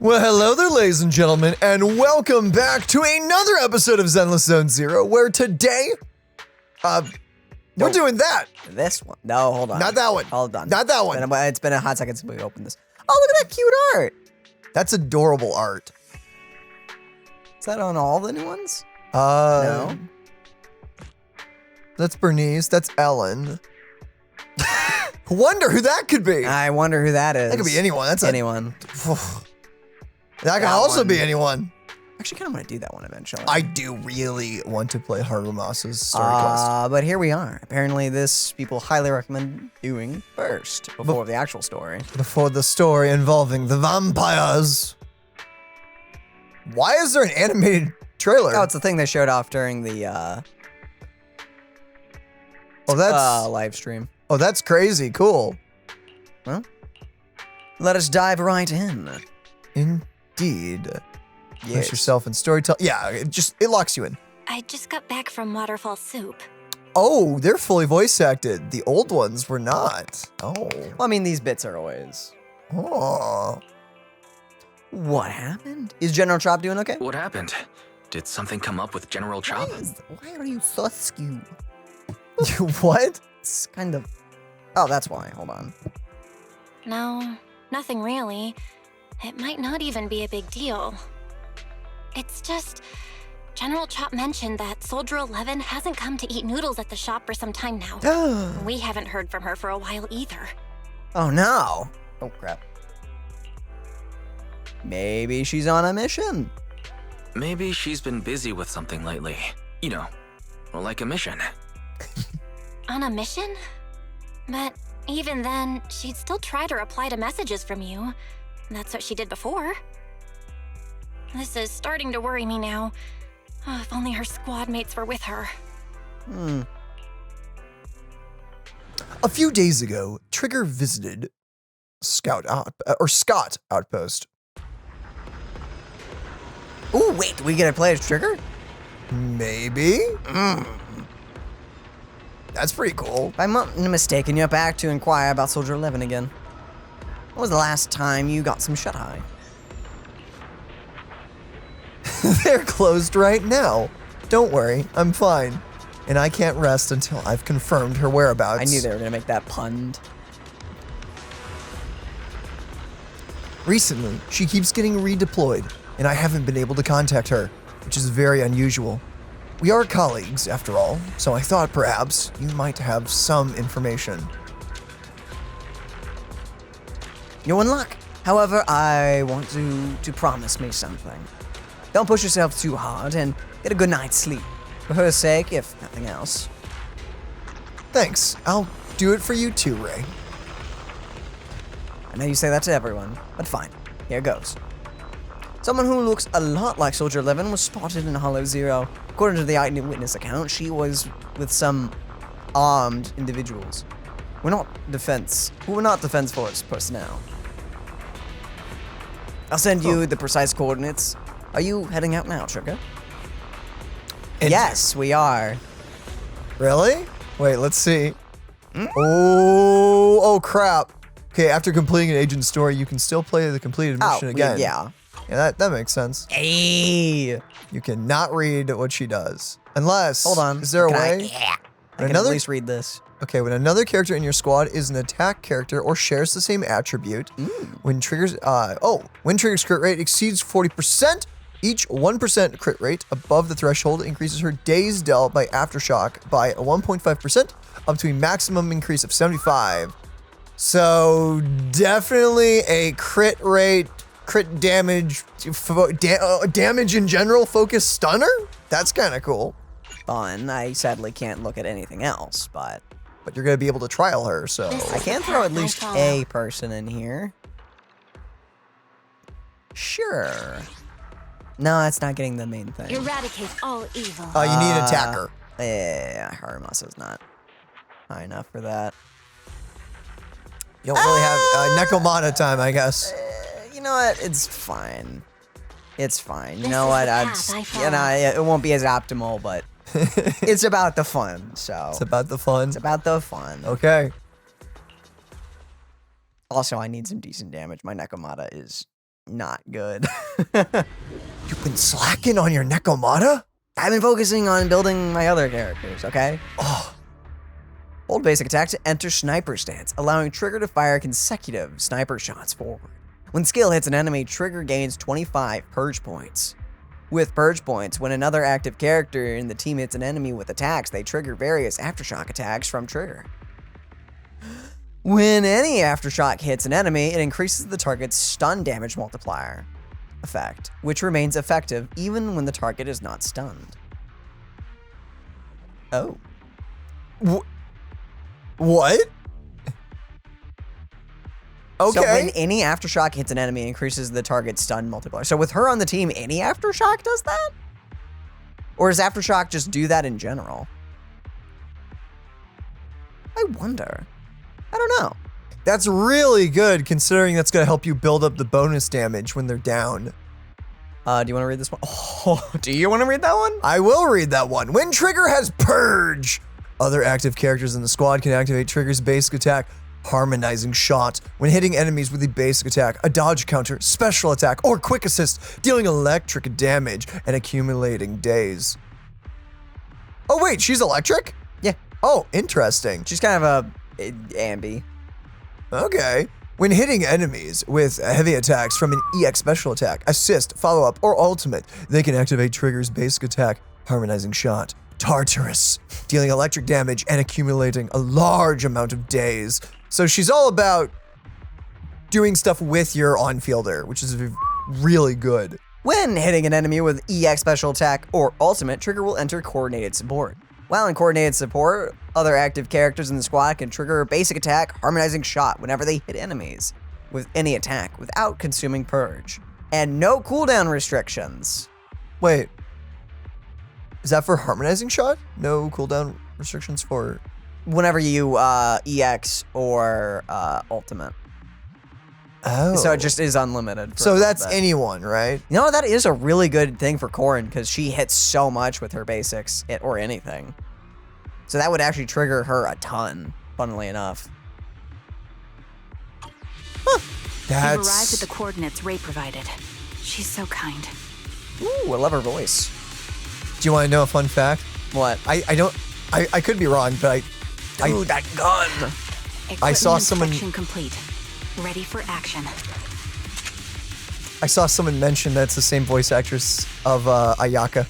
Well, hello there, ladies and gentlemen, and welcome back to another episode of Zenless Zone Zero, where today, we're doing that. This one. No, hold on. Not that one. Hold on. Not that one. It's been a hot second since we opened this. Oh, look at that cute art. That's adorable art. Is that on all the new ones? No. That's Bernice. That's Ellen. Wonder who that could be. I wonder who that is. That could be anyone. That's anyone. That can also be anyone. Actually, kind of want to do that one eventually. I do really want to play Harumasa's story quest. But here we are. Apparently, this people highly recommend doing first before the actual story. Before the story involving the vampires. Why is there an animated trailer? Oh, it's the thing they showed off during the live stream. Oh, that's crazy. Cool. Well, let us dive right in. Indeed. Yes. Place yourself in storytelling. Yeah, it locks you in. I just got back from Waterfall Soup. Oh, they're fully voice acted. The old ones were not. Oh. Well, I mean, these bits are always. Oh. What happened? Is General Chop doing okay? What happened? Did something come up with General Chop? Why are you so askew? What? It's kind of. Oh, that's why. Hold on. No, nothing really. It might not even be a big deal. It's just, General Chop mentioned that Soldier 11 hasn't come to eat noodles at the shop for some time now. We haven't heard from her for a while either. Oh no. Oh crap. Maybe she's on a mission. Maybe she's been busy with something lately. You know, like a mission. On a mission? But even then, she'd still try to reply to messages from you. That's what she did before. This is starting to worry me now. Oh, if only her squad mates were with her. A few days ago, Trigger visited Scott Outpost. Ooh, wait, we get to play as Trigger? Maybe? That's pretty cool. If I'm not mistaken, you're back to inquire about Soldier 11 again. When was the last time you got some shut-eye? They're closed right now. Don't worry, I'm fine. And I can't rest until I've confirmed her whereabouts. I knew they were gonna make that pun. Recently, she keeps getting redeployed, and I haven't been able to contact her, which is very unusual. We are colleagues, after all, so I thought perhaps you might have some information. You're in luck. However, I want you to promise me something. Don't push yourself too hard and get a good night's sleep. For her sake, if nothing else. Thanks. I'll do it for you too, Ray. I know you say that to everyone, but fine. Here goes. Someone who looks a lot like Soldier 11 was spotted in Hollow Zero. According to the eyewitness account, she was with some armed individuals. We're not defense force personnel. I'll send you the precise coordinates. Are you heading out now, Trigger? Yes, we are. Really? Wait, let's see. Oh crap. Okay, after completing an agent story, you can still play the completed mission again. Yeah. Yeah, that makes sense. Hey. You cannot read what she does. Unless, Hold on. Is there a way? I can at least read this. Okay, when another character in your squad is an attack character or shares the same attribute, when Trigger's crit rate exceeds 40%, each 1% crit rate above the threshold increases her days dealt by Aftershock by 1.5% up to a maximum increase of 75. So definitely a crit rate, crit damage, damage in general focus stunner? That's kind of cool. Fun. I sadly can't look at anything else, but you're going to be able to trial her, so. I can throw at least a person in here. Sure. No, it's not getting the main thing. Eradicate all evil. You need an attacker. Yeah, Harumasa's not high enough for that. You don't really have Nekomata time, I guess. You know what? It's fine. It's fine. You This know is what? the I'd, path I you know, it won't be as optimal, but it's about the fun. So It's about the fun. it's about the fun. Okay. Also, I need some decent damage. My Nekomata is not good. You've been slacking on your Nekomata? I've been focusing on building my other characters, okay? Oh, Hold basic attack to enter sniper stance, allowing Trigger to fire consecutive sniper shots forward. When skill hits an enemy, Trigger gains 25 purge points. With purge points, when another active character in the team hits an enemy with attacks, they trigger various aftershock attacks from Trigger. When any aftershock hits an enemy, it increases the target's stun damage multiplier effect, which remains effective even when the target is not stunned. Oh. what? Okay. So when any aftershock hits an enemy, it increases the target's stun multiplier. So with her on the team, any aftershock does that? Or does aftershock just do that in general? I wonder. I don't know. That's really good, considering that's going to help you build up the bonus damage when they're down. Do you want to read this one? Oh, do you want to read that one? I will read that one. When Trigger has Purge, other active characters in the squad can activate Trigger's basic attack, Harmonizing Shot, when hitting enemies with a basic attack, a dodge counter, special attack, or quick assist, dealing electric damage and accumulating days. Oh wait, she's electric? Yeah. Oh, interesting. She's kind of a Anby. Okay. When hitting enemies with heavy attacks from an EX special attack, assist, follow-up, or ultimate, they can activate Trigger's basic attack, Harmonizing Shot, Tartarus, dealing electric damage and accumulating a large amount of days. So she's all about doing stuff with your on-fielder, which is really good. When hitting an enemy with EX special attack or ultimate, Trigger will enter coordinated support. While in coordinated support, other active characters in the squad can trigger a basic attack, Harmonizing Shot, whenever they hit enemies with any attack without consuming Purge. And no cooldown restrictions. Wait, is that for Harmonizing Shot? No cooldown restrictions for... Whenever you EX or ultimate. Oh. So it just is unlimited. So that's anyone, right? You know, that is a really good thing for Corrin because she hits so much with her basics or anything. So that would actually trigger her a ton, funnily enough. Huh. You've arrived at the coordinates Ray provided. She's so kind. Ooh, I love her voice. Do you want to know a fun fact? What? I could be wrong, but Ooh, that gun! I saw someone... Inspection complete. Ready for action. I saw someone mention that's the same voice actress of Ayaka.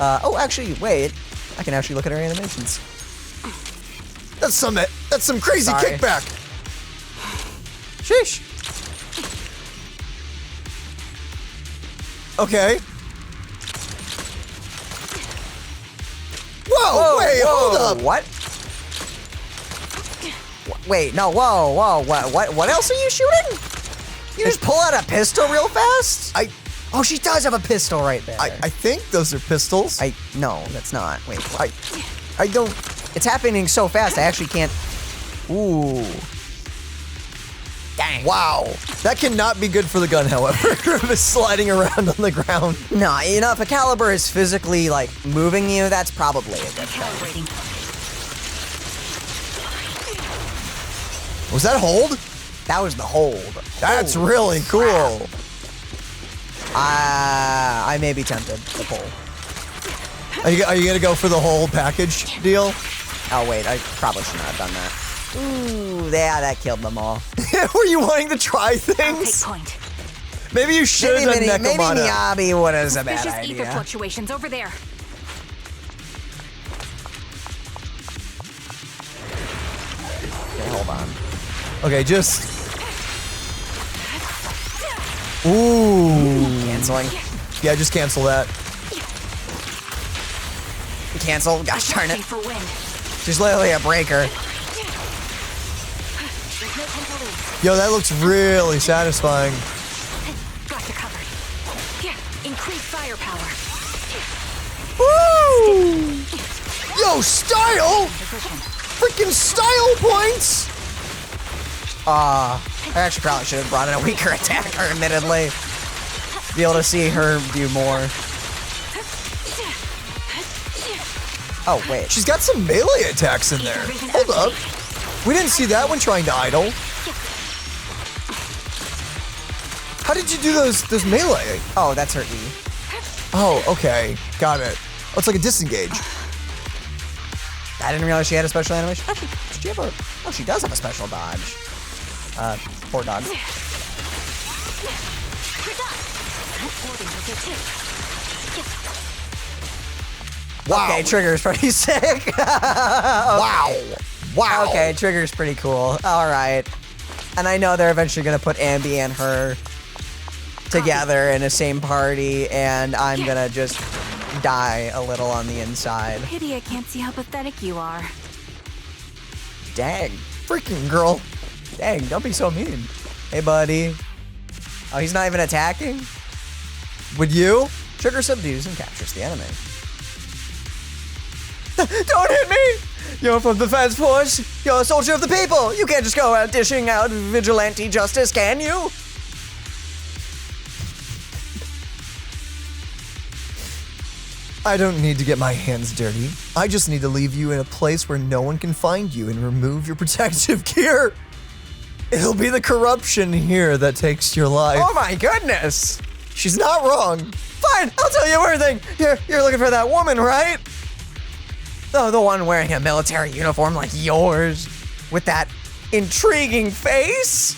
Oh, actually, wait. I can actually look at her animations. That's some crazy Sorry. kickback. Sheesh. Okay. Whoa, wait, hold up. What? Wait, no, whoa, what else are you shooting? You just pull out a pistol real fast? Oh, she does have a pistol right there. I think those are pistols. No, that's not. Wait, I don't... it's happening so fast, I actually can't. Ooh. Dang. Wow. That cannot be good for the gun, however, if it's sliding around on the ground. No, you know, if a caliber is physically, like, moving you, that's probably a good thing. Calibrating. Was that hold? That was the hold. That's really cool. I may be tempted to pull. Are you gonna go for the whole package deal? Oh, wait, I probably should not have done that. Ooh, yeah, that killed them all. Were you wanting to try I'll take things? point. Maybe you should have done Maybe Nekomata. Miyabi was a bad Suspicious ether idea. fluctuations over there. Okay, hold on. Okay, just... Ooh. Canceling. Yeah, just cancel that. Cancel. Gosh darn it. For wind. She's literally a breaker. There's no tempo leads. Yo, that looks really satisfying. Got you covered. Yeah, increase firepower. Woo! Yo, style! Position. Freaking style points! I actually probably should have brought in a weaker attacker, admittedly. To be able to see her do more. Oh, wait. She's got some melee attacks in there. Hold up. We didn't see that one trying to idle. How did you do those melee? Oh, that's her E. Oh, okay. Got it. Oh, it's like a disengage. I didn't realize she had a special animation. Actually, does she have a... Oh, she does have a special dodge. Poor dog. Wow. Okay, Trigger's pretty sick. Wow. Wow. Okay, Trigger's pretty cool. All right. And I know they're eventually going to put Anby and her together in the same party, and I'm going to just die a little on the inside. Pity I can't see how pathetic you are. Dang. Freaking girl. Dang, don't be so mean. Hey, buddy. Oh, he's not even attacking? Would you? Trigger subdues and captures the enemy. Don't hit me! You're from the Defense Force. You're a soldier of the people. You can't just go out dishing out vigilante justice, can you? I don't need to get my hands dirty. I just need to leave you in a place where no one can find you and remove your protective gear. It'll be the corruption here that takes your life. Oh my goodness! She's not wrong. Fine, I'll tell you everything. You're looking for that woman, right? Oh, the one wearing a military uniform like yours, with that intriguing face?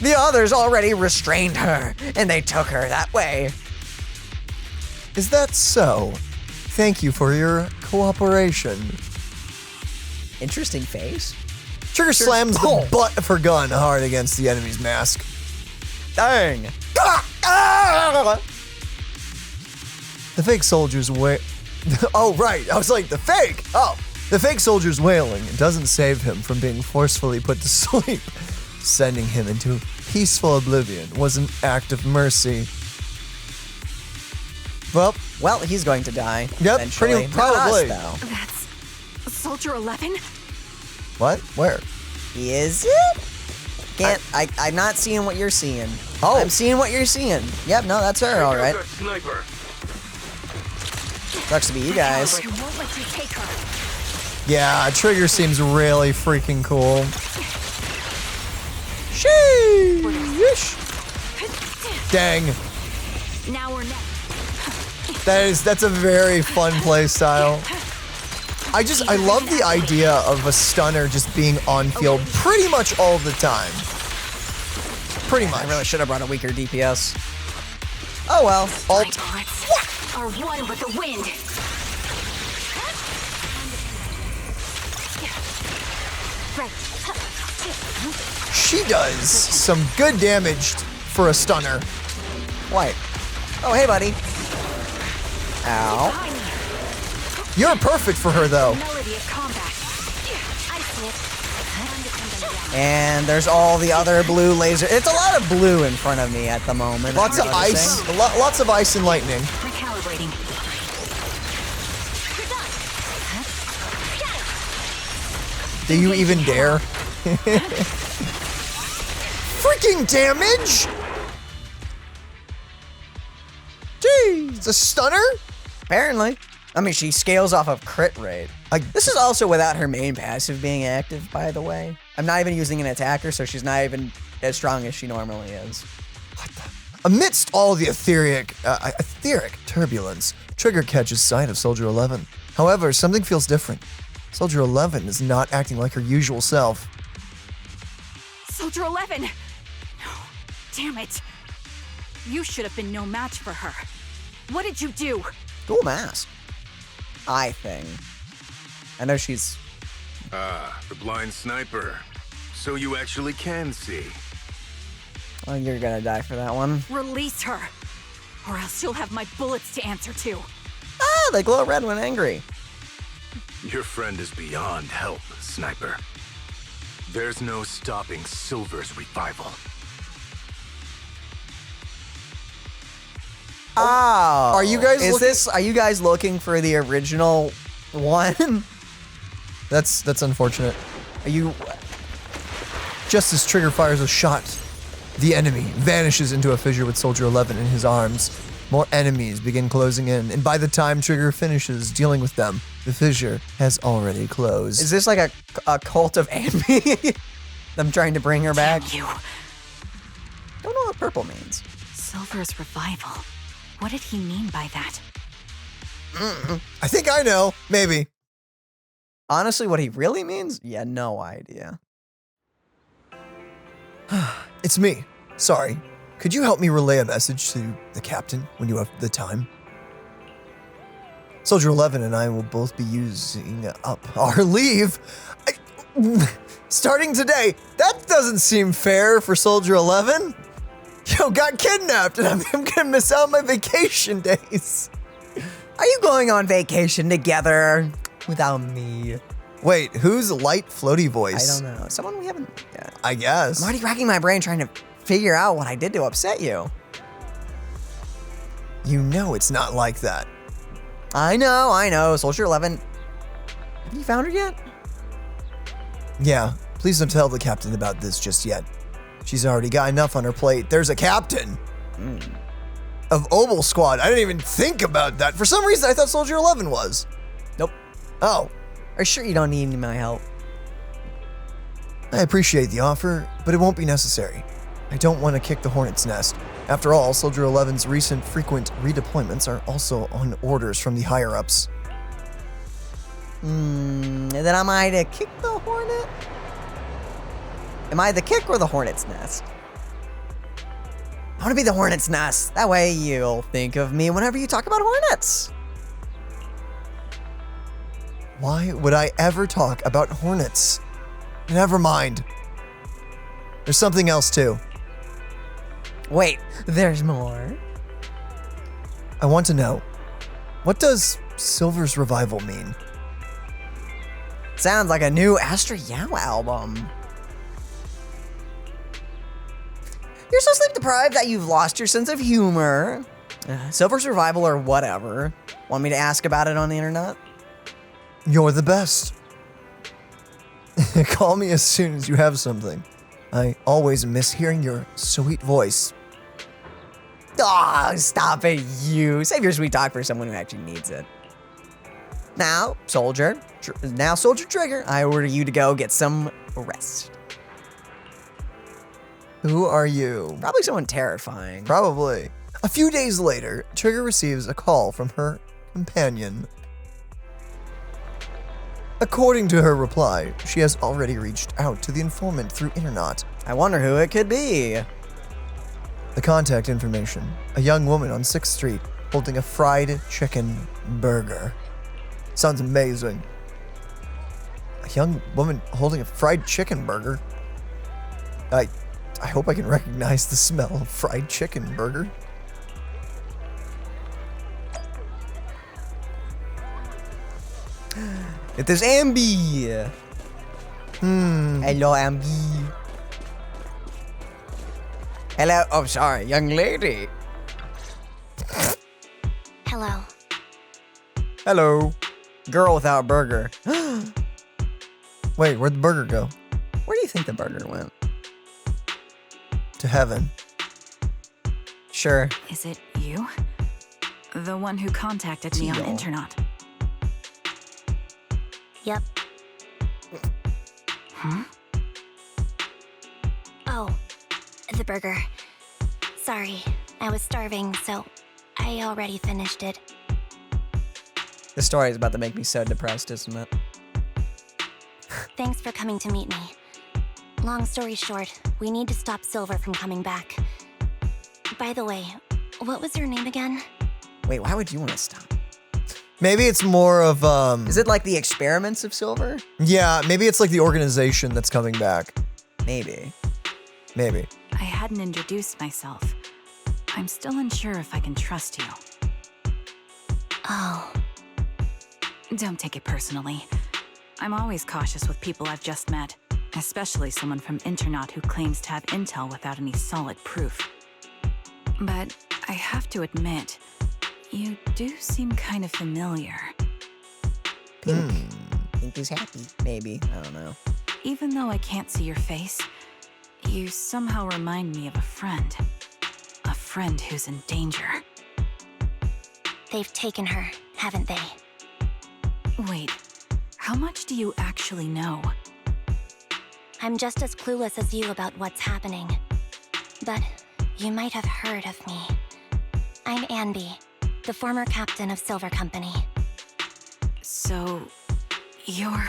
The others already restrained her, and they took her that way. Is that so? Thank you for your cooperation. Interesting face. Trigger slams the butt of her gun hard against the enemy's mask. Dang. The fake soldier's Oh, right. I was like, the fake. Oh, the fake soldier's wailing doesn't save him from being forcefully put to sleep. Sending him into peaceful oblivion was an act of mercy. Well, He's going to die. Yep, eventually. pretty probably. Not us, though. That's Soldier 11? What? Where? Is it? Can't. I'm not seeing what you're seeing. Oh. I'm seeing what you're seeing. Yep, no, that's her, all right. Sniper. Sucks to be you guys. I won't let you take her. Yeah, Trigger seems really freaking cool. Sheesh. Dang. Now or never. That's a very fun play style. I love the idea of a stunner just being on field pretty much all the time. Pretty much. I really should have brought a weaker DPS. Oh well. My bullets are one with the wind. She does some good damage for a stunner. White. Oh, hey, buddy. Ow. You're perfect for her, though. Melody of combat. I see it. And there's all the other blue laser. It's a lot of blue in front of me at the moment. Lots of I'm ice. noticing. Lots of ice and lightning. Recalibrating. Do you even dare? Freaking damage! Jeez, it's a stunner? Apparently. I mean, she scales off of crit rate. This is also without her main passive being active, by the way. I'm not even using an attacker, so she's not even as strong as she normally is. Amidst all the etheric turbulence, Trigger catches sight of Soldier 11. However, something feels different. Soldier 11 is not acting like her usual self. Soldier 11! No, damn it. You should have been no match for her. What did you do? Cool mask. Eye thing. I know she's... Ah, the blind sniper. So you actually can see. Oh, you're gonna die for that one. Release her, or else you'll have my bullets to answer to. Ah, they glow red when angry. Your friend is beyond help, Sniper. There's no stopping Silver's revival. Oh. Are you guys Are you guys looking for the original one? That's unfortunate. Are you... Just as Trigger fires a shot, the enemy vanishes into a fissure with Soldier 11 in his arms. More enemies begin closing in, and by the time Trigger finishes dealing with them, the fissure has already closed. Is this like a cult of Anby? Them trying to bring her back? You. Don't know what purple means. Silver's revival. What did he mean by that? I think I know. Maybe. Honestly, what he really means? Yeah, no idea. It's me. Sorry. Could you help me relay a message to the captain when you have the time? Soldier 11 and I will both be using up our leave. Starting today. That doesn't seem fair for Soldier 11. Yo, got kidnapped and I'm gonna miss out on my vacation days. Are you going on vacation together without me? Wait, who's light floaty voice? I don't know. Someone we haven't... Yeah. I guess. I'm already racking my brain trying to figure out what I did to upset you. You know it's not like that. I know. Soldier 11. Have you found her yet? Yeah, please don't tell the captain about this just yet. She's already got enough on her plate. There's a captain of Obel Squad. I didn't even think about that. For some reason, I thought Soldier 11 was. Nope. Oh, Are you sure you don't need any of my help? I appreciate the offer, but it won't be necessary. I don't want to kick the hornet's nest. After all, Soldier 11's recent frequent redeployments are also on orders from the higher-ups. Then am I to kick the hornet? Am I the kick or the hornet's nest? I want to be the hornet's nest. That way you'll think of me whenever you talk about hornets. Why would I ever talk about hornets? Never mind. There's something else too. Wait, there's more? I want to know, what does Silver's revival mean? Sounds like a new Astra Yao album. You're so sleep deprived that you've lost your sense of humor. Silver's revival or whatever. Want me to ask about it on the internet? You're the best. Call me as soon as you have something. I always miss hearing your sweet voice. Oh, stop it, you. Save your sweet talk for someone who actually needs it. Now, Soldier Trigger, I order you to go get some rest. Who are you? Probably someone terrifying. Probably. A few days later, Trigger receives a call from her companion. According to her reply, she has already reached out to the informant through Internet. I wonder who it could be. The contact information, a young woman on 6th Street holding a fried chicken burger. Sounds amazing. A young woman holding a fried chicken burger? I hope I can recognize the smell of fried chicken burger. It is Anby. Hello, Anby. Hello. Oh, sorry, young lady. Hello. Hello. Girl without burger. Wait, where'd the burger go? Where do you think the burger went? To heaven. Sure. Is it you? The one who contacted me on Teal. Internet? Yep. Huh? Oh, the burger. Sorry, I was starving, so I already finished it. This story is about to make me so depressed, isn't it? Thanks for coming to meet me. Long story short, we need to stop Silver from coming back. By the way, what was your name again? Wait, why would you want to stop? Maybe it's more of, Is it like the experiments of Silver? yeah, maybe it's like the organization that's coming back. Maybe. Maybe. I hadn't introduced myself. I'm still unsure if I can trust you. Oh, Don't take it personally. I'm always cautious with people I've just met, especially someone from Internet who claims to have intel without any solid proof. But I have to admit, you do seem kind of familiar. Pink. Pink is happy. Maybe. I don't know. Even though I can't see your face, you somehow remind me of a friend. A friend who's in danger. they've taken her, haven't they? Wait, how much do you actually know? I'm just as clueless as you about what's happening. But you might have heard of me. I'm Anby, the former captain of Silver Company. So, you're...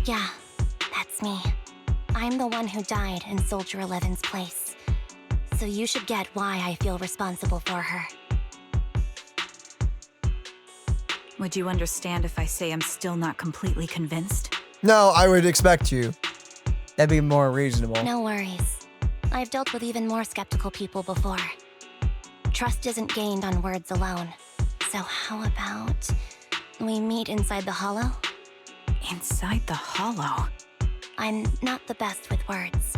Yeah, that's me. I'm the one who died in Soldier 11's place. So you should get why I feel responsible for her. Would you understand if I say I'm still not completely convinced? No, I would expect you. That'd be more reasonable. No worries. I've dealt with even more skeptical people before. Trust isn't gained on words alone. So how about we meet inside the hollow? Inside the hollow? I'm not the best with words.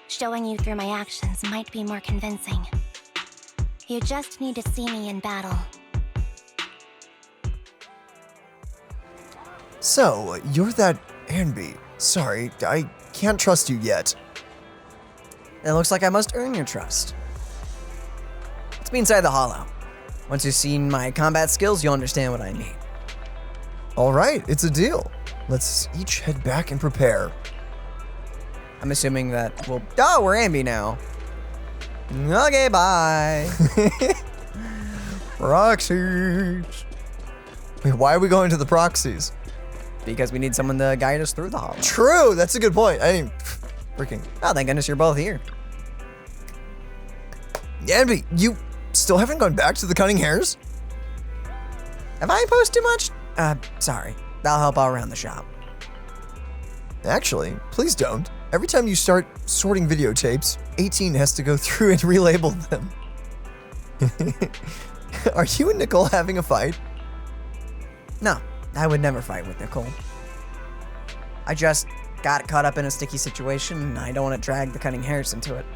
Showing you through my actions might be more convincing. You just need to see me in battle. So, you're that Anby. Sorry, I can't trust you yet. It looks like I must earn your trust. Let's be inside the hollow. Once you've seen my combat skills, you'll understand what I mean. All right, it's a deal. Let's each head back and prepare. I'm assuming that we're Anby now. Okay, bye. Proxies. Wait, why are we going to the proxies? Because we need someone to guide us through the hollow. True, that's a good point. I didn't freaking... Oh, thank goodness you're both here. Anby, you still haven't gone back to the cutting hairs? Have I imposed too much? Sorry. That'll help out around the shop. Actually, please don't. Every time you start sorting videotapes, 18 has to go through and relabel them. Are you and Nicole having a fight? No, I would never fight with Nicole. I just got caught up in a sticky situation, and I don't want to drag the cutting hairs into it.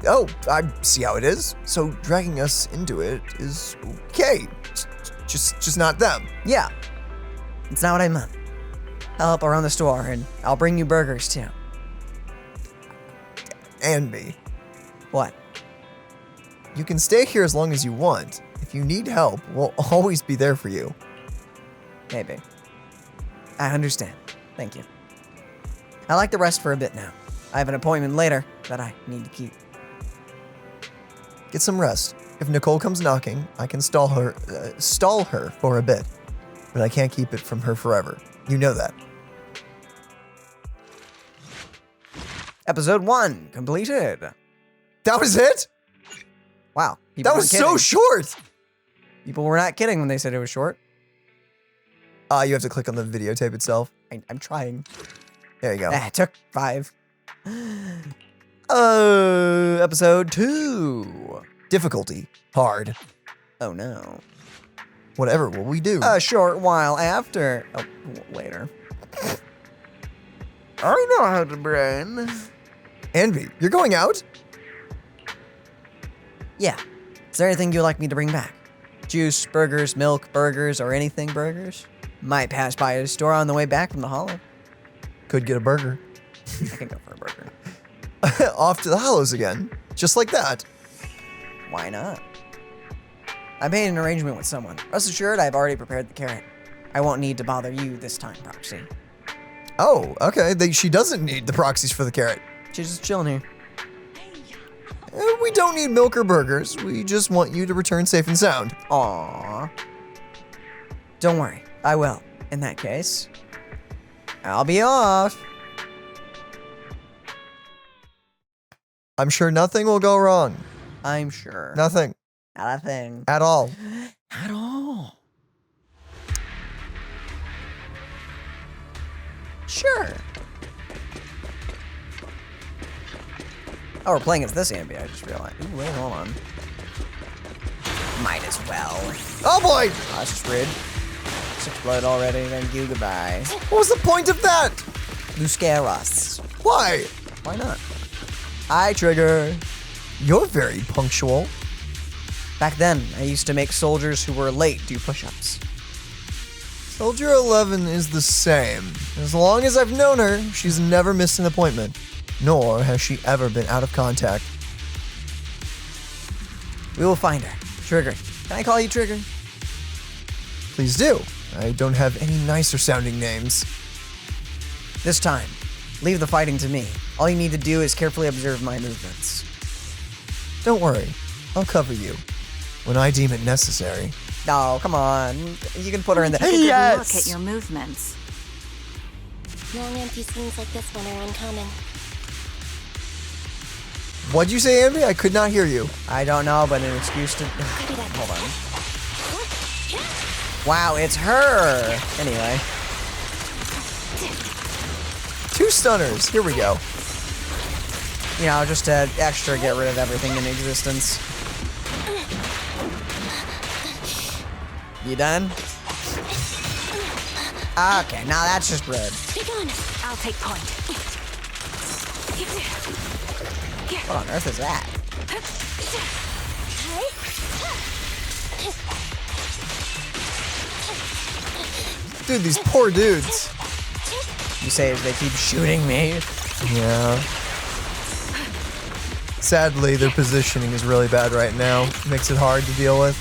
Oh, I see how it is. So dragging us into it is okay. Just not them. Yeah, it's not what I meant. I'll help around the store, and I'll bring you burgers, too. Anby, What? you can stay here as long as you want. If you need help, we'll always be there for you. Maybe. I understand. Thank you. I like to rest for a bit now. I have an appointment later that I need to keep. Get some rest. If Nicole comes knocking, I can stall her for a bit. But I can't keep it from her forever. You know that. Episode 1 completed. That was it? Wow. That was so short! People were not kidding when they said it was short. You have to click on the videotape itself. I'm trying. There you go. It took 5. Episode 2. Difficulty. Hard. Oh no. Whatever will we do? A short while after. Oh, later. I know how to brain. Anby, you're going out? Yeah. Is there anything you'd like me to bring back? Juice, burgers, milk, burgers, or anything burgers? Might pass by a store on the way back from the hollow. Could get a burger. I can go for a burger. Off to the hollows again. Just like that. Why not? I made an arrangement with someone. Rest assured, I've already prepared the carrot. I won't need to bother you this time, Proxy. Oh, okay. She doesn't need the proxies for the carrot. She's just chilling here. We don't need milk or burgers. We just want you to return safe and sound. Aww. Don't worry, I will. In that case, I'll be off. I'm sure nothing will go wrong. I'm sure. Nothing. Not a thing. At all. At all. Sure. Oh, we're playing as this Anby, I just realized. Ooh, wait, hold on. Might as well. Oh boy! Oh, that's just rude. 6 blood already, thank you, goodbye. What was the point of that? You scare us. Why? Why not? I trigger. You're very punctual. Back then, I used to make soldiers who were late do push-ups. Soldier 11 is the same. As long as I've known her, she's never missed an appointment. Nor has she ever been out of contact. We will find her. Trigger. Can I call you Trigger? Please do. I don't have any nicer sounding names. This time, leave the fighting to me. All you need to do is carefully observe my movements. Don't worry, I'll cover you when I deem it necessary. Oh, come on. You can put her in the... Take a good look at your movements. Long empty scenes like this one are uncommon. What'd you say, Anby? I could not hear you. I don't know, but an excuse to... Hold on. Wow, it's her! Anyway. 2 stunners. Here we go. You know, just to extra get rid of everything in existence. You done? Okay, now that's just rude. I'll take point. What on earth is that? Dude, these poor dudes. You say as they keep shooting me. Yeah. Sadly, their positioning is really bad right now. Makes it hard to deal with.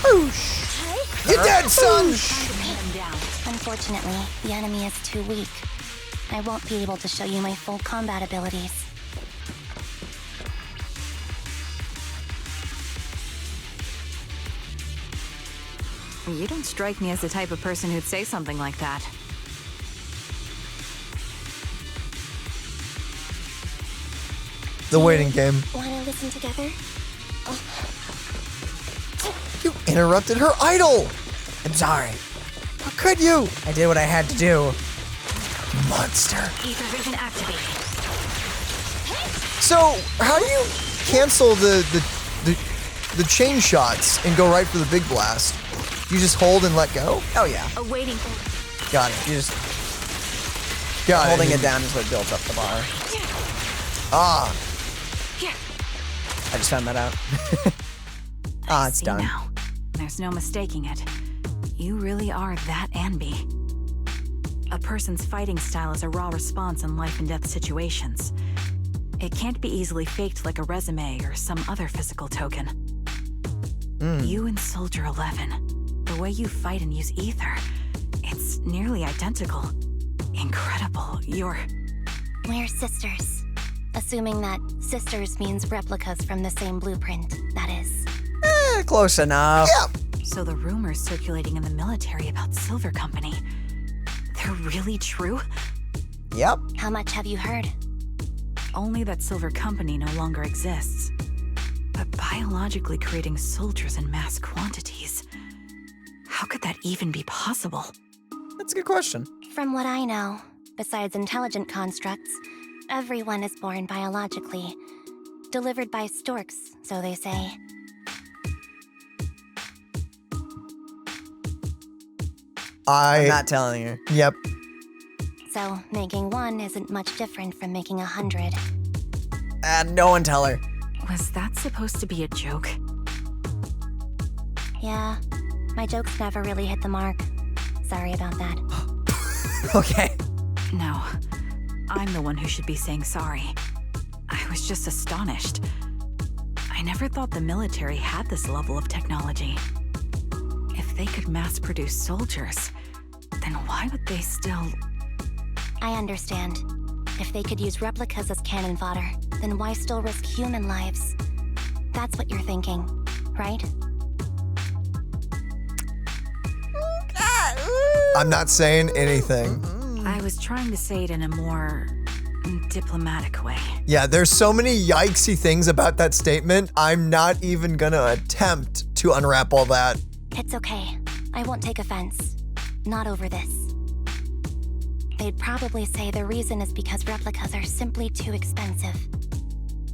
Whoosh. You're dead, son! Unfortunately, the enemy is too weak. I won't be able to show you my full combat abilities. You don't strike me as the type of person who'd say something like that. The waiting game. Wanna listen together? You interrupted her idol! I'm sorry. How could you? I did what I had to do. Monster. Ether vision activated. So, how do you cancel the chain shots and go right for the big blast? You just hold and let go? Oh, yeah. Awaiting. Got it. You just... Got Holding it. it down is what builds up the bar. Ah. I just found that out. It's See done. now. There's no mistaking it. You really are that Anby. A person's fighting style is a raw response in life and death situations. It can't be easily faked like a resume or some other physical token. You and Soldier 11, the way you fight and use ether, it's nearly identical. Incredible. We're sisters. Assuming that sisters means replicas from the same blueprint, that is. Close enough. Yeah. So the rumors circulating in the military about Silver Company, they're really true? Yep. How much have you heard? Only that Silver Company no longer exists. But biologically creating soldiers in mass quantities, how could that even be possible? That's a good question. From what I know, besides intelligent constructs, everyone is born biologically. Delivered by storks, so they say. I'm not telling you. Yep. So making one isn't much different from making 100. No one tell her. Was that supposed to be a joke? Yeah, my jokes never really hit the mark. Sorry about that. Okay. No, I'm the one who should be saying sorry. I was just astonished. I never thought the military had this level of technology. If they could mass produce soldiers, then why would they still... I understand. If they could use replicas as cannon fodder, then why still risk human lives? That's what you're thinking, right? I'm not saying anything. I was trying to say it in a more diplomatic way. Yeah, there's so many yikesy things about that statement. I'm not even gonna attempt to unwrap all that. It's okay. I won't take offense. Not over this. They'd probably say the reason is because replicas are simply too expensive.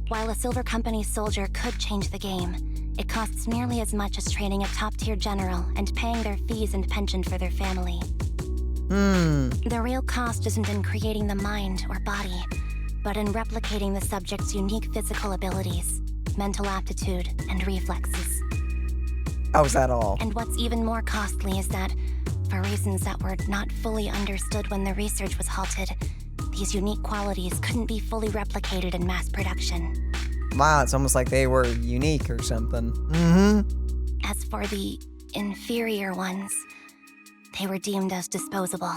While a Silver Company soldier could change the game, it costs nearly as much as training a top-tier general and paying their fees and pension for their family. The real cost isn't in creating the mind or body, but in replicating the subject's unique physical abilities, mental aptitude, and reflexes. How is that all? And what's even more costly is that, for reasons that were not fully understood when the research was halted, these unique qualities couldn't be fully replicated in mass production. Wow, it's almost like they were unique or something. As for the inferior ones, they were deemed as disposable.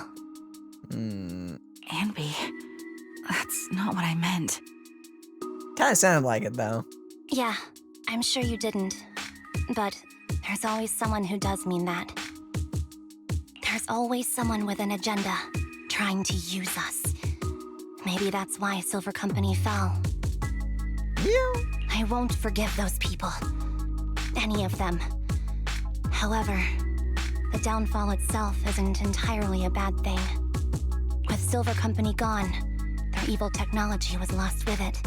Anby, that's not what I meant. Kinda sounded like it, though. Yeah, I'm sure you didn't. But there's always someone who does mean that. There's always someone with an agenda, trying to use us. Maybe that's why Silver Company fell. Yeah. I won't forgive those people. Any of them. However, the downfall itself isn't entirely a bad thing. With Silver Company gone, their evil technology was lost with it.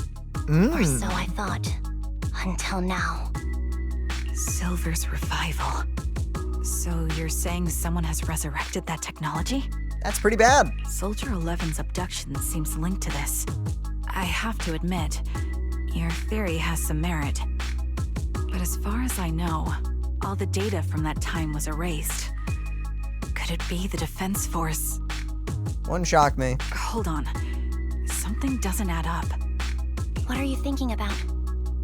Or so I thought. Until now. Silver's revival. So you're saying someone has resurrected that technology? That's pretty bad. Soldier 11's abduction seems linked to this. I have to admit, your theory has some merit. But as far as I know, all the data from that time was erased. Could it be the Defense Force? Wouldn't shock me. Hold on. Something doesn't add up. What are you thinking about?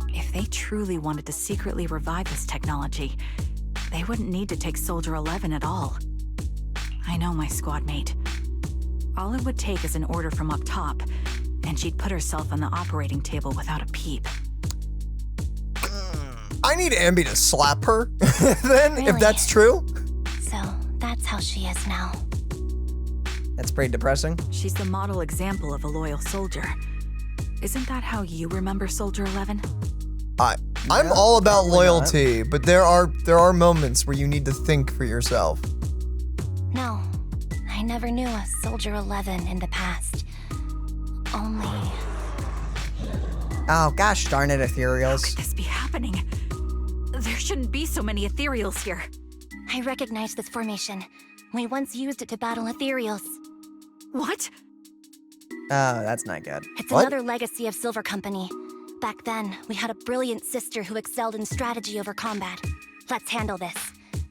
If they truly wanted to secretly revive this technology, they wouldn't need to take Soldier 11 at all. I know my squad mate. All it would take is an order from up top, and she'd put herself on the operating table without a peep. I need Anby to slap her, then, if Really? that's true. So, that's how she is now. That's pretty depressing. She's the model example of a loyal soldier. Isn't that how you remember Soldier 11? I'm No, all about probably loyalty, but there are moments where you need to think for yourself. No, I never knew a Soldier 11 in the past. Only... Oh, gosh darn it, How Ethereals. could this be happening? There shouldn't be so many ethereals here. I recognize this formation. We once used it to battle ethereals. What? Oh, that's not good. It's What? another legacy of Silver Company. Back then, we had a brilliant sister who excelled in strategy over combat. Let's handle this.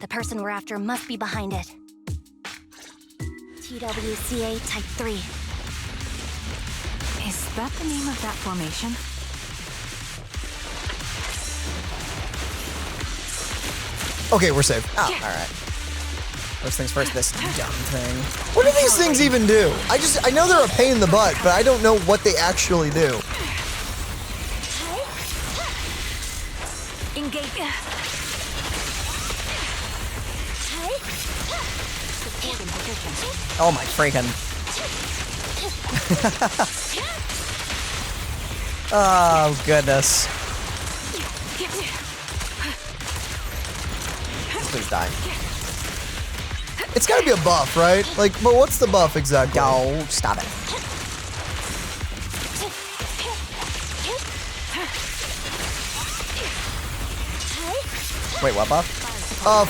The person we're after must be behind it. TWCA Type 3. Is that the name of that formation? Okay, we're safe. Oh, alright. First things first, this dumb thing. What do these things even do? I know they're a pain in the butt, but I don't know what they actually do. Engage. Oh my freaking. Oh, goodness. Please die. It's gotta be a buff, right? Like, but what's the buff exactly? Yo, stop it. Wait, what buff?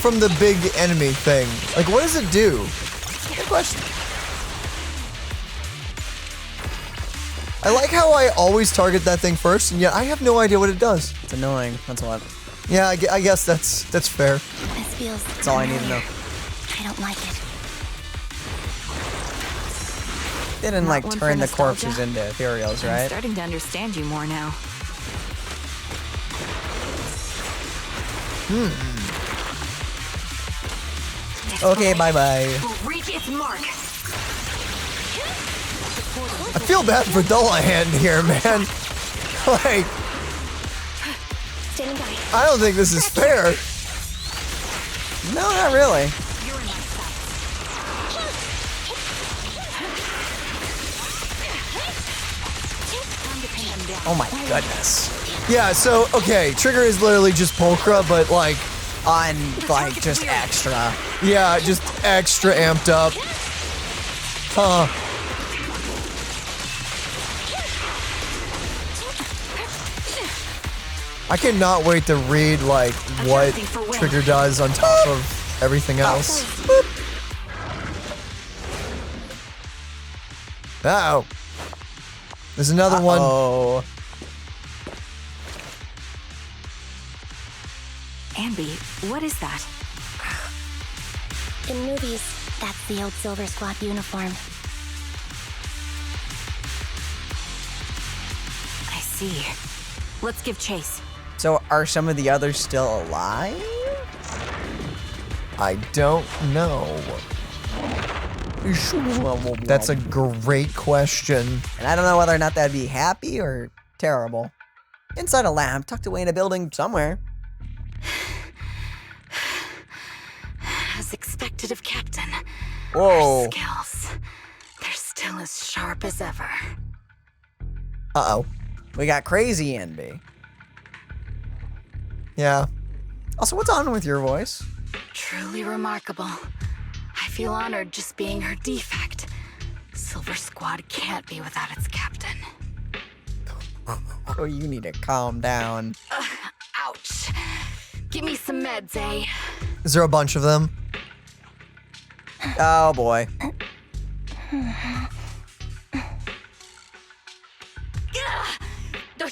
From the big enemy thing. Like, what does it do? Good question. I like how I always target that thing first, and yet I have no idea what it does. It's annoying. That's what. Yeah, I guess that's fair. This feels... That's all I need to know. I don't like it. Didn't, Not like, one turn for the corpses nostalgia? into ethereals, I'm right? starting to understand you more now. Okay, bye-bye. Will reach its mark. I feel bad for Dullahan here, man. Like, Standing by. I don't think this is fair. No, not really. Oh my goodness. Yeah, so, okay, Trigger is literally just Pulchra, but like, On, like, just extra. yeah, just extra amped up. Huh. I cannot wait to read, like, what Trigger does on top of everything else. Uh-oh. There's another one. Oh. Anby, what is that? In movies, that's the old Silver Squad uniform. I see. Let's give chase. So are some of the others still alive? I don't know. That's a great question. And I don't know whether or not that'd be happy or terrible. Inside a lab, tucked away in a building somewhere. As expected of Captain. Whoa. Her skills, they're still as sharp as ever. Uh-oh. We got crazy Anby. Yeah. Also, what's on with your voice? Truly remarkable. I feel honored just being her defect. Silver Squad can't be without its captain. Oh, you need to calm down. Ouch. Give me some meds, eh? Is there a bunch of them? Oh, boy.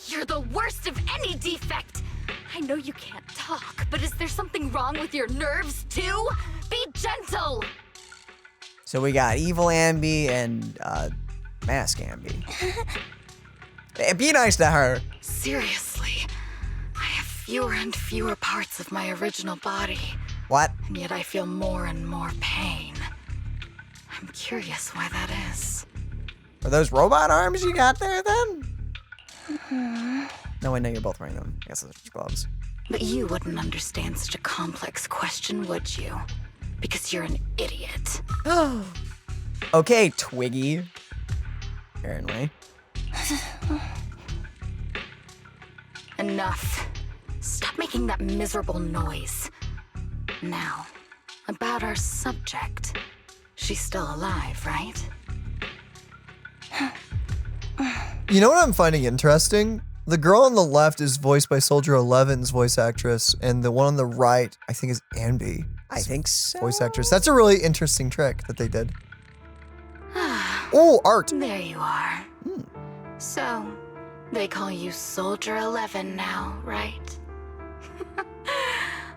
You're the worst of any defect. I know you can't talk, but is there something wrong with your nerves, too? Be gentle. So we got evil Anby and mask Anby. Be nice to her. Seriously, I have fewer and fewer parts of my original body, What? and yet I feel more and more pain. I'm curious why that is. Are those robot arms you got there, then? No, I know you're both wearing them. I guess those are just gloves. But you wouldn't understand such a complex question, would you? Because you're an idiot. Okay, Twiggy. Apparently. Enough. Stop making that miserable noise. Now, about our subject. She's still alive, right? You know what I'm finding interesting? The girl on the left is voiced by Soldier 11's voice actress, and the one on the right, I think, is Anby. I think so. Voice actress. That's a really interesting trick that they did. Oh, art. There you are. So, they call you Soldier 11 now, right?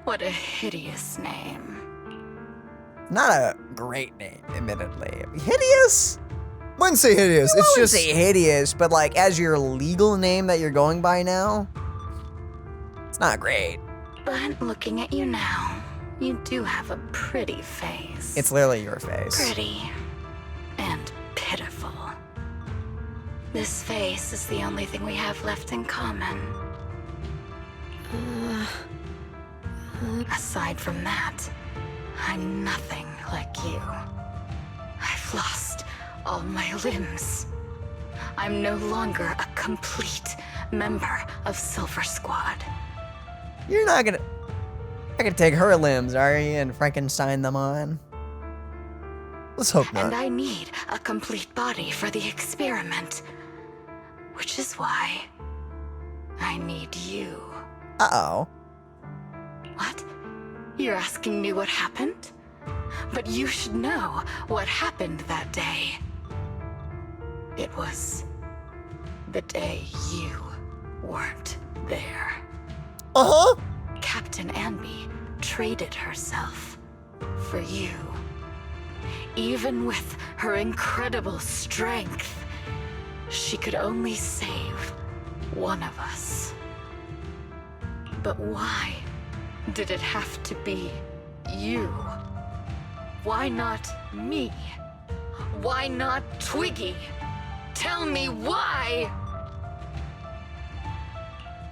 What a hideous name. Not a great name, admittedly. Hideous? Wouldn't say hideous. I It's wouldn't just say hideous, but like as your legal name that you're going by now, it's not great. But looking at you now, you do have a pretty face. It's literally your face. Pretty and pitiful. This face is the only thing we have left in common. Aside from that, I'm nothing like you. I've lost all my limbs. I'm no longer a complete member of Silver Squad. You're not gonna take her limbs, are you, and Frankenstein them on? let's hope And not. I need a complete body for the experiment. Which is why I need you. Uh-oh. What? You're asking me what happened? But you should know what happened that day. It was the day you weren't there. Uh-huh. Captain Anby traded herself for you. Even with her incredible strength, she could only save one of us. But why did it have to be you? Why not me? Why not Twiggy? Tell me why!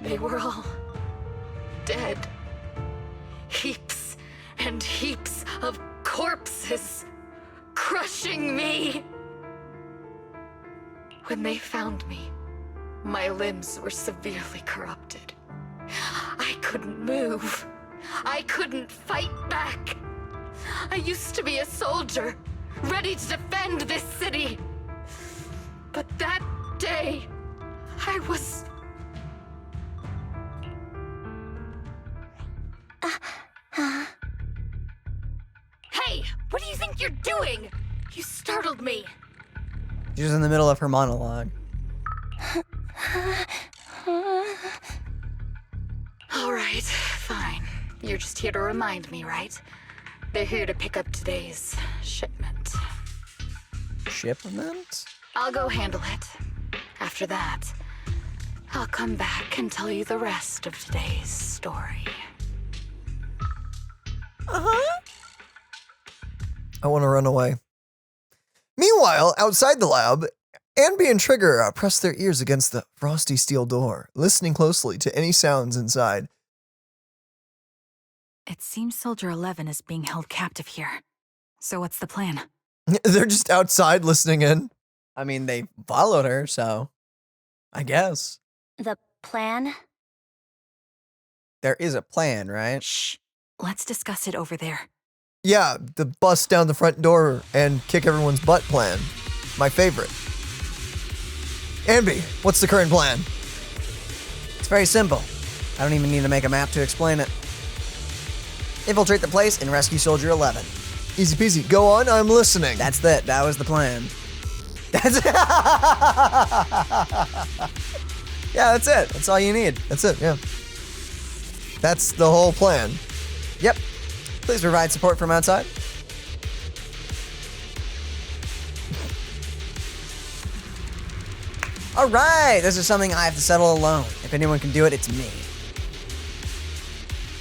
They were all dead. Heaps and heaps of corpses crushing me. When they found me, my limbs were severely corrupted. I couldn't move. I couldn't fight back. I used to be a soldier, ready to defend this city. But that day, I was... Hey, what do you think you're doing? You startled me. She's in the middle of her monologue. All right, fine. You're just here to remind me, right? They're here to pick up today's shipment. Shipment? I'll go handle it. After that, I'll come back and tell you the rest of today's story. Uh-huh. I want to run away. Meanwhile, outside the lab, Anby and Trigger press their ears against the frosty steel door, listening closely to any sounds inside. It seems Soldier 11 is being held captive here. So what's the plan? They're just outside listening in. I mean, they followed her, so I guess. The plan? There is a plan, right? Shh. Let's discuss it over there. Yeah, the bust down the front door and kick everyone's butt plan. My favorite. Anby, what's the current plan? It's very simple. I don't even need to make a map to explain it. Infiltrate the place and rescue Soldier 11. Easy peasy. Go on, I'm listening. That's it. That was the plan. That's it. Yeah, that's it. That's all you need. That's it, yeah. That's the whole plan. Yep. Please provide support from outside. All right, this is something I have to settle alone. If anyone can do it, it's me.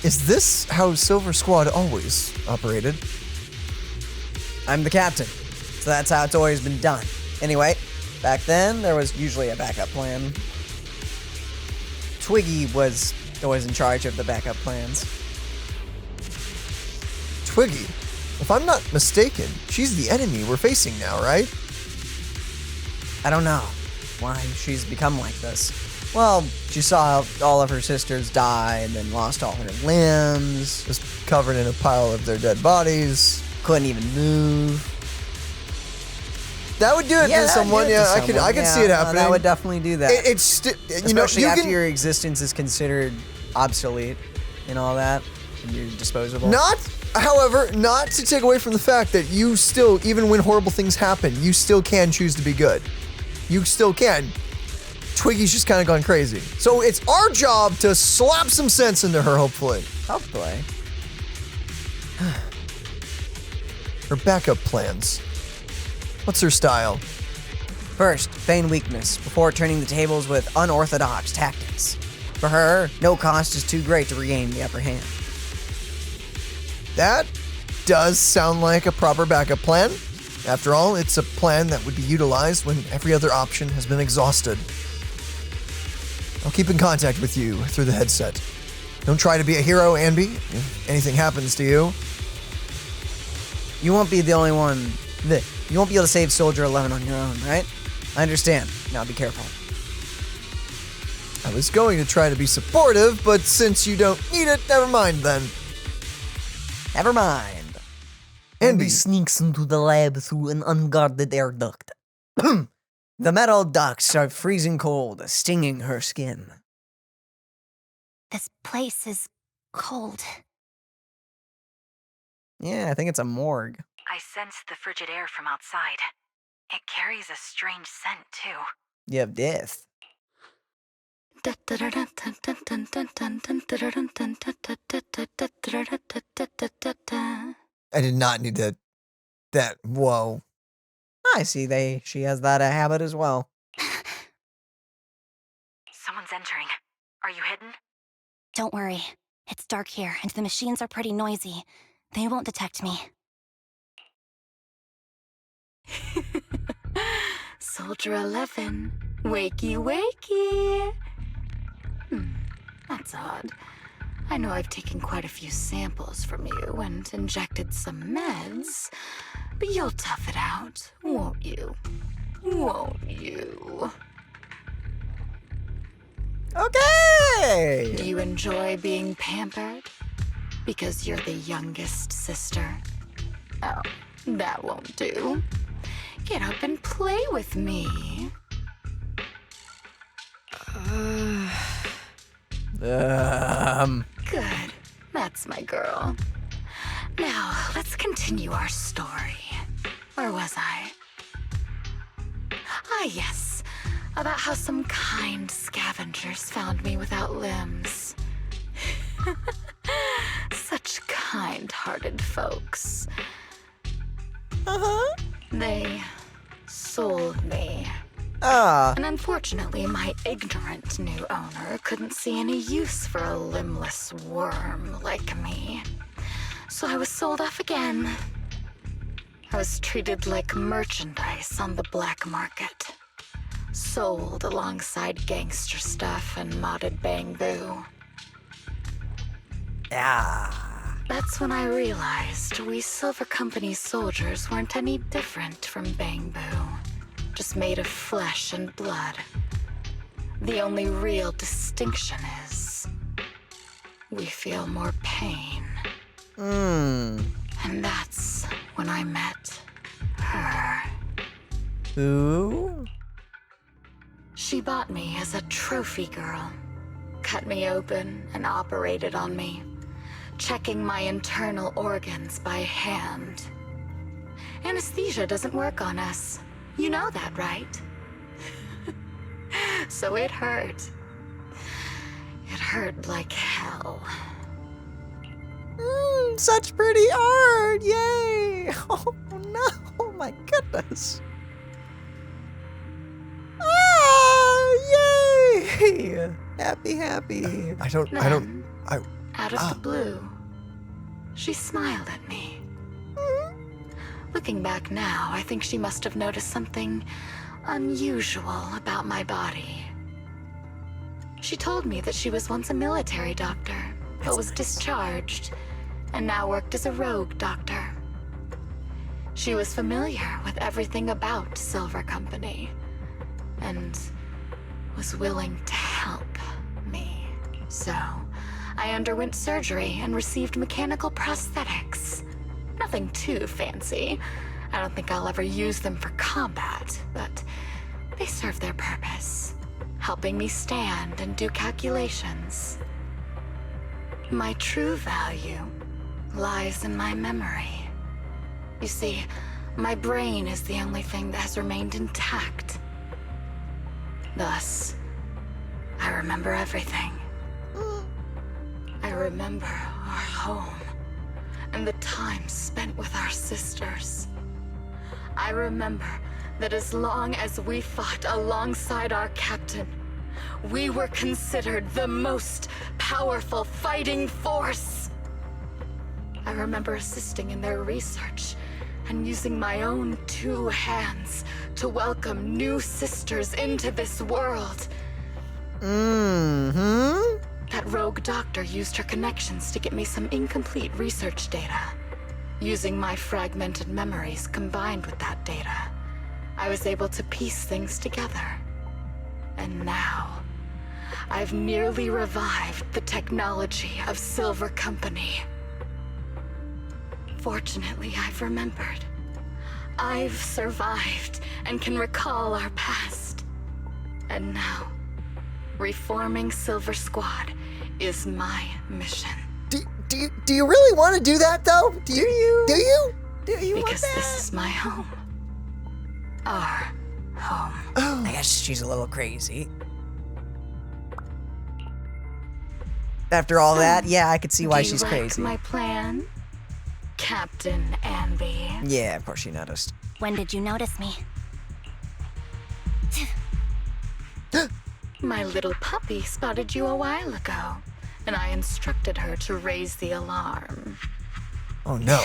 Is this how Silver Squad always operated? I'm the captain, so that's how it's always been done. Anyway, back then, there was usually a backup plan. Twiggy was always in charge of the backup plans. Twiggy? If I'm not mistaken, she's the enemy we're facing now, right? I don't know why she's become like this. Well, she saw all of her sisters die and then lost all her limbs. Just covered in a pile of their dead bodies. Couldn't even move. That would do it to someone. Yeah, I could see it happening. That would definitely do that. It's especially after your existence is considered obsolete and all that, and you're disposable. However, not to take away from the fact that you still, even when horrible things happen, you still can choose to be good. You still can. Twiggy's just kind of gone crazy. So it's our job to slap some sense into her, hopefully. Hopefully. Her backup plans. What's her style? First, feign weakness before turning the tables with unorthodox tactics. For her, no cost is too great to regain the upper hand. That does sound like a proper backup plan. After all, it's a plan that would be utilized when every other option has been exhausted. I'll keep in contact with you through the headset. Don't try to be a hero, Anby. If anything happens to you, you won't be the only one. You won't be able to save Soldier 11 on your own, right? I understand. Now be careful. I was going to try to be supportive, but since you don't need it, never mind then. Never mind. Anby sneaks into the lab through an unguarded air duct. The metal ducts are freezing cold, stinging her skin. This place is cold. Yeah, I think it's a morgue. I sense the frigid air from outside. It carries a strange scent, too. You have death. I did not need that. Whoa. I see she has that habit as well. Someone's entering. Are you hidden? Don't worry. It's dark here, and the machines are pretty noisy. They won't detect me. Soldier 11, wakey wakey. That's odd. I know I've taken quite a few samples from you and injected some meds, but you'll tough it out, won't you? Won't you? Okay! Do you enjoy being pampered? Because you're the youngest sister? Oh, that won't do. Get up and play with me. Good. That's my girl. Now, let's continue our story. Where was I? Ah, yes. About how some kind scavengers found me without limbs. Such kind-hearted folks. They sold me. And unfortunately, my ignorant new owner couldn't see any use for a limbless worm like me. So I was sold off again. I was treated like merchandise on the black market. Sold alongside gangster stuff and modded bamboo. Yeah. That's when I realized we Silver Company soldiers weren't any different from bamboo. Just made of flesh and blood. The only real distinction is we feel more pain. And that's when I met her. Who? She bought me as a trophy girl. Cut me open and operated on me, checking my internal organs by hand. Anesthesia doesn't work on us. You know that, right? So it hurt. It hurt like hell. Such pretty art! Yay! Oh no! Oh my goodness! Ah! Yay! Happy. I don't. Out of the blue, she smiled at me. Looking back now, I think she must have noticed something unusual about my body. She told me that she was once a military doctor, but was discharged, and now worked as a rogue doctor. She was familiar with everything about Silver Company, and was willing to help me. So, I underwent surgery and received mechanical prosthetics. Nothing too fancy. I don't think I'll ever use them for combat, but they serve their purpose, helping me stand and do calculations. My true value lies in my memory. You see, my brain is the only thing that has remained intact. Thus, I remember everything. I remember our home and the time spent with our sisters. I remember that as long as we fought alongside our captain, we were considered the most powerful fighting force. I remember assisting in their research and using my own 2 hands to welcome new sisters into this world. That rogue doctor used her connections to get me some incomplete research data. Using my fragmented memories combined with that data, I was able to piece things together. And now, I've nearly revived the technology of Silver Company. Fortunately, I've remembered. I've survived and can recall our past. And now, reforming Silver Squad is my mission. Do you really want to do that though? Do you? Because this is my home. Our home. I guess she's a little crazy. After all that, yeah, I could see why she's crazy. Do you like my plan, Captain Anby? Yeah, of course she noticed. When did you notice me? My little puppy spotted you a while ago, and I instructed her to raise the alarm. Oh no.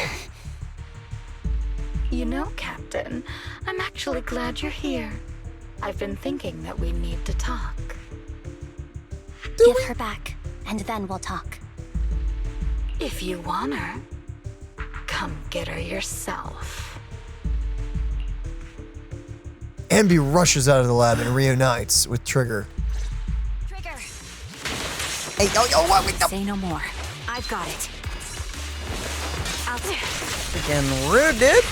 You know, Captain, I'm actually glad you're here. I've been thinking that we need to talk. Give her back, and then we'll talk. If you want her, come get her yourself. Anby rushes out of the lab and reunites with Trigger. Trigger! Hey, what? Wait, no. Say no more. I've got it. Out there. Freaking rude, dude.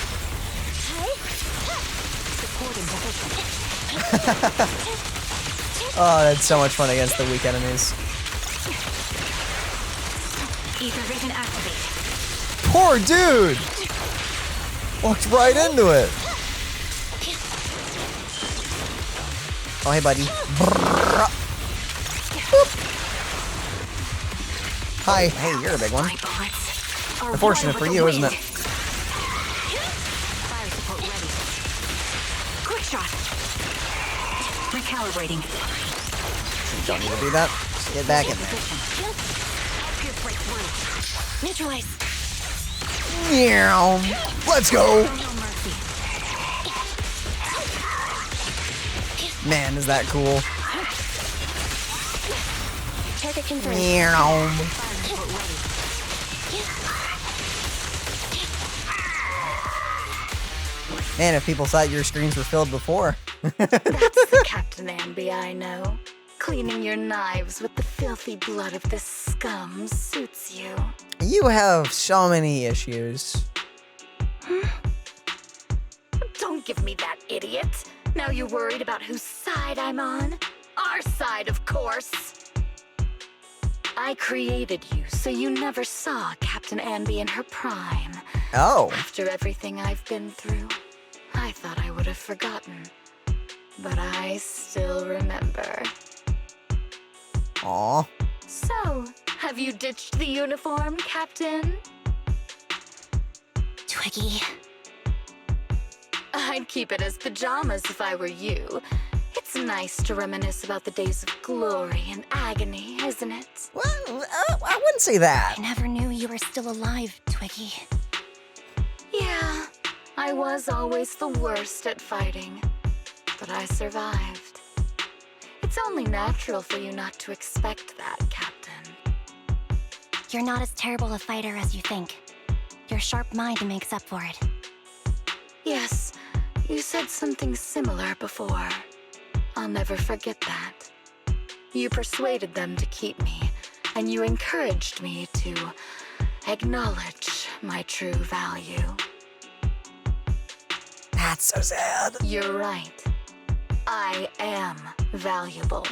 Oh, that's so much fun against the weak enemies. Ether vision activate. Poor dude! Walked right into it. Oh, hey, buddy. Hi. Hey, you're a big one. My bullets are Unfortunate one for with you, the isn't it? wind. Fire support ready. Quick shot. Recalibrating. Don't need to do that. Just get back in there. Neutralize. Let's go. Man, is that cool. Target confirmed. Man, if people thought your screens were filled before. That's the Captain Anby I know. Cleaning your knives with the filthy blood of this scum suits you. You have so many issues. Don't give me that, idiot. Now you're worried about whose side I'm on? Our side, of course. I created you, so you never saw Captain Anby in her prime. Oh. After everything I've been through, I thought I would have forgotten. But I still remember. Aw. So, have you ditched the uniform, Captain? Twiggy. I'd keep it as pajamas if I were you. It's nice to reminisce about the days of glory and agony, isn't it? Well, I wouldn't say that. I never knew you were still alive, Twiggy. Yeah, I was always the worst at fighting, but I survived. It's only natural for you not to expect that, Captain. You're not as terrible a fighter as you think. Your sharp mind makes up for it. Yes, you said something similar before. I'll never forget that. You persuaded them to keep me, and you encouraged me to acknowledge my true value. That's so sad. You're right. I am valuable.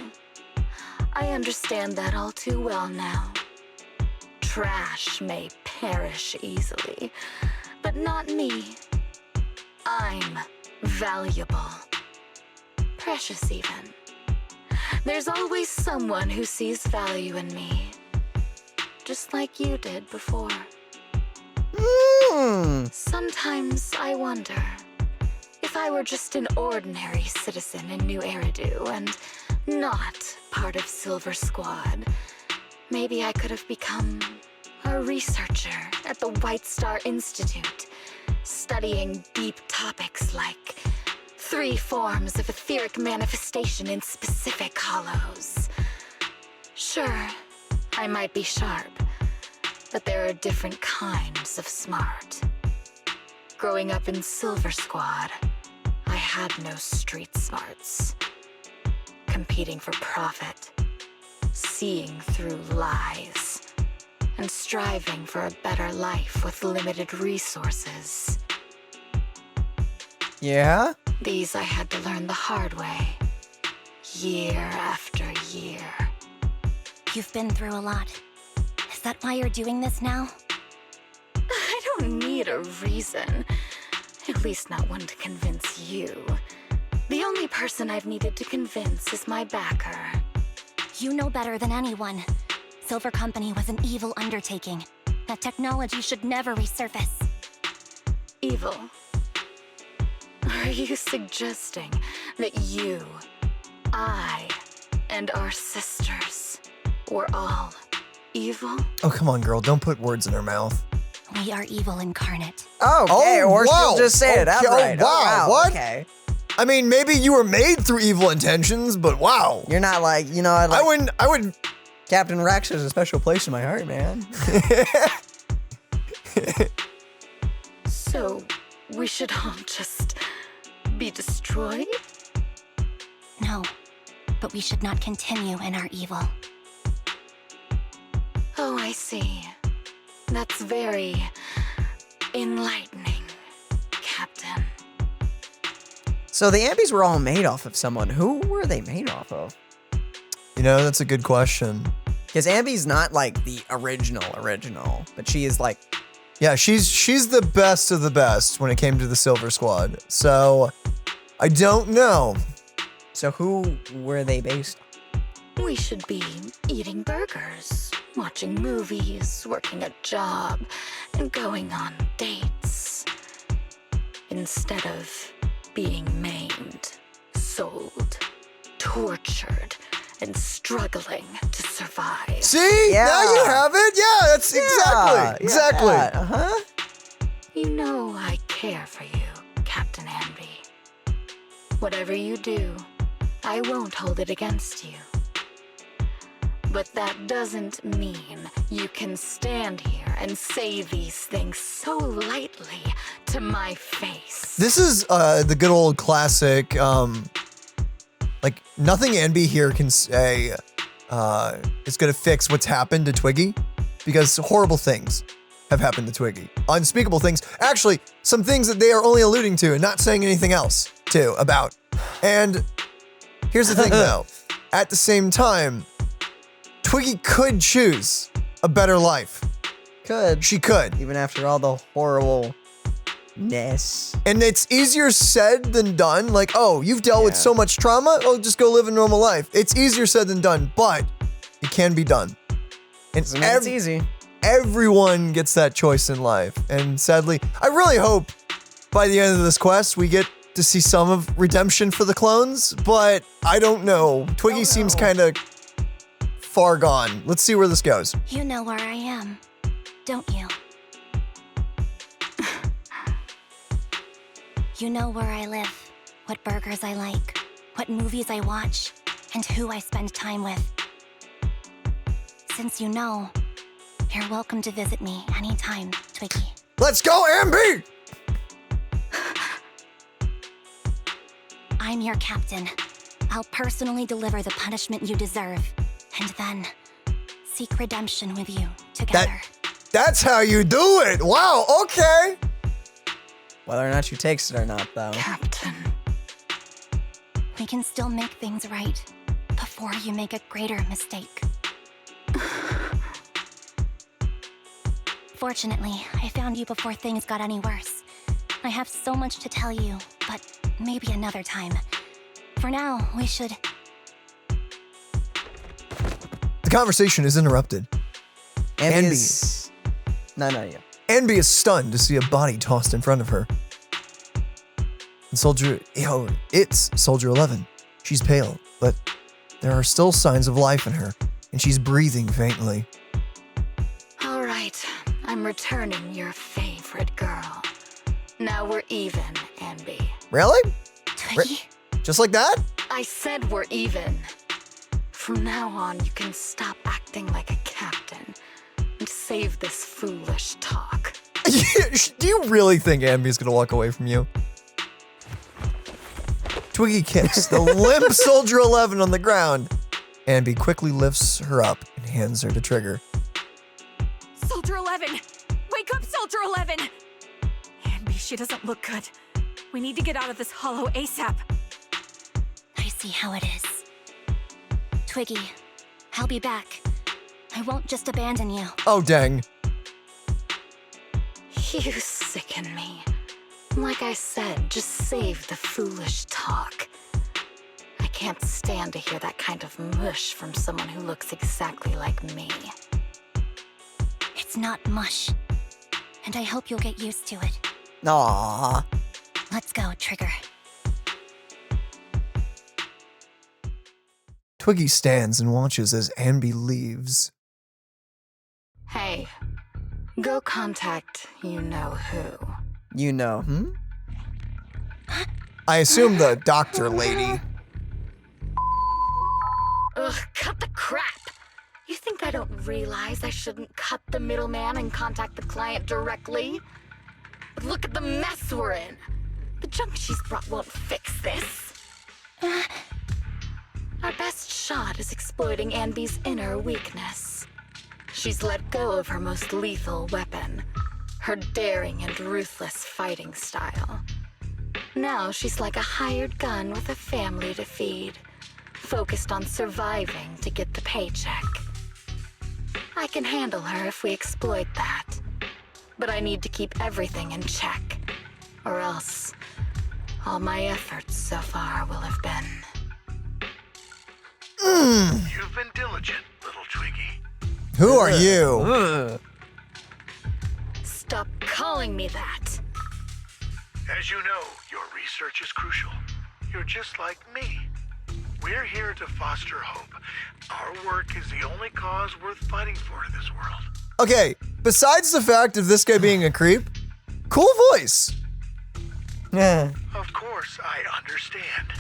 I understand that all too well now. Trash may perish easily, but not me. I'm valuable. Precious even. There's always someone who sees value in me. Just like you did before. Sometimes I wonder if I were just an ordinary citizen in New Eridu and not part of Silver Squad, maybe I could have become a researcher at the White Star Institute, studying deep topics like 3 forms of etheric manifestation in specific hollows. Sure, I might be sharp, but there are different kinds of smart. Growing up in Silver Squad, I had no street smarts. Competing for profit, seeing through lies, and striving for a better life with limited resources. Yeah? These I had to learn the hard way, year after year. You've been through a lot. Is that why you're doing this now? I don't need a reason, at least not one to convince you. The only person I've needed to convince is my backer. You know better than anyone. Silver Company was an evil undertaking. That technology should never resurface. Evil? Are you suggesting that you, I, and our sisters were all evil? Oh, come on, girl. Don't put words in her mouth. We are evil incarnate. Okay, Oh, or wow. she'll just say it Okay, outright. oh, wow, what? Okay. I mean, maybe you were made through evil intentions, but wow. You're not like, you know, I would. Captain Rex has a special place in my heart, man. So, we should all just be destroyed? No, but we should not continue in our evil. Oh, I see. That's very enlightening, Captain. So the Ambys were all made off of someone. Who were they made off of? You know, that's a good question. Because Amby's not like the original, but she is like, Yeah, she's the best of the best when it came to the Silver Squad. So, I don't know. so who were they based on? We should be eating burgers, watching movies, working a job, and going on dates. Instead of being maimed, sold, tortured, and struggling to survive. See? Yeah. Now you have it. Yeah, that's exactly. Yeah, Exactly. Uh-huh. You know I care for you, Captain Anby. Whatever you do, I won't hold it against you. But that doesn't mean you can stand here and say these things so lightly to my face. This is the good old classic, like nothing Anby here can say is gonna fix what's happened to Twiggy, because horrible things have happened to Twiggy. Unspeakable things. Actually, some things that they are only alluding to and not saying anything else to about. And here's the thing though, at the same time, Twiggy could choose a better life. Could. She could. Even after all the horribleness. And it's easier said than done. Like, oh, you've dealt with so much trauma. Oh, just go live a normal life. It's easier said than done, but it can be done. And It's easy. Everyone gets that choice in life. And sadly, I really hope by the end of this quest, we get to see some of redemption for the clones, but I don't know. Twiggy seems kind of far gone. Let's see where this goes. You know where I am, don't you? You know where I live, what burgers I like, what movies I watch, and who I spend time with. Since you know, you're welcome to visit me anytime, Twiggy. Let's go, Anby! I'm your captain. I'll personally deliver the punishment you deserve, and then seek redemption with you together. That's how you do it. Wow, okay. Whether or not she takes it or not, though. Captain. We can still make things right before you make a greater mistake. Fortunately, I found you before things got any worse. I have so much to tell you, but maybe another time. For now, we should... The conversation is interrupted. Anby is... No, yeah. Anby is stunned to see a body tossed in front of her. And it's Soldier 11. She's pale, but there are still signs of life in her, and she's breathing faintly. All right, I'm returning your favorite girl. Now we're even, Anby. Really? Twiggy? Just like that? I said we're even. From now on, you can stop acting like a captain and save this foolish talk. Do you really think Anby's gonna walk away from you? Twiggy kicks the limp Soldier 11 on the ground. Anby quickly lifts her up and hands her the trigger. Soldier 11! Wake up, Soldier 11! Anby, she doesn't look good. We need to get out of this hollow ASAP. I see how it is. Twiggy, I'll be back. I won't just abandon you. Oh, dang. You sicken me. Like I said, just save the foolish talk. I can't stand to hear that kind of mush from someone who looks exactly like me. It's not mush. And I hope you'll get used to it. Aww. Let's go, Trigger. Twiggy stands and watches as Anby leaves. Hey, go contact you-know-who. You know, I assume the doctor lady. Ugh, cut the crap! You think I don't realize I shouldn't cut the middleman and contact the client directly? But look at the mess we're in. The junk she's brought won't fix this. Our best shot is exploiting Anby's inner weakness. She's let go of her most lethal weapon, her daring and ruthless fighting style. Now she's like a hired gun with a family to feed, focused on surviving to get the paycheck. I can handle her if we exploit that, but I need to keep everything in check, or else all my efforts so far will have been... You've been diligent, little Twiggy. Who are you? Stop calling me that. As you know, your research is crucial. You're just like me. We're here to foster hope. Our work is the only cause worth fighting for in this world. Okay, besides the fact of this guy being a creep, Cool voice. Yeah. Of course, I understand.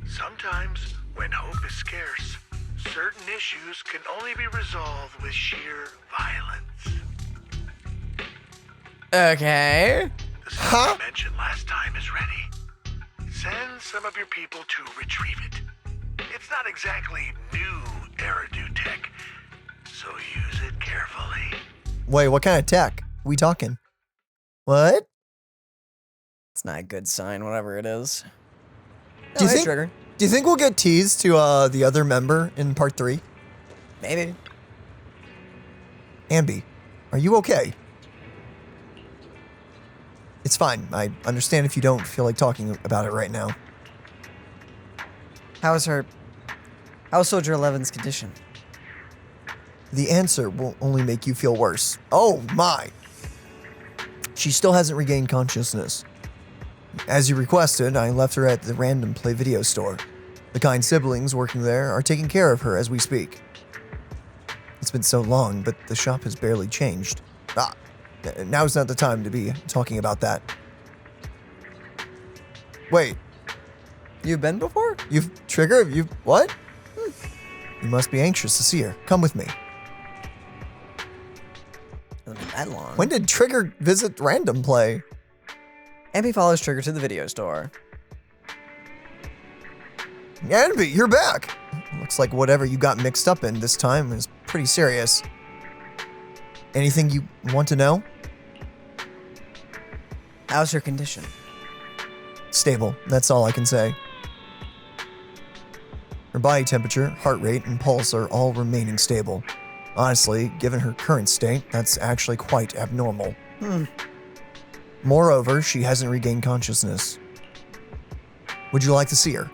Sometimes, when hope is scarce, certain issues can only be resolved with sheer violence. Okay. The stuff I mentioned last time is ready. Send some of your people to retrieve it. It's not exactly new Eridu tech, so use it carefully. Wait, what kind of tech? We talking? What? It's not a good sign, whatever it is. Do you hey, think? Trigger. Do you think we'll get teased to the other member in part 3? Maybe. Anby, are you okay? It's fine. I understand if you don't feel like talking about it right now. How's Soldier 11's condition? The answer will only make you feel worse. Oh my! She still hasn't regained consciousness. As you requested, I left her at the Random Play video store. The kind siblings working there are taking care of her as we speak. It's been so long, but the shop has barely changed. Now's not the time to be talking about that. Wait, You've been before? what? You must be anxious to see her. Come with me. Hasn't been that long. When did Trigger visit Random Play? Anby follows Trigger to the video store. Anby, you're back. Looks like whatever you got mixed up in this time is pretty serious. Anything you want to know? How's her condition? Stable, that's all I can say. Her body temperature, heart rate, and pulse are all remaining stable. Honestly, given her current state, that's actually quite abnormal. Moreover, she hasn't regained consciousness. Would you like to see her?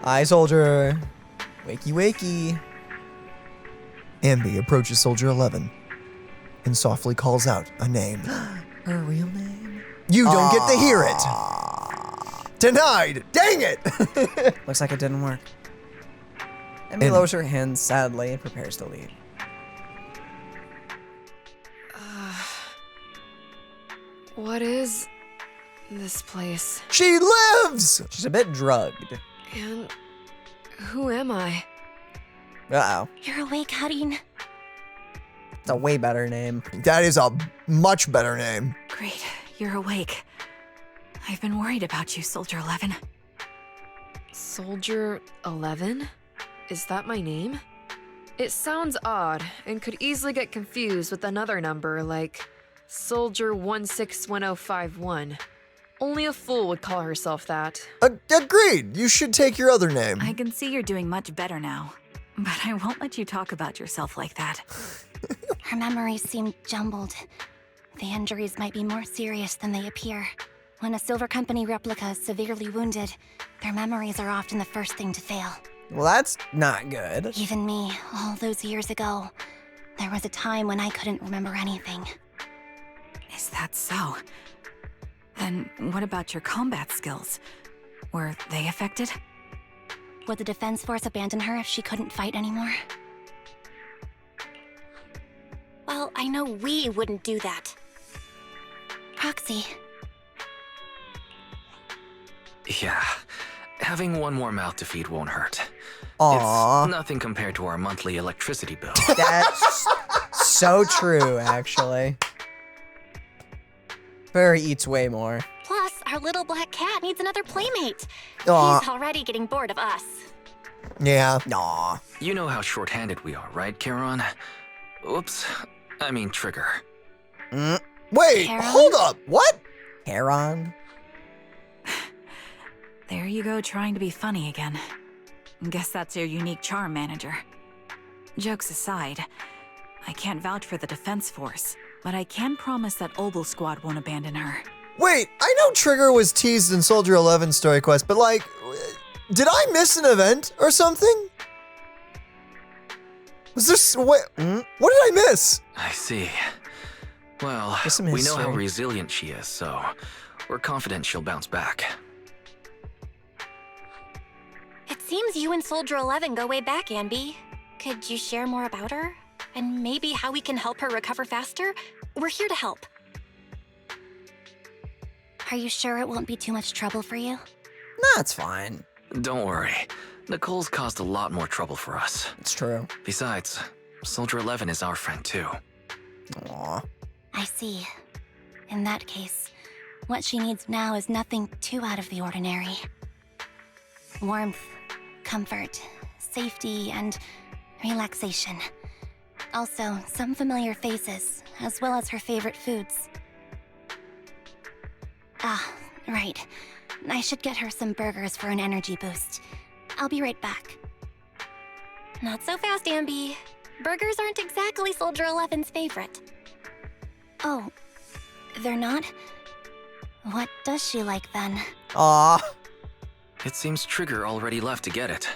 Hi, Soldier. Wakey, wakey. Anby approaches Soldier 11 and softly calls out a name. Her real name? You don't get to hear it! Denied! Dang it! Looks like it didn't work. Anby And- lowers her hand sadly and prepares to leave. What is this place? She lives! She's a bit drugged. And who am I? Uh-oh. You're awake, Harin. It's a way better name. That is a much better name. Great, you're awake. I've been worried about you, Soldier 11. Soldier 11? Is that my name? It sounds odd and could easily get confused with another number like Soldier 161051. Only a fool would call herself that. Agreed. You should take your other name. I can see you're doing much better now. But I won't let you talk about yourself like that. Her memories seem jumbled. The injuries might be more serious than they appear. When a Silver Company replica is severely wounded, their memories are often the first thing to fail. Well, that's not good. Even me, all those years ago, there was a time when I couldn't remember anything. Is that so? Then what about your combat skills? Were they affected? Would the Defense Force abandon her if she couldn't fight anymore? Well, I know we wouldn't do that. Proxy, Yeah, having one more mouth to feed won't hurt. Aww. It's nothing compared to our monthly electricity bill. That's so true, actually. Furry eats way more. plus our little black cat needs another playmate. Aw. He's already getting bored of us. Yeah. Aw. You know how short-handed we are, right, Charon? Oops, I mean Trigger. Wait, Karen? hold up. What? Heron? There you go, trying to be funny again. Guess that's your unique charm, manager. Jokes aside, I can't vouch for the Defense Force, but I can promise that Obel Squad won't abandon her. Wait, I know Trigger was teased in Soldier 11 Story Quest, but like, did I miss an event or something? Was this, what did I miss? I see. Well, There's some we know how history. resilient she is, so we're confident she'll bounce back. It seems you and Soldier 11 go way back, Anby. Could you share more about her? and maybe how we can help her recover faster, we're here to help. Are you sure it won't be too much trouble for you? Nah, it's fine. Don't worry. Nicole's caused a lot more trouble for us. It's true. Besides, Soldier 11 is our friend too. Aw. I see. In that case, what she needs now is nothing too out of the ordinary. Warmth, comfort, safety, and relaxation. Also, some familiar faces, as well as her favorite foods. Ah, right. I should get her some burgers for an energy boost. I'll be right back. Not so fast, Anby. Burgers aren't exactly Soldier 11's favorite. Oh, they're not? What does she like then? Aw. It seems Trigger already left to get it.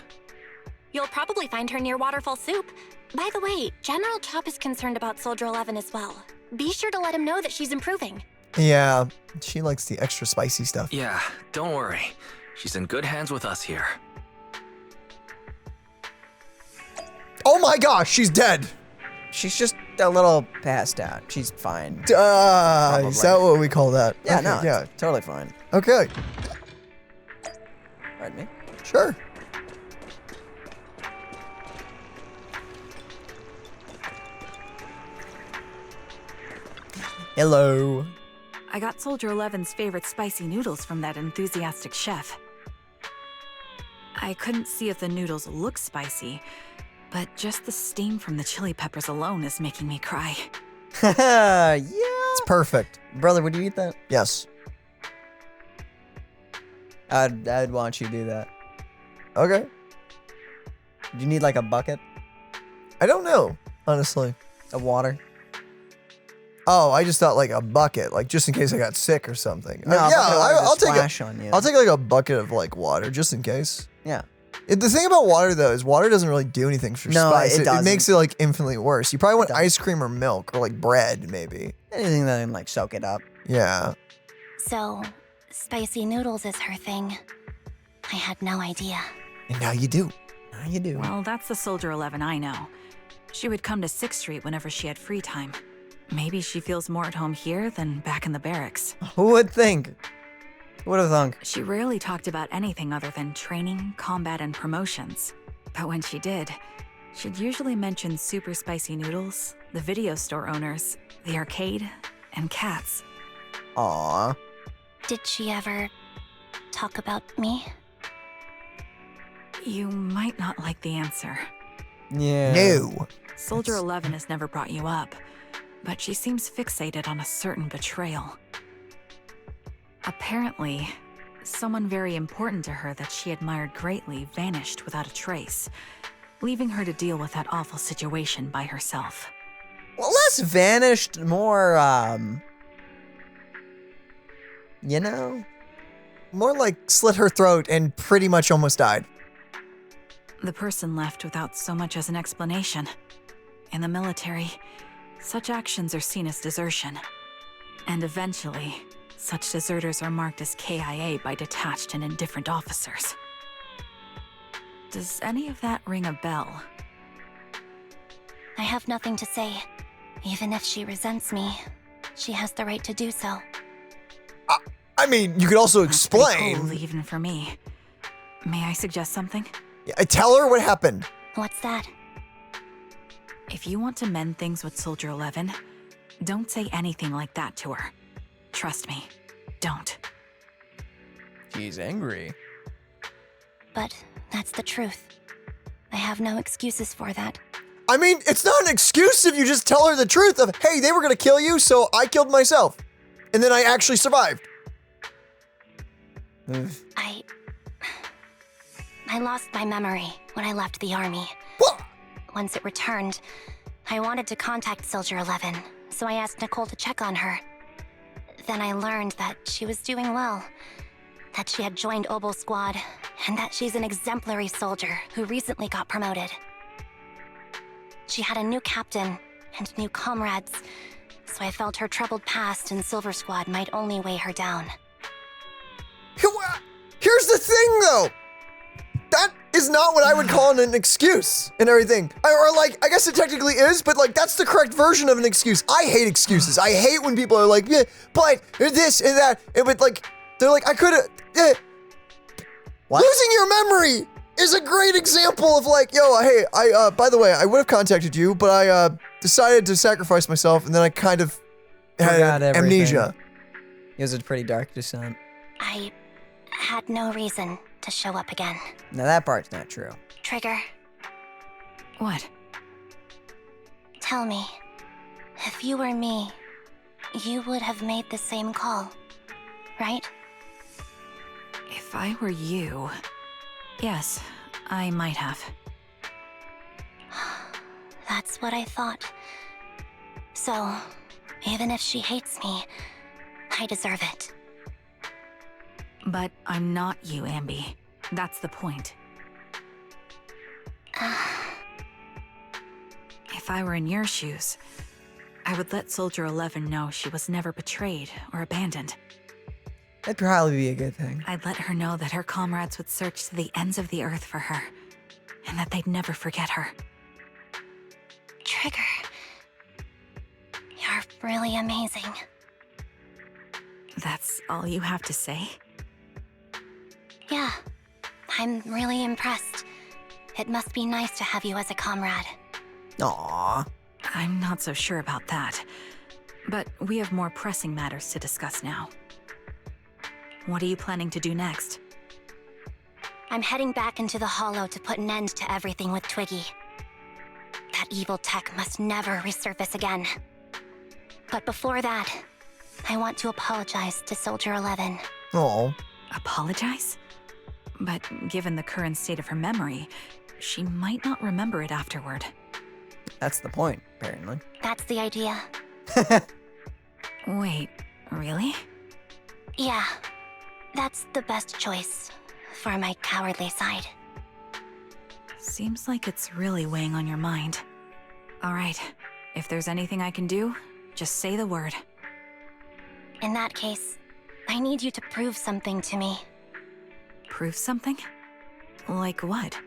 You'll probably find her near Waterfall Soup. By the way, General Chop is concerned about Soldier 11 as well. Be sure to let him know that she's improving. Yeah, she likes the extra spicy stuff. Yeah, don't worry. She's in good hands with us here. Oh my gosh, she's dead. She's just a little passed out. She's fine. Is that what we call that? Yeah, Okay, no, yeah. it's totally fine. Okay, Pardon me? sure. Hello. I got Soldier 11's favorite spicy noodles from that enthusiastic chef. I couldn't see if the noodles look spicy, but just the steam from the chili peppers alone is making me cry. Yeah. It's perfect. Brother, would you eat that? Yes. I'd want you to do that. Okay. Do you need like a bucket I don't know, honestly. of water? Oh, I just thought like a bucket, like just in case I got sick or something. No, a bucket of water to I'll take splash on you. I'll take like a bucket of like water just in case. Yeah. The thing about water though is water doesn't really do anything for No, spice. it doesn't. Makes it like infinitely worse. You probably want doesn't. ice cream or milk or like bread maybe. Anything that can like soak it up. Yeah. So, spicy noodles is her thing. I had no idea. And now you do. How you do? Well, that's the Soldier 11 I know. She would come to 6th Street whenever she had free time. Maybe she feels more at home here than back in the barracks. Who would think? Who would have thunk? She rarely talked about anything other than training, combat, and promotions. But when she did, she'd usually mention super spicy noodles, the video store owners, the arcade, and cats. Aw. Did she ever talk about me? You might not like the answer. Yeah. No. Soldier 11 has never brought you up, but she seems fixated on a certain betrayal. Apparently, someone very important to her that she admired greatly vanished without a trace, leaving her to deal with that awful situation by herself. Well, less vanished, more, you know? More like slit her throat and pretty much almost died. The person left without so much as an explanation. In the military, such actions are seen as desertion. And eventually, such deserters are marked as KIA by detached and indifferent officers. Does any of that ring a bell? I have nothing to say. Even if she resents me, she has the right to do so. I mean, you could also That's pretty explain. cool, even for me. May I suggest something? Yeah, tell her what happened. What's that? If you want to mend things with Soldier 11, don't say anything like that to her. Trust me, don't. She's angry. But that's the truth. I have no excuses for that. I mean, it's not an excuse if you just tell her the truth of, hey, they were gonna kill you, so I killed myself. And then I actually survived. I lost my memory when I left the army. What? Once it returned, I wanted to contact Soldier 11, so I asked Nicole to check on her. Then I learned that she was doing well, that she had joined Obel Squad, and that she's an exemplary soldier who recently got promoted. She had a new captain and new comrades, so I felt her troubled past in Silver Squad might only weigh her down. Here's the thing, though. That is not what I would call an excuse and everything. Or like, I guess it technically is, but like that's the correct version of an excuse. I hate excuses. I hate when people are like, yeah, but this and that. But like, they're like, I could have. What? Losing your memory is a great example of like, yo, hey, by the way, I would have contacted you, but I decided to sacrifice myself, and then I kind of Forgot had amnesia. It was a pretty dark descent. I had no reason to show up again. Now that part's not true. Trigger, What? tell me, if you were me, you would have made the same call, right? If I were you... Yes, I might have. That's what I thought. So, even if she hates me, I deserve it. But I'm not you, Anby. That's the point. If I were in your shoes, I would let Soldier 11 know she was never betrayed or abandoned. That'd probably be a good thing. I'd let her know that her comrades would search to the ends of the earth for her, and that they'd never forget her. Trigger, you're really amazing. That's all you have to say? Yeah, I'm really impressed. It must be nice to have you as a comrade. Aww. I'm not so sure about that. But we have more pressing matters to discuss now. What are you planning to do next? I'm heading back into the Hollow to put an end to everything with Twiggy. That evil tech must never resurface again. But before that, I want to apologize to Soldier 11. Oh, Apologize? But given the current state of her memory, she might not remember it afterward. That's the point, apparently. That's the idea. Wait, really? Yeah, that's the best choice for my cowardly side. Seems like it's really weighing on your mind. All right, if there's anything I can do, just say the word. In that case, I need you to prove something to me. Prove something? Like what?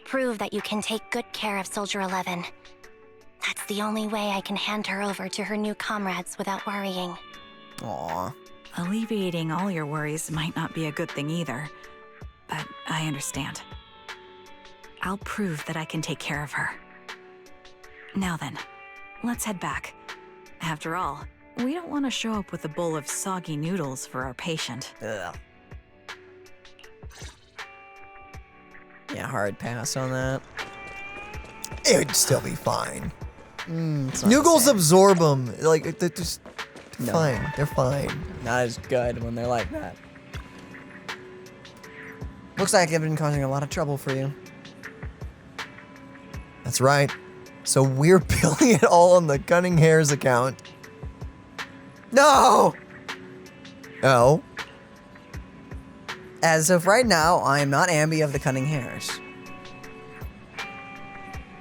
Prove that you can take good care of Soldier 11. That's the only way I can hand her over to her new comrades without worrying. Aww. Alleviating all your worries might not be a good thing either, but I understand. I'll prove that I can take care of her. Now then, let's head back. After all, we don't want to show up with a bowl of soggy noodles for our patient. Ugh. Yeah, hard pass on that. it would still be fine. It's not the Noogles same. absorb them. Like, they're just No. fine. They're fine. Not as good when they're like that. Looks like I've been causing a lot of trouble for you. That's right. So we're billing it all on the Cunning Hairs account. No! Oh. As of right now, I am not Anby of the Cunning Hairs.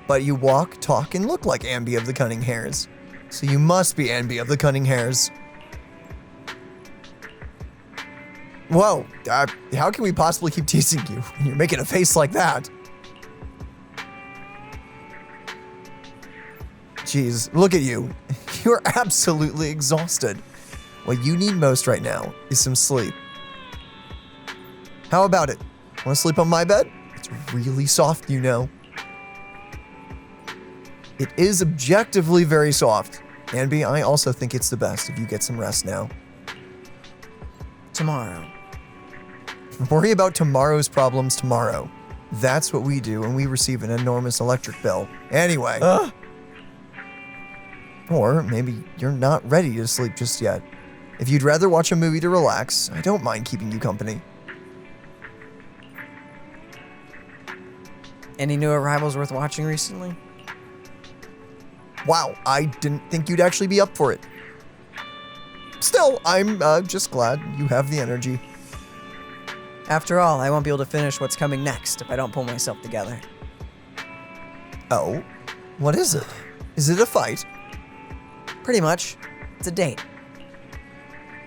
But you walk, talk, and look like Anby of the Cunning Hairs. So you must be Anby of the Cunning Hairs. Whoa, how can we possibly keep teasing you when you're making a face like that? Jeez, look at you. You're absolutely exhausted. What you need most right now is some sleep. How about it? Want to sleep on my bed? It's really soft, you know. It is objectively very soft. Anby, I also think it's the best if you get some rest now. Tomorrow. Worry about tomorrow's problems tomorrow. That's what we do when we receive an enormous electric bill. Anyway. Or maybe you're not ready to sleep just yet. If you'd rather watch a movie to relax, I don't mind keeping you company. Any new arrivals worth watching recently? Wow, I didn't think you'd actually be up for it. Still, I'm just glad you have the energy. After all, I won't be able to finish what's coming next if I don't pull myself together. Oh? What is it? Is it a fight? Pretty much. It's a date.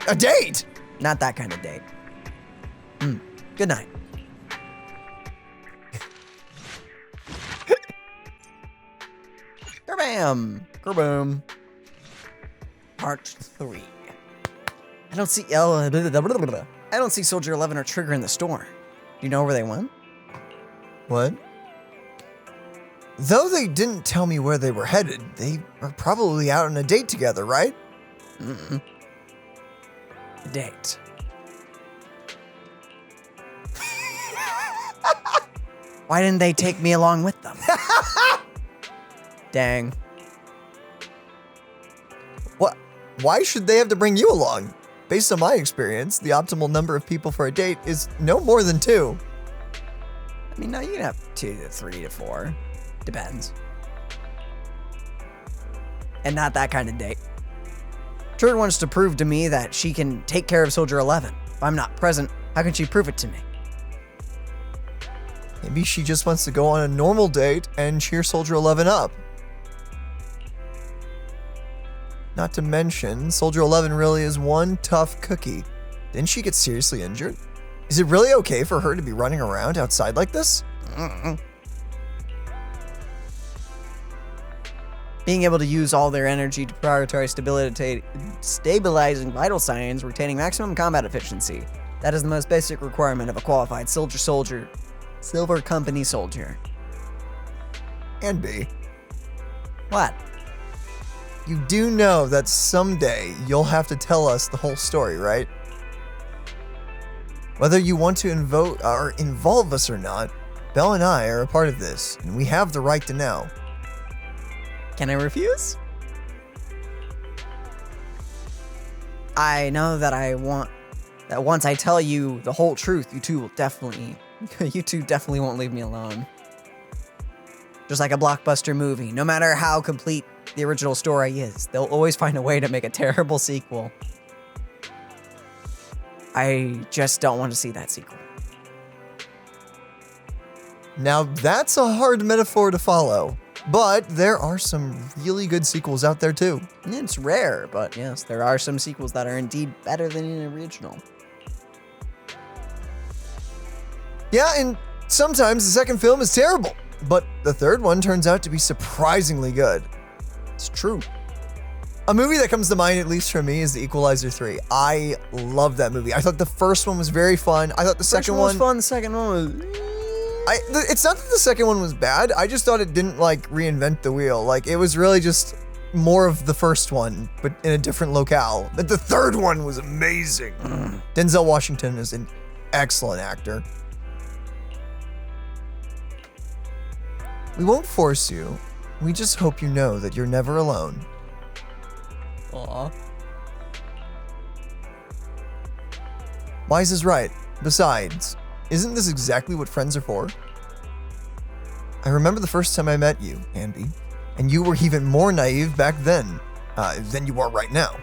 A date? Not that kind of date. Good night. Kerbam! Kerboom. Part 3. I don't see Soldier 11 or Trigger in the store. Do you know where they went? What? Though they didn't tell me where they were headed, they are probably out on a date together, right? Mm-mm. Date. Why didn't they take me along with them? Dang. What? Why should they have to bring you along? Based on my experience, the optimal number of people for a date is no more than 2. I mean, no, you can have 2 to 3 to 4. Depends. And not that kind of date. Trigger wants to prove to me that she can take care of Soldier 11. If I'm not present, how can she prove it to me? Maybe she just wants to go on a normal date and cheer Soldier 11 up. Not to mention, Soldier 11 really is one tough cookie. Didn't she get seriously injured? Is it really okay for her to be running around outside like this? Being able to use all their energy to prioritize stabilizing vital signs, retaining maximum combat efficiency. That is the most basic requirement of a qualified Silver Company soldier. Anby, What? you do know that someday you'll have to tell us the whole story, right? Whether you want to involve us or not, Belle and I are a part of this, and we have the right to know. Can I refuse? I know that once I tell you the whole truth, you two definitely won't leave me alone. Just like a blockbuster movie, no matter how complete the original story is, they'll always find a way to make a terrible sequel. I just don't want to see that sequel. Now, that's a hard metaphor to follow, but there are some really good sequels out there too. It's rare, but yes, there are some sequels that are indeed better than an original. Yeah, and sometimes the second film is terrible, but the third one turns out to be surprisingly good. It's true. A movie that comes to mind, at least for me, is The Equalizer 3. I love that movie. I thought the first one was very fun. I thought the second one was fun. The second one was. It's not that the second one was bad. I just thought it didn't reinvent the wheel. It was really just more of the first one, but in a different locale. But the third one was amazing. Denzel Washington is an excellent actor. We won't force you. We just hope you know that you're never alone. Aw. Wise is right. Besides, isn't this exactly what friends are for? I remember the first time I met you, Anby, and you were even more naive back then than you are right now.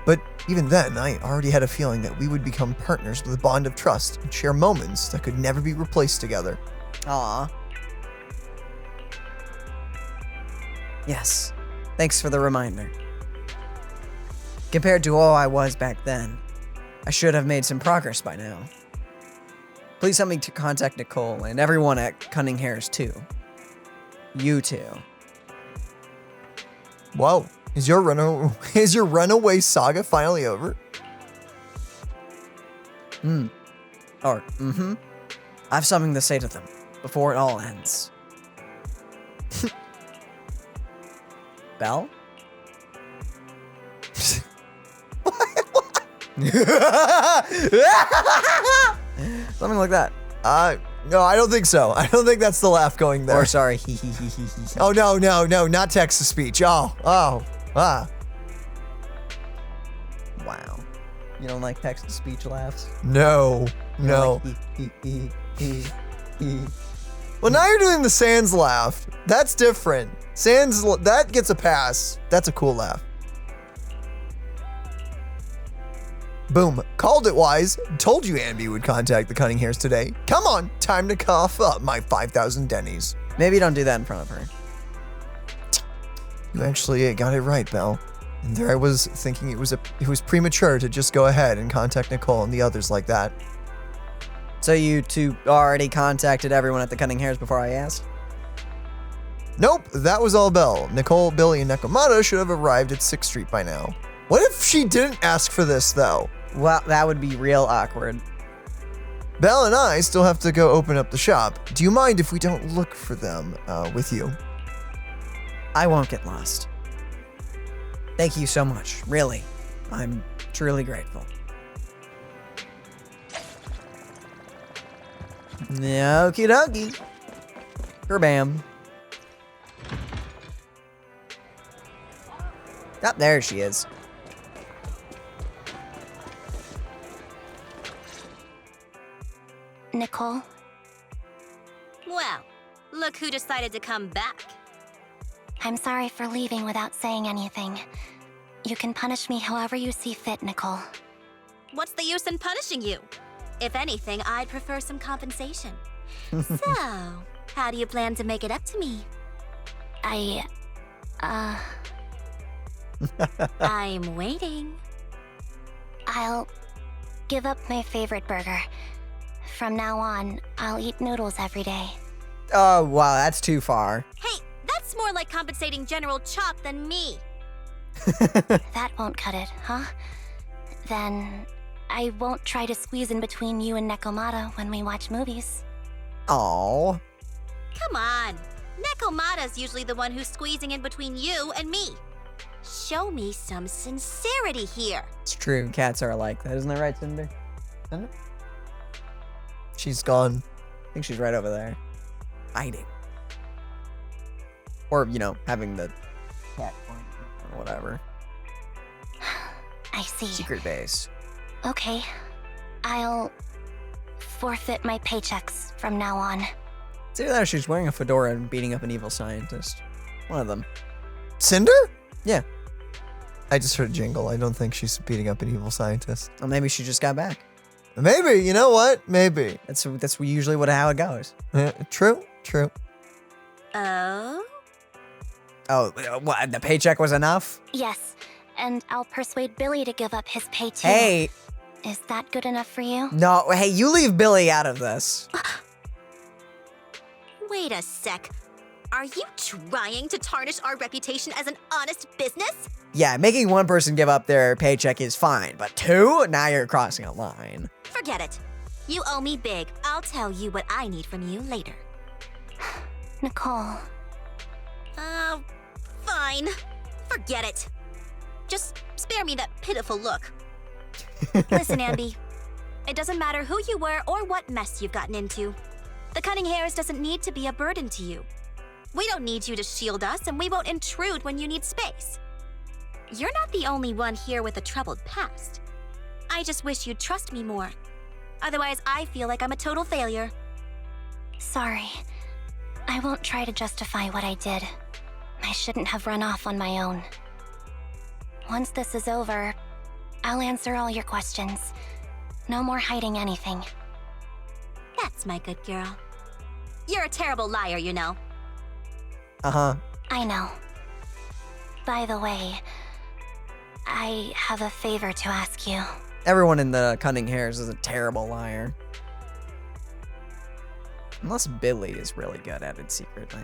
But even then, I already had a feeling that we would become partners with a bond of trust and share moments that could never be replaced together. Aw. Yes. Thanks for the reminder. Compared to all I was back then, I should have made some progress by now. Please help me to contact Nicole and everyone at Cunning Hairs too. You too. Whoa, is your runaway saga finally over? I have something to say to them before it all ends. Belle? Something like that. No, I don't think so. I don't think that's the laugh going there. Or sorry, Oh, no, not text-to-speech. Wow. You don't like text-to-speech laughs? No. Like, Well, now you're doing the Sans laugh. That's different. Sans, that gets a pass. That's a cool laugh. Boom. Called it, Wise. Told you Anby would contact the Cunning Hairs today. Come on, time to cough up my 5,000 Denny's. Maybe don't do that in front of her. You actually got it right, Belle. And there I was thinking it was premature to just go ahead and contact Nicole and the others like that. So you two already contacted everyone at the Cunning Hairs before I asked? Nope, that was all Belle. Nicole, Billy, and Nekomata should have arrived at 6th Street by now. What if she didn't ask for this, though? Well, that would be real awkward. Belle and I still have to go open up the shop. Do you mind if we don't look for them with you? I won't get lost. Thank you so much, really. I'm truly grateful. Okie dokie. Kerbam. Oh, there she is. Nicole? Well, look who decided to come back. I'm sorry for leaving without saying anything. You can punish me however you see fit, Nicole. What's the use in punishing you? If anything, I'd prefer some compensation. So, how do you plan to make it up to me? I'm waiting. I'll give up my favorite burger. From now on, I'll eat noodles every day. Oh, wow, that's too far. Hey, that's more like compensating General Chop than me. That won't cut it, huh? Then I won't try to squeeze in between you and Nekomata when we watch movies. Aww. Come on. Nekomata's usually the one who's squeezing in between you and me. Show me some sincerity here. It's true, cats are like that. Isn't that right, Cinder? Cinder? She's gone. I think she's right over there. Hiding. Or, you know, having the cat or whatever. I see. Secret base. Okay. I'll forfeit my paychecks from now on. It's either that or she's wearing a fedora and beating up an evil scientist. One of them. Cinder? Yeah. I just heard a jingle. I don't think she's beating up an evil scientist. Or maybe she just got back. Maybe, you know what? Maybe. That's usually how it goes. True. Oh? Oh, what? The paycheck was enough? Yes, and I'll persuade Billy to give up his pay too. Hey. Is that good enough for you? No, hey, you leave Billy out of this. Wait a sec. Are you trying to tarnish our reputation as an honest business? Yeah, making one person give up their paycheck is fine, but two? Now you're crossing a line. Forget it. You owe me big. I'll tell you what I need from you later. Nicole. Fine. Forget it. Just spare me that pitiful look. Listen, Anby. It doesn't matter who you were or what mess you've gotten into. The cunning hairs doesn't need to be a burden to you. We don't need you to shield us, and we won't intrude when you need space. You're not the only one here with a troubled past. I just wish you'd trust me more. Otherwise, I feel like I'm a total failure. Sorry. I won't try to justify what I did. I shouldn't have run off on my own. Once this is over, I'll answer all your questions. No more hiding anything. That's my good girl. You're a terrible liar, you know. Uh-huh. I know. By the way, I have a favor to ask you. Everyone in the Cunning Hairs is a terrible liar. Unless Billy is really good at it secretly.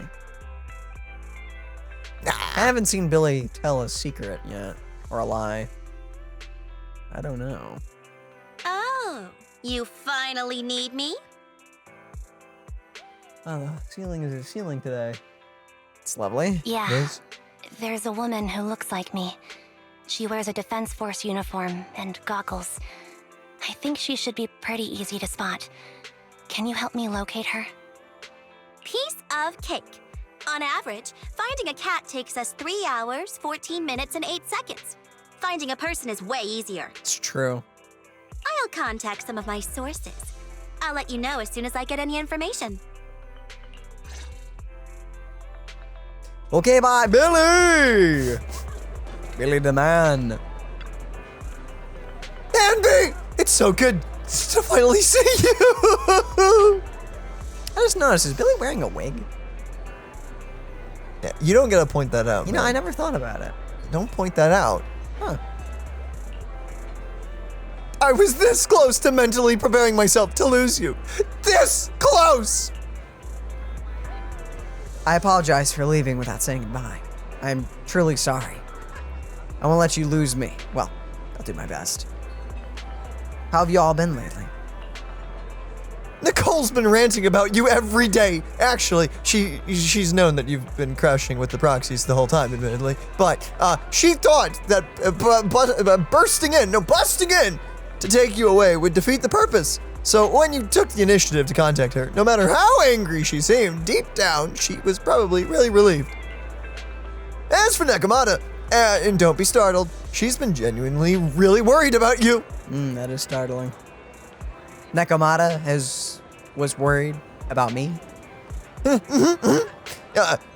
I haven't seen Billy tell a secret yet. Or a lie. I don't know. Oh, you finally need me? Oh, the ceiling is a ceiling today. It's lovely. Yeah. Liz? There's a woman who looks like me. She wears a Defense Force uniform and goggles. I think she should be pretty easy to spot. Can you help me locate her? Piece of cake. On average, finding a cat takes us 3 hours, 14 minutes, and 8 seconds. Finding a person is way easier. It's true. I'll contact some of my sources. I'll let you know as soon as I get any information. Okay, bye, Billy! Billy the man. Anby! It's so good to finally see you! I just noticed, is Billy wearing a wig? Yeah, you don't get to point that out. You know, man. I never thought about it. Don't point that out. Huh. I was this close to mentally preparing myself to lose you. This close! I apologize for leaving without saying goodbye. I'm truly sorry. I won't let you lose me. Well, I'll do my best. How have you all been lately? Nicole's been ranting about you every day. Actually, she's known that you've been crashing with the proxies the whole time, admittedly. But she thought that busting in to take you away would defeat the purpose. So when you took the initiative to contact her, no matter how angry she seemed, deep down, she was probably really relieved. As for Nekomata, and don't be startled, she's been genuinely really worried about you. That is startling. Nekomata was worried about me.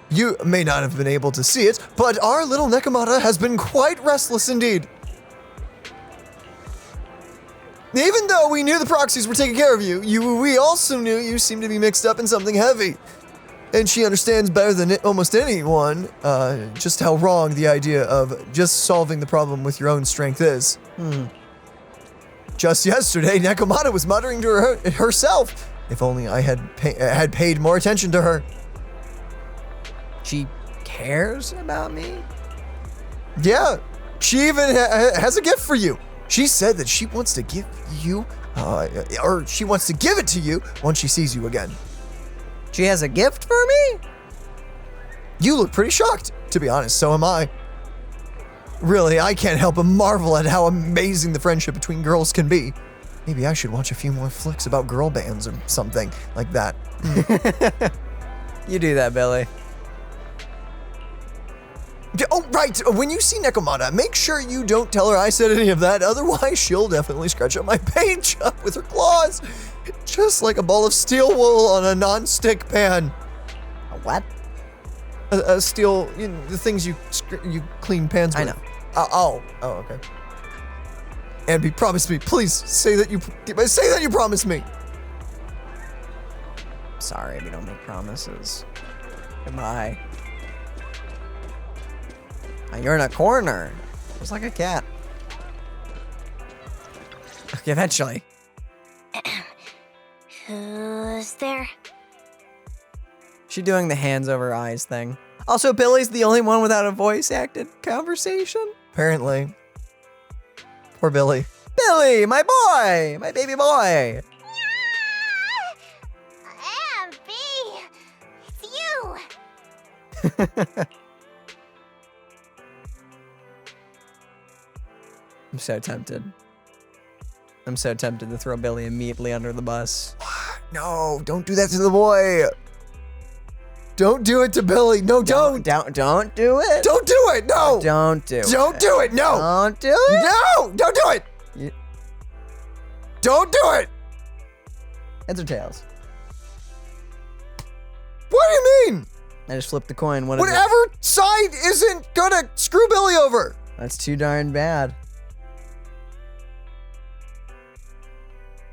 You may not have been able to see it, but our little Nekomata has been quite restless indeed. Even though we knew the proxies were taking care of you, we also knew you seemed to be mixed up in something heavy. And she understands better than almost anyone just how wrong the idea of just solving the problem with your own strength is. Just yesterday, Nekomata was muttering to herself, if only I had paid more attention to her. She cares about me? Yeah, she even has a gift for you. She said that she wants to give you, or she wants to give it to you once she sees you again. She has a gift for me? You look pretty shocked, to be honest, so am I. Really, I can't help but marvel at how amazing the friendship between girls can be. Maybe I should watch a few more flicks about girl bands or something like that. You do that, Billy. Oh, right. When you see Nekomata, make sure you don't tell her I said any of that. Otherwise, she'll definitely scratch up my page up with her claws. Just like a ball of steel wool on a non-stick pan. A what? A steel, the things you clean pans with. I know. Oh, okay. Anby, promise me, please say that you promise me. Sorry, we don't make promises. Goodbye. Now you're in a corner, just like a cat. Okay, eventually. Who's there? She doing the hands over eyes thing. Also, Billy's the only one without a voice acted conversation. Apparently. Poor Billy. Billy, my boy, my baby boy. Anby, it's you. I'm so tempted. I'm so tempted to throw Billy immediately under the bus. No, don't do that to the boy. Don't do it to Billy. No, don't. Don't do it. Don't do it. No. Don't do it. Don't do it. No. Don't do it. No, don't do it. Don't do it. Heads or tails? What do you mean? I just flipped the coin. What is it? Whatever side isn't gonna screw Billy over. That's too darn bad.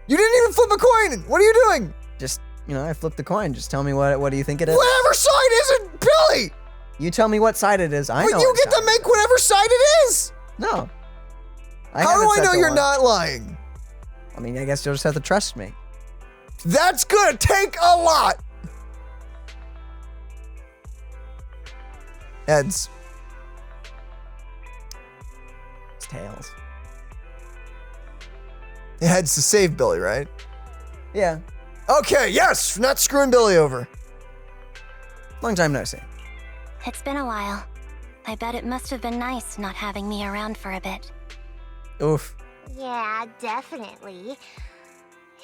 You didn't even flip a coin. What are you doing? Just, I flipped the coin. Just tell me what do you think it is? Whatever side isn't Billy. You tell me what side it is. I know. But you what get to side make whatever side it is. No. How do I know you're not lying? I mean, I guess you'll just have to trust me. That's gonna take a lot. Heads. It's tails. Heads to save Billy, right? Yeah. Okay, yes, not screwing Billy over. Long time no see. It's been a while. I bet it must have been nice not having me around for a bit. Oof. Yeah, definitely.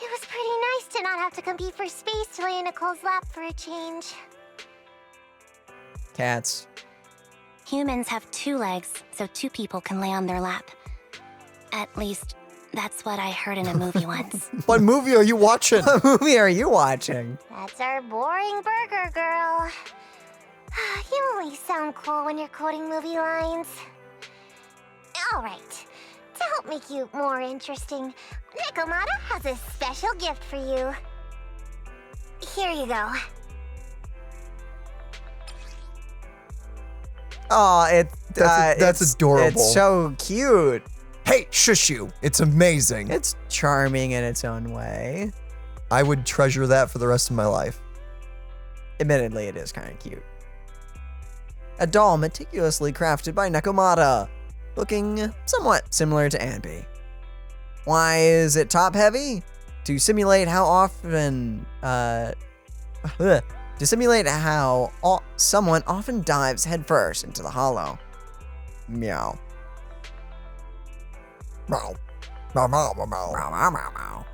It was pretty nice to not have to compete for space to lay in Nicole's lap for a change. Cats. Humans have 2 legs, so 2 people can lay on their lap. At least, that's what I heard in a movie once. What movie are you watching? What movie are you watching? That's our boring burger girl. You always sound cool when you're quoting movie lines. Alright, to help make you more interesting, Nekomata has a special gift for you. Here you go. Oh, That's adorable. It's so cute. Hey, shush you. It's amazing. It's charming in its own way. I would treasure that for the rest of my life. Admittedly, it is kind of cute. A doll meticulously crafted by Nekomata, looking somewhat similar to Anby. Why is it top-heavy? To simulate how often, someone often dives headfirst into the hollow. Meow. Meow. Meow, meow, meow, meow. Meow, meow, meow, meow.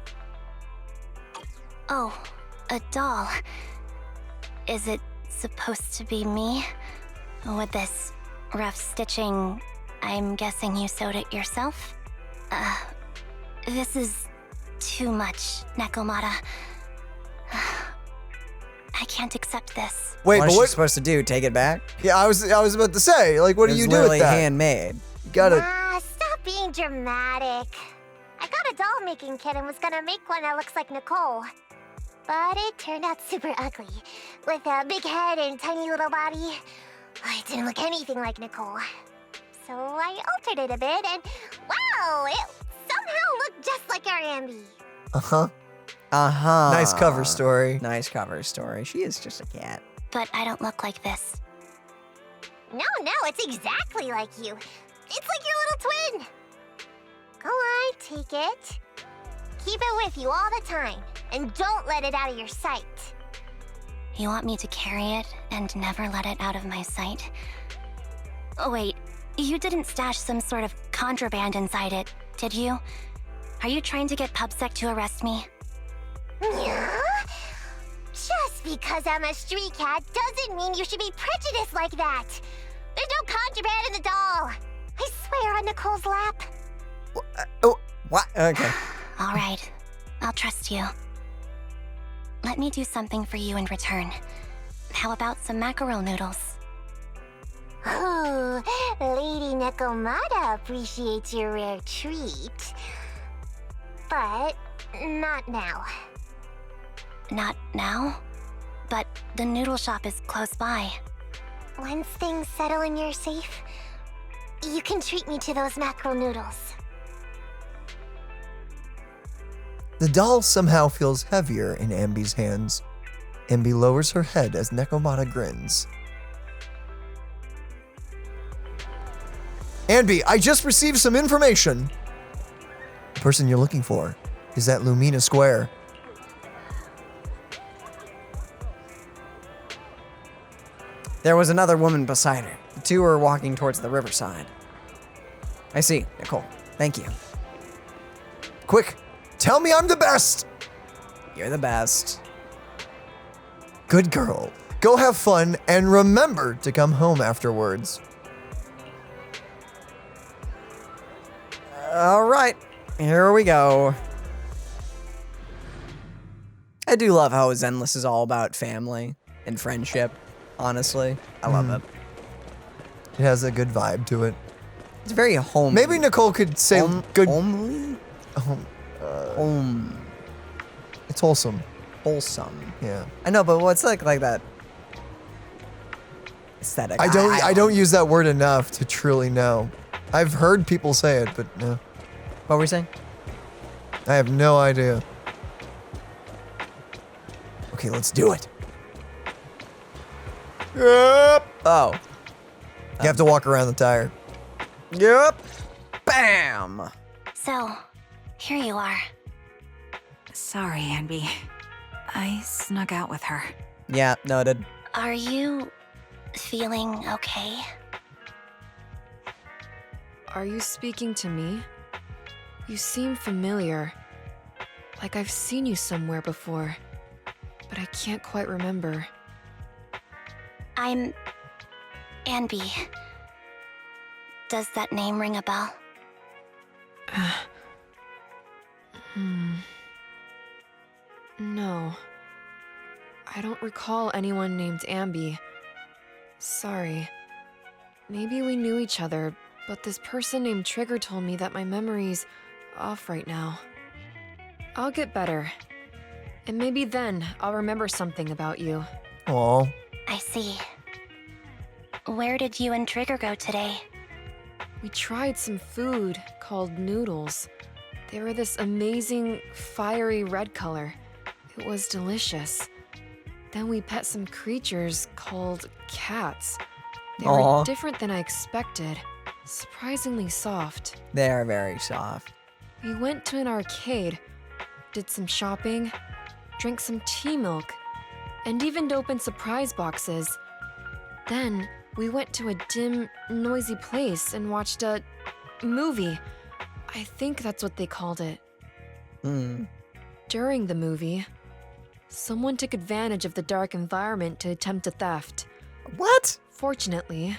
Oh, a doll. Is it supposed to be me? With this rough stitching, I'm guessing you sewed it yourself? This is too much, Nekomata. I can't accept this. Wait, What but is she what? supposed to do? Take it back? Yeah, I was about to say, like, what do It was you do with literally that? handmade. You gotta. Stop being dramatic. I got a doll-making kit and was gonna make one that looks like Nicole. But it turned out super ugly. With a big head and tiny little body. It didn't look anything like Nicole. So I altered it a bit and, wow, it somehow looked just like our Anby. Uh-huh. Uh-huh. Nice cover story. Nice cover story. She is just a cat. But I don't look like this. No, it's exactly like you. It's like your little twin. Go on, take it. Keep it with you all the time. And don't let it out of your sight. You want me to carry it and never let it out of my sight? Oh, wait, you didn't stash some sort of contraband inside it, did you? Are you trying to get PubSec to arrest me? Yeah? Just because I'm a street cat doesn't mean you should be prejudiced like that. There's no contraband in the doll. I swear on Nicole's lap. Oh, what? Okay. All right, I'll trust you. Let me do something for you in return. How about some mackerel noodles? Oh, Lady Nekomata appreciates your rare treat. But not now. Not now? But the noodle shop is close by. Once things settle and you're safe, you can treat me to those mackerel noodles. The doll somehow feels heavier in Anby's hands. Anby lowers her head as Nekomata grins. Anby, I just received some information. The person you're looking for is at Lumina Square. There was another woman beside her. The two were walking towards the riverside. I see, Nicole. Thank you. Quick, tell me I'm the best. You're the best. Good girl. Go have fun and remember to come home afterwards. All right, here we go. I do love how Zenless is all about family and friendship. Honestly, I love it. It has a good vibe to it. It's very homely. Maybe Nicole could say good. Homely? Home. It's wholesome. Wholesome. Yeah. I know, but what's like that aesthetic? I don't use that word enough to truly know. I've heard people say it, but no. What were we saying? I have no idea. Okay, let's do it. Yep. Oh. You have to walk around the tire. Yep. Bam. So, here you are. Sorry, Anby. I snuck out with her. Yeah, noted. Are you feeling okay? Are you speaking to me? You seem familiar. Like I've seen you somewhere before, but I can't quite remember. I'm Anby. Does that name ring a bell? No. I don't recall anyone named Anby. Sorry. Maybe we knew each other, but this person named Trigger told me that my memory's off right now. I'll get better. And maybe then I'll remember something about you. Aw. I see. Where did you and Trigger go today? We tried some food called noodles. They were this amazing, fiery red color. It was delicious. Then we pet some creatures called cats. They Aw. were different than I expected. Surprisingly soft. They are very soft. We went to an arcade, did some shopping, drank some tea milk, and even opened surprise boxes. Then we went to a dim, noisy place and watched a movie. I think that's what they called it. During the movie, someone took advantage of the dark environment to attempt a theft. What? Fortunately,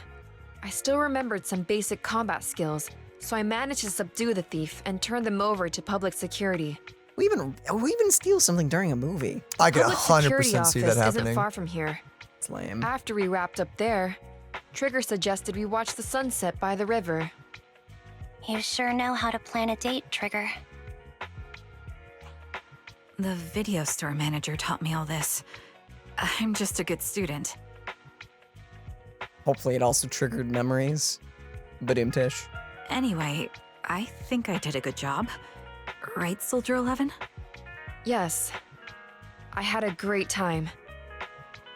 I still remembered some basic combat skills, so I managed to subdue the thief and turn them over to public security. We even steal something during a movie. I could Public security 100% see that office isn't happening. far from here. It's lame. After we wrapped up there, Trigger suggested we watch the sunset by the river. You sure know how to plan a date, Trigger. The video store manager taught me all this. I'm just a good student. Hopefully it also triggered memories. Badum-tish. Anyway, I think I did a good job. Right, Soldier 11? Yes, I had a great time.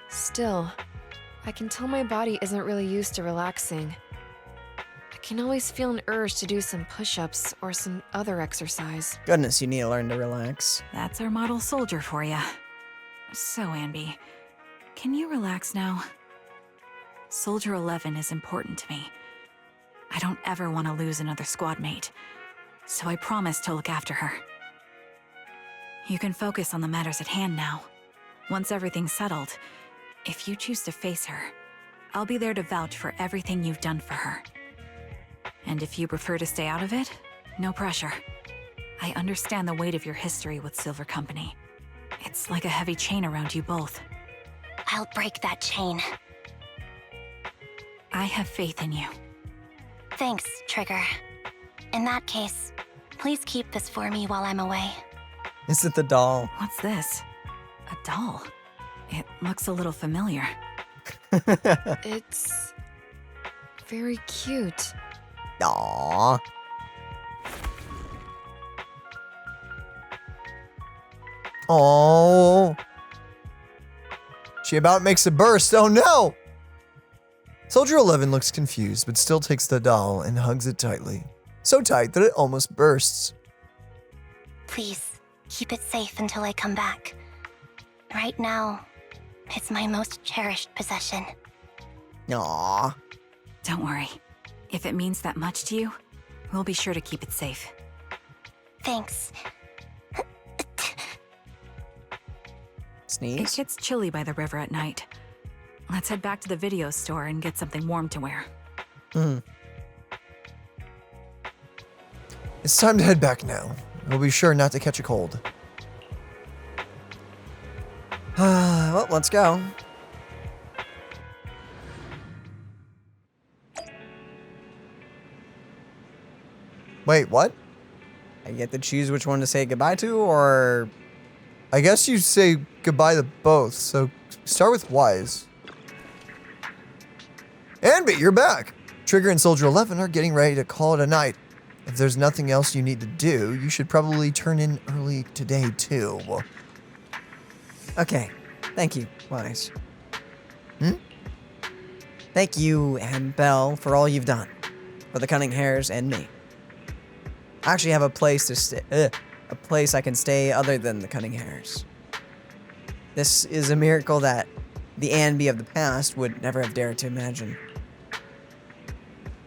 Still, I can tell my body isn't really used to relaxing. I can always feel an urge to do some push-ups or some other exercise. Goodness, you need to learn to relax. That's our model soldier for ya. So, Anby, can you relax now? Soldier 11 is important to me. I don't ever want to lose another squad mate, so I promise to look after her. You can focus on the matters at hand now. Once everything's settled, if you choose to face her, I'll be there to vouch for everything you've done for her. And if you prefer to stay out of it, no pressure. I understand the weight of your history with Silver Company. It's like a heavy chain around you both. I'll break that chain. I have faith in you. Thanks, Trigger. In that case, please keep this for me while I'm away. Is it the doll? What's this? A doll? It looks a little familiar. It's very cute. Aww. Oh. She about makes a burst. Oh no! Soldier 11 looks confused, but still takes the doll and hugs it tightly. So tight that it almost bursts. Please, keep it safe until I come back. Right now, it's my most cherished possession. Aww. Don't worry. If it means that much to you, we'll be sure to keep it safe. Thanks. It Sneeze? gets chilly by the river at night. Let's head back to the video store and get something warm to wear. It's time to head back now. We'll be sure not to catch a cold. Well, let's go. Wait, what? I get to choose which one to say goodbye to, or... I guess you say goodbye to both, so start with Wise. Anby, you're back! Trigger and Soldier 11 are getting ready to call it a night. If there's nothing else you need to do, you should probably turn in early today, too. Okay. Thank you, Wise. Thank you and Belle for all you've done. For the Cunning Hares and me. I actually have a place to stay. A place I can stay other than the Cunning Hares. This is a miracle that the Anby of the past would never have dared to imagine.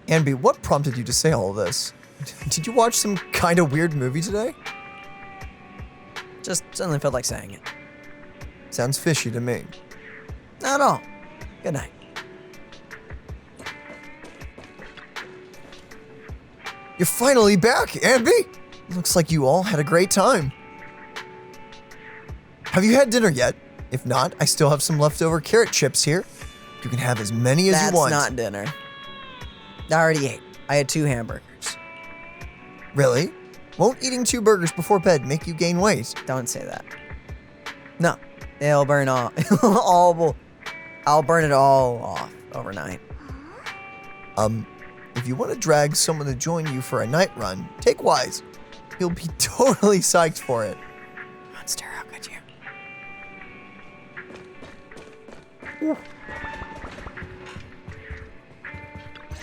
Anby, what prompted you to say all this? Did you watch some kind of weird movie today? Just suddenly felt like saying it. Sounds fishy to me. Not at all. Good night. You're finally back, Anby! Looks like you all had a great time. Have you had dinner yet? If not, I still have some leftover carrot chips here. You can have as many as you want. That's not dinner. I already ate. I had 2 hamburgers. Really? Won't eating 2 burgers before bed make you gain weight? Don't say that. No. It'll burn all. I'll burn it all off overnight. If you want to drag someone to join you for a night run, take Wise. He'll be totally psyched for it. Monster, how could you?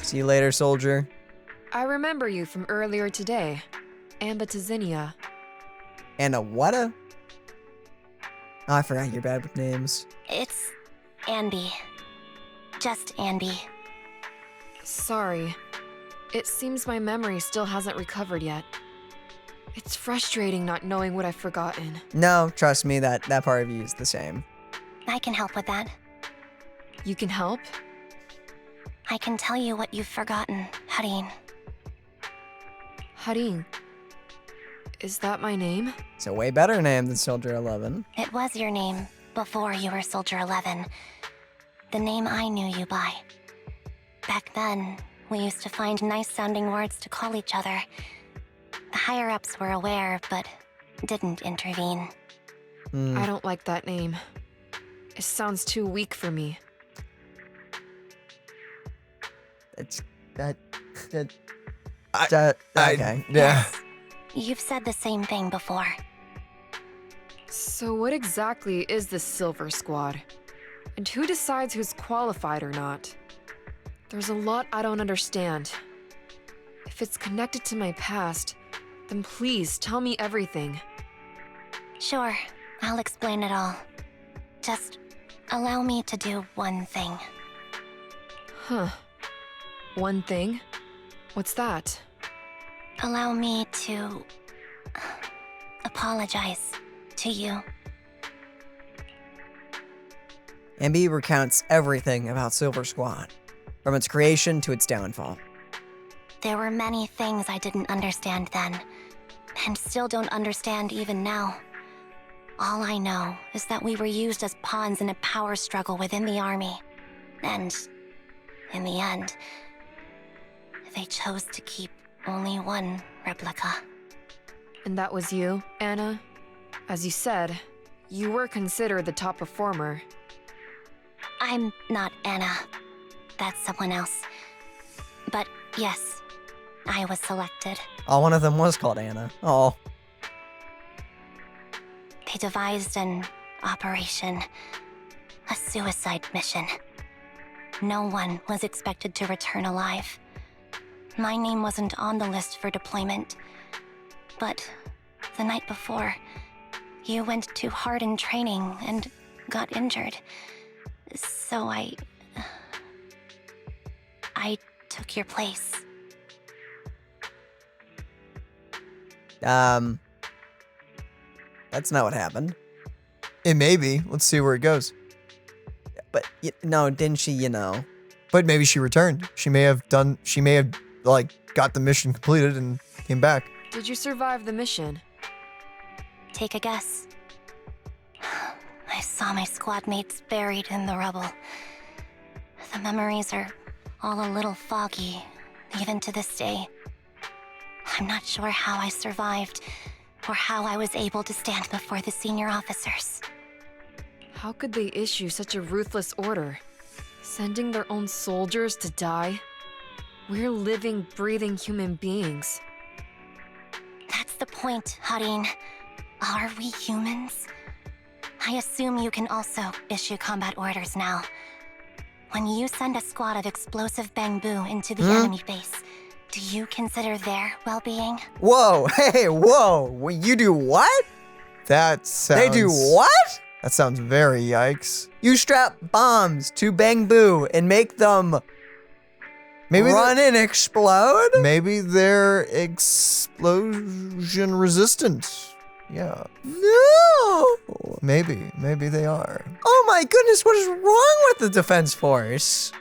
See you later, soldier. I remember you from earlier today. Anby. And a what? Oh, I forgot you're bad with names. It's Anby. Just Anby. Sorry. It seems my memory still hasn't recovered yet. It's frustrating not knowing what I've forgotten. No, trust me, that part of you is the same. I can help with that. You can help? I can tell you what you've forgotten, Harin. Harin. Is that my name? It's a way better name than Soldier 11. It was your name before you were Soldier 11. The name I knew you by. Back then, we used to find nice-sounding words to call each other. The higher-ups were aware, but didn't intervene. I don't like that name. It sounds too weak for me. Okay. Yeah. You've said the same thing before. So what exactly is this Silver Squad? And who decides who's qualified or not? There's a lot I don't understand. If it's connected to my past, then please tell me everything. Sure, I'll explain it all. Just allow me to do one thing. Huh. One thing? What's that? Allow me to apologize to you. Anby recounts everything about Silver Squad, from its creation to its downfall. There were many things I didn't understand then, and still don't understand even now. All I know is that we were used as pawns in a power struggle within the army. And, in the end, they chose to keep only one replica. And that was you, Anna? As you said, you were considered the top performer. I'm not Anna. That's someone else. But yes, I was selected. Oh, one of them was called Anna. Oh. They devised an operation, a suicide mission. No one was expected to return alive. My name wasn't on the list for deployment, but the night before, you went too hard in training and got injured. So I took your place. That's not what happened. It may be. Let's see where it goes. But, no, didn't she, But maybe she returned. She may have, like, got the mission completed and came back. Did you survive the mission? Take a guess. I saw my squad mates buried in the rubble. The memories are all a little foggy, even to this day. I'm not sure how I survived, or how I was able to stand before the senior officers. How could they issue such a ruthless order? Sending their own soldiers to die? We're living, breathing human beings. That's the point, Harin. Are we humans? I assume you can also issue combat orders now. When you send a squad of explosive bamboo into the enemy base, do you consider their well-being? Whoa, hey, whoa. You do what? That sounds... They do what? That sounds very yikes. You strap bombs to bamboo and make them run and explode? Maybe they're explosion resistant. Yeah. No! Maybe they are. Oh my goodness, what is wrong with the Defense Force?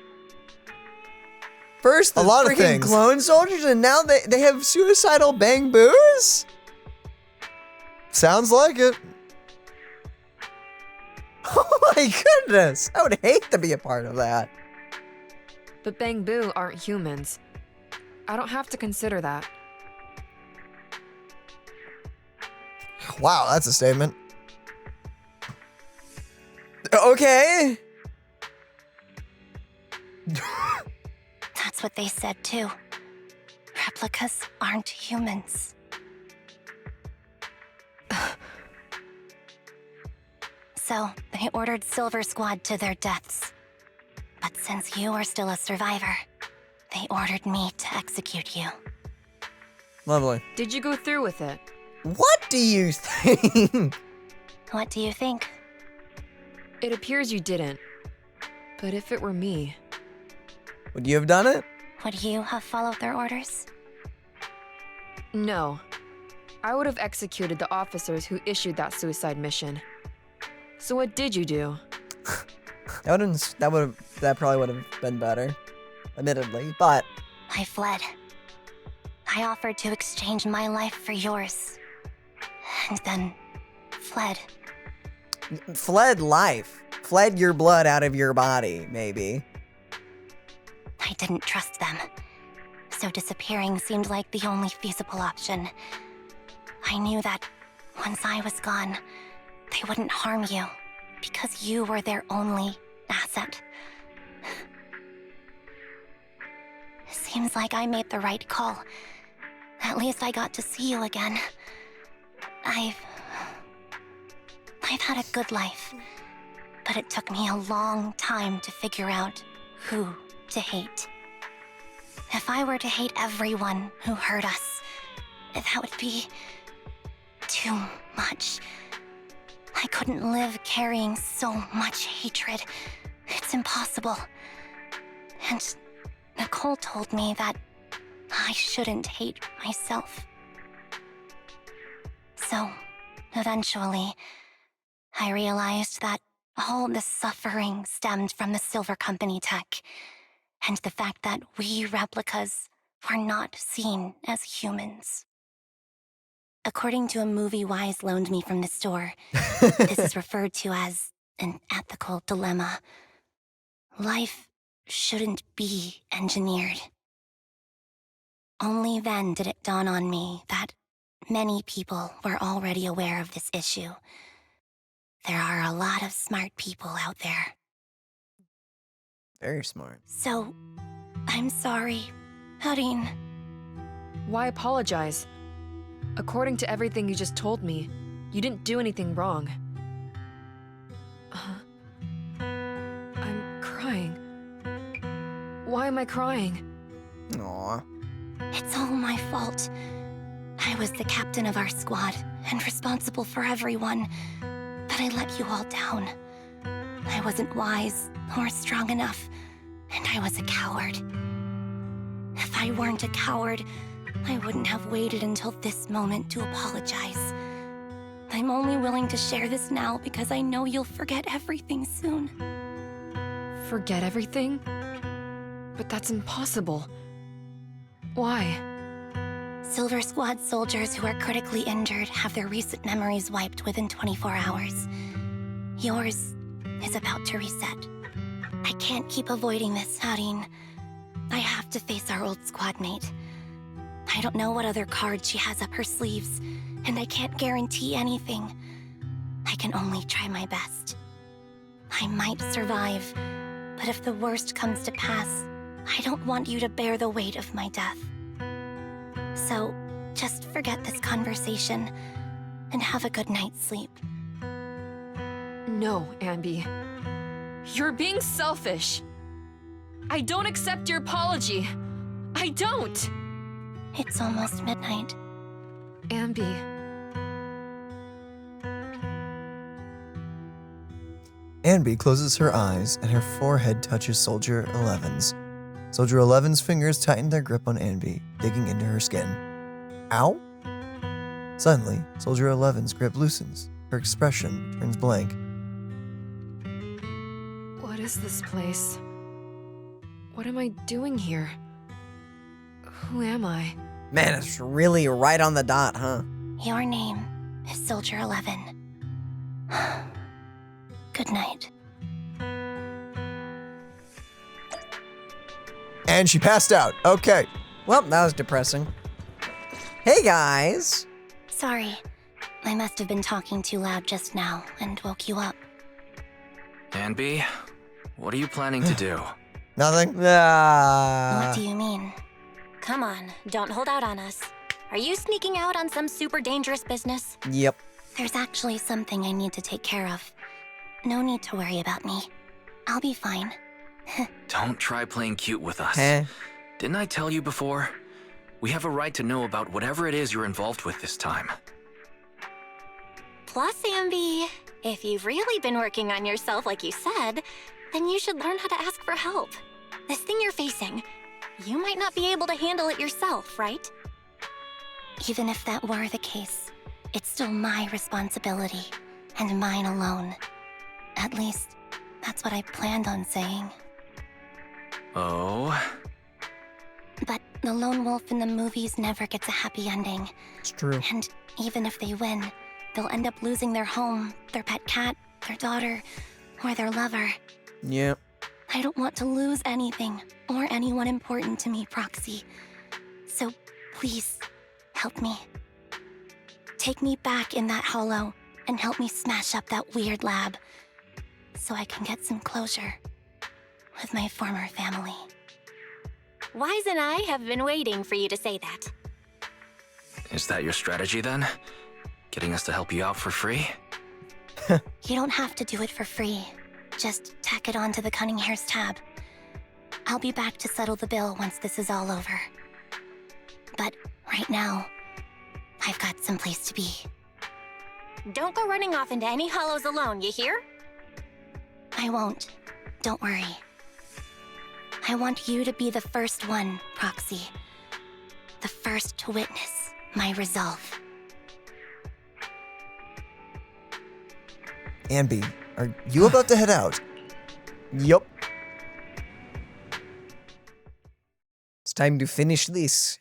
First, the A lot of freaking things. clone soldiers, and now they have suicidal bangbus? Sounds like it. Oh my goodness! I would hate to be a part of that. But Bangbu aren't humans. I don't have to consider that. Wow, that's a statement. Okay. That's what they said too. Replicas aren't humans. So, they ordered Silver Squad to their deaths. But since you are still a survivor, they ordered me to execute you. Lovely. Did you go through with it? What do you think? What do you think? It appears you didn't. But if it were me... Would you have done it? Would you have followed their orders? No. I would have executed the officers who issued that suicide mission. So what did you do? That probably would have been better, admittedly, but... I fled. I offered to exchange my life for yours. And then fled. Fled life. Fled your blood out of your body, maybe. I didn't trust them. So disappearing seemed like the only feasible option. I knew that once I was gone, they wouldn't harm you because you were their only asset. Seems like I made the right call. At least I got to see you again. I've had a good life, but it took me a long time to figure out who to hate. If I were to hate everyone who hurt us, that would be too much. I couldn't live carrying so much hatred. It's impossible. And Nicole told me that I shouldn't hate myself. So, eventually, I realized that all the suffering stemmed from the Silver Company tech, and the fact that we replicas were not seen as humans. According to a movie Wise loaned me from the store, this is referred to as an ethical dilemma. Life shouldn't be engineered. Only then did it dawn on me that many people were already aware of this issue. There are a lot of smart people out there. Very smart. So, I'm sorry, Harin. Why apologize? According to everything you just told me, you didn't do anything wrong. I'm crying. Why am I crying? Aww. It's all my fault. I was the captain of our squad and responsible for everyone, but I let you all down. I wasn't wise or strong enough, and I was a coward. If I weren't a coward, I wouldn't have waited until this moment to apologize. I'm only willing to share this now because I know you'll forget everything soon. Forget everything? But that's impossible. Why? Silver Squad soldiers who are critically injured have their recent memories wiped within 24 hours. Yours is about to reset. I can't keep avoiding this, Harin. I have to face our old squad mate. I don't know what other cards she has up her sleeves, and I can't guarantee anything. I can only try my best. I might survive, but if the worst comes to pass, I don't want you to bear the weight of my death. So, just forget this conversation, and have a good night's sleep. No, Anby. You're being selfish. I don't accept your apology. I don't! It's almost midnight. Anby. Anby closes her eyes and her forehead touches Soldier 11's. Soldier 11's fingers tighten their grip on Anby, digging into her skin. Ow? Suddenly, Soldier 11's grip loosens. Her expression turns blank. What is this place? What am I doing here? Who am I? Man, it's really right on the dot, huh? Your name is Soldier 11. Good night. And she passed out. Okay. Well, that was depressing. Hey, guys. Sorry, I must have been talking too loud just now and woke you up. Anby, what are you planning to do? Nothing? What do you mean? Come on, don't hold out on us. Are you sneaking out on some super dangerous business? Yep. There's actually something I need to take care of. No need to worry about me. I'll be fine. Don't try playing cute with us. Huh? Didn't I tell you before? We have a right to know about whatever it is you're involved with this time. Plus, Anby, if you've really been working on yourself like you said, then you should learn how to ask for help. This thing you're facing, you might not be able to handle it yourself, right? Even if that were the case, it's still my responsibility, and mine alone. At least, that's what I planned on saying. Oh? But the lone wolf in the movies never gets a happy ending. It's true. And even if they win, they'll end up losing their home, their pet cat, their daughter, or their lover. Yep. I don't want to lose anything or anyone important to me, Proxy. So please, help me. Take me back in that hollow and help me smash up that weird lab so I can get some closure with my former family. Wise and I have been waiting for you to say that. Is that your strategy then? Getting us to help you out for free? You don't have to do it for free. Just tack it onto the Cunning Hair's tab. I'll be back to settle the bill once this is all over. But right now, I've got someplace to be. Don't go running off into any hollows alone, you hear? I won't. Don't worry. I want you to be the first one, Proxy. The first to witness my resolve. Anby, are you about to head out? Yup. It's time to finish this.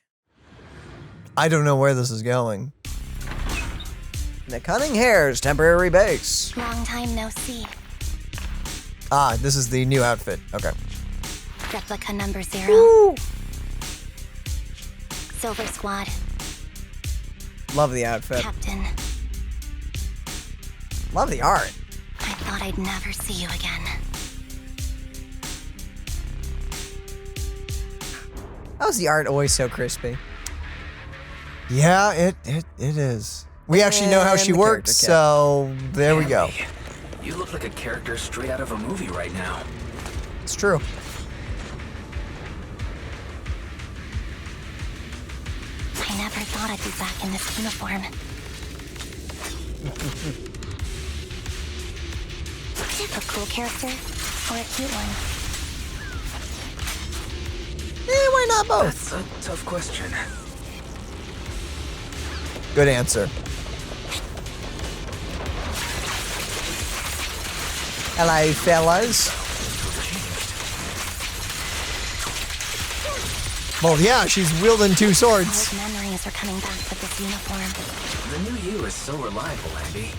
I don't know where this is going. The Cunning Hair's temporary base. Long time no see. Ah, this is the new outfit. Okay. Replica number 0. Silver Squad. Love the outfit. Captain. Love the art. I thought I'd never see you again. How's the art always so crispy? Yeah, it is. We actually know how And she the works, character so there we go. Anby, you look like a character straight out of a movie right now. It's true. I never thought I'd be back in this uniform. A cool character or a cute one? Why not both? That's a tough question. Good answer. Hello, fellas. Well, yeah, she's wielding 2 swords. Old memories are coming back with this uniform. The new you is so reliable, Anby.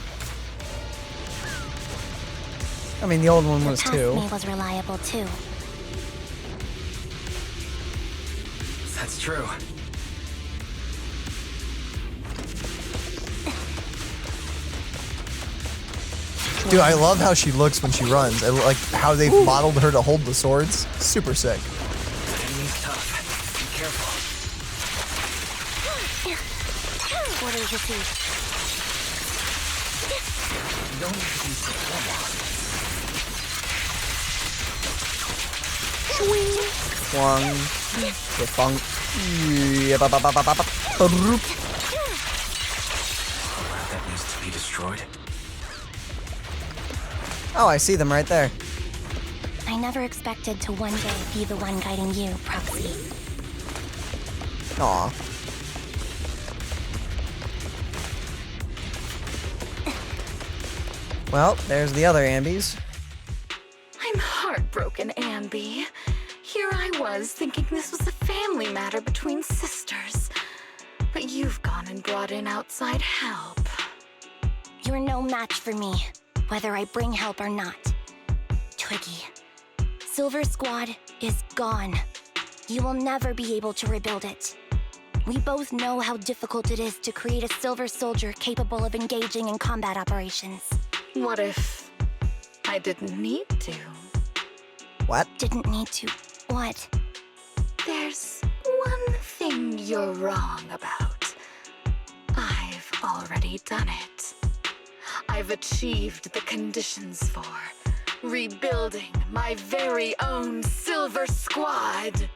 I mean, the old one The was past 2. me was reliable too. That's true. Dude, I love how she looks when she runs. I like how they've modeled her to hold the swords. Super sick. Enemy's tough. Be careful. What did you see? You don't need to be so formal. Swung. Defunk. That needs to be destroyed. Oh, I see them right there. I never expected to one day be the one guiding you, Proxy. Aw. Well, there's the other Anbys. I'm heartbroken, Anby. Here I was thinking this was a family matter between sisters. But you've gone and brought in outside help. You're no match for me, whether I bring help or not. Twiggy, Silver Squad is gone. You will never be able to rebuild it. We both know how difficult it is to create a silver soldier capable of engaging in combat operations. What if I didn't need to? What? Didn't need to. What? There's one thing you're wrong about. I've already done it. I've achieved the conditions for rebuilding my very own Silver Squad.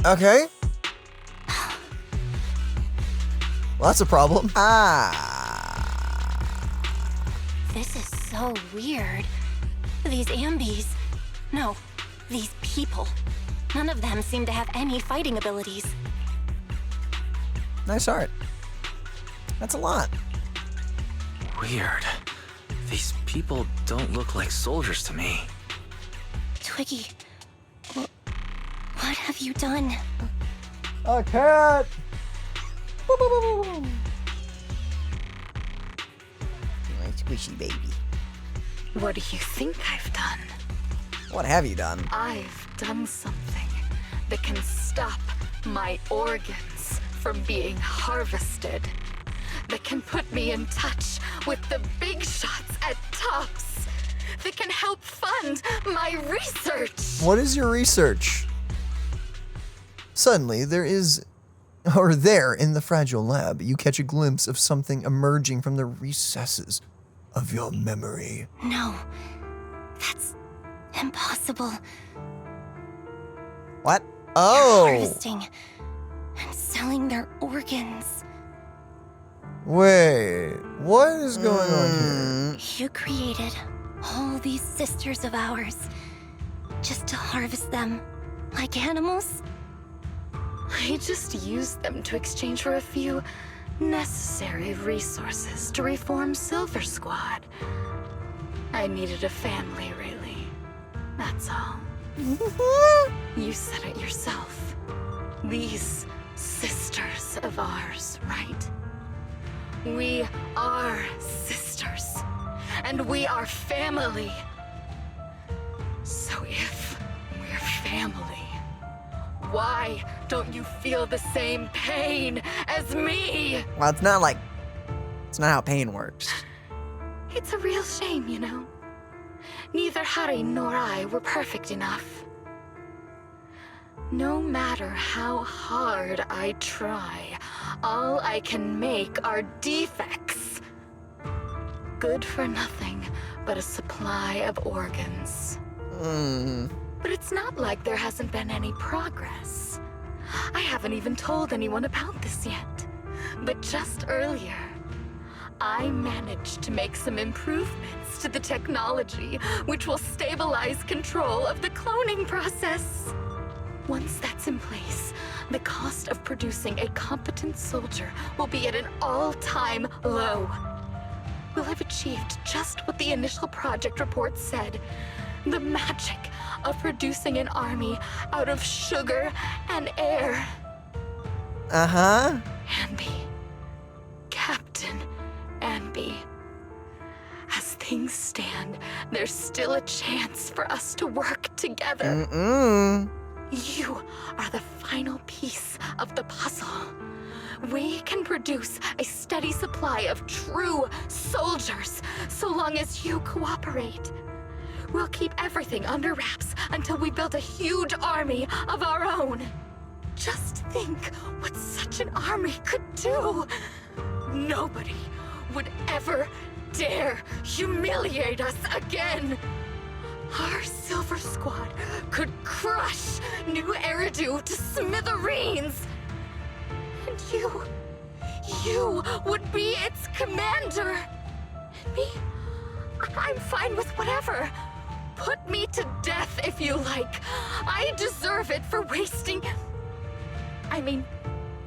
Okay. Well, that's a problem. This is so weird. These Ambys. No, these people. None of them seem to have any fighting abilities. Nice art. That's a lot. Weird. These people don't look like soldiers to me. Twiggy, what have you done? A cat! My squishy baby. What do you think I've done? What have you done? I've done something that can stop my organs from being harvested. That can put me in touch with the big shots at Tops. That can help fund my research. What is your research? Suddenly, there in the fragile lab, you catch a glimpse of something emerging from the recesses of your memory. No, that's impossible. What? Oh! Harvesting and selling their organs. Wait, what is going on here? You created all these sisters of ours just to harvest them like animals? I just used them to exchange for a few necessary resources to reform Silver Squad. I needed a family, really. That's all. You said it yourself. These sisters of ours, right? We are sisters, and we are family. So if we're family, why don't you feel the same pain as me? Well, it's not how pain works. It's a real shame, you know. Neither Hari nor I were perfect enough. No matter how hard I try, all I can make are defects. Good for nothing but a supply of organs. But it's not like there hasn't been any progress. I haven't even told anyone about this yet. But just earlier, I managed to make some improvements to the technology which will stabilize control of the cloning process. Once that's in place, the cost of producing a competent soldier will be at an all-time low. We'll have achieved just what the initial project report said. The magic of producing an army out of sugar and air. Uh-huh. Anby. Captain Anby. As things stand, there's still a chance for us to work together. You are the final piece of the puzzle. We can produce a steady supply of true soldiers so long as you cooperate. We'll keep everything under wraps until we build a huge army of our own. Just think what such an army could do. Nobody would ever dare humiliate us again. Our Silver Squad could crush New Eridu to smithereens. And you would be its commander. And me, I'm fine with whatever. Put me to death if you like. I deserve it for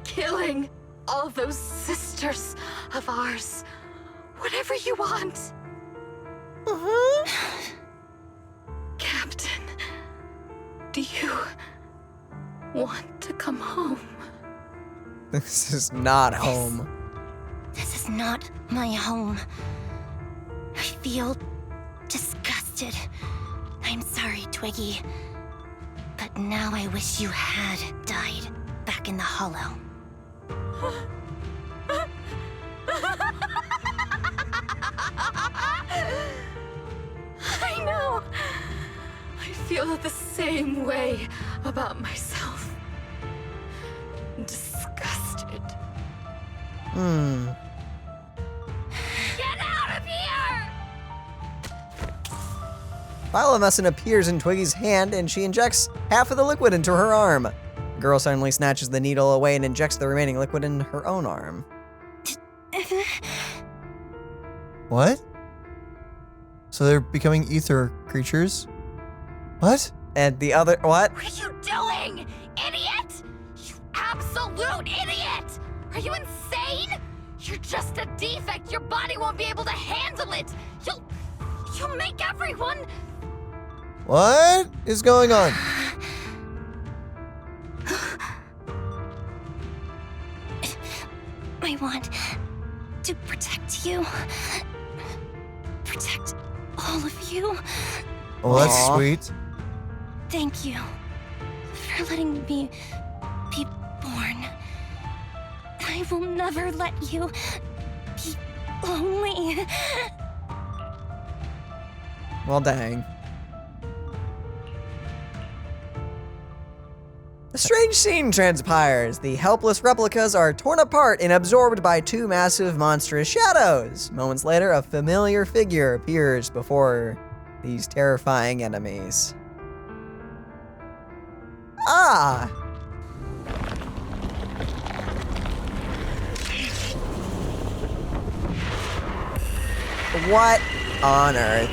killing all those sisters of ours. Whatever you want. Captain, do you want to come home? This is not home. This is not my home. I feel disgusted. I'm sorry, Twiggy. But now I wish you had died back in the Hollow. I know. I feel the same way about myself. Disgusted. Get out of here! Bioluminescent appears in Twiggy's hand and she injects half of the liquid into her arm. The girl suddenly snatches the needle away and injects the remaining liquid in her own arm. What? So they're becoming ether creatures? What? And the other, what? What are you doing, idiot? You absolute idiot! Are you insane? You're just a defect. Your body won't be able to handle it. You'll make everyone. What is going on? I want to protect you. Protect all of you. Oh, that's Aw. sweet. Thank you for letting me be born. I will never let you be lonely. Well, dang. A strange scene transpires. The helpless replicas are torn apart and absorbed by two massive monstrous shadows. Moments later, a familiar figure appears before these terrifying enemies. Ah! What on earth?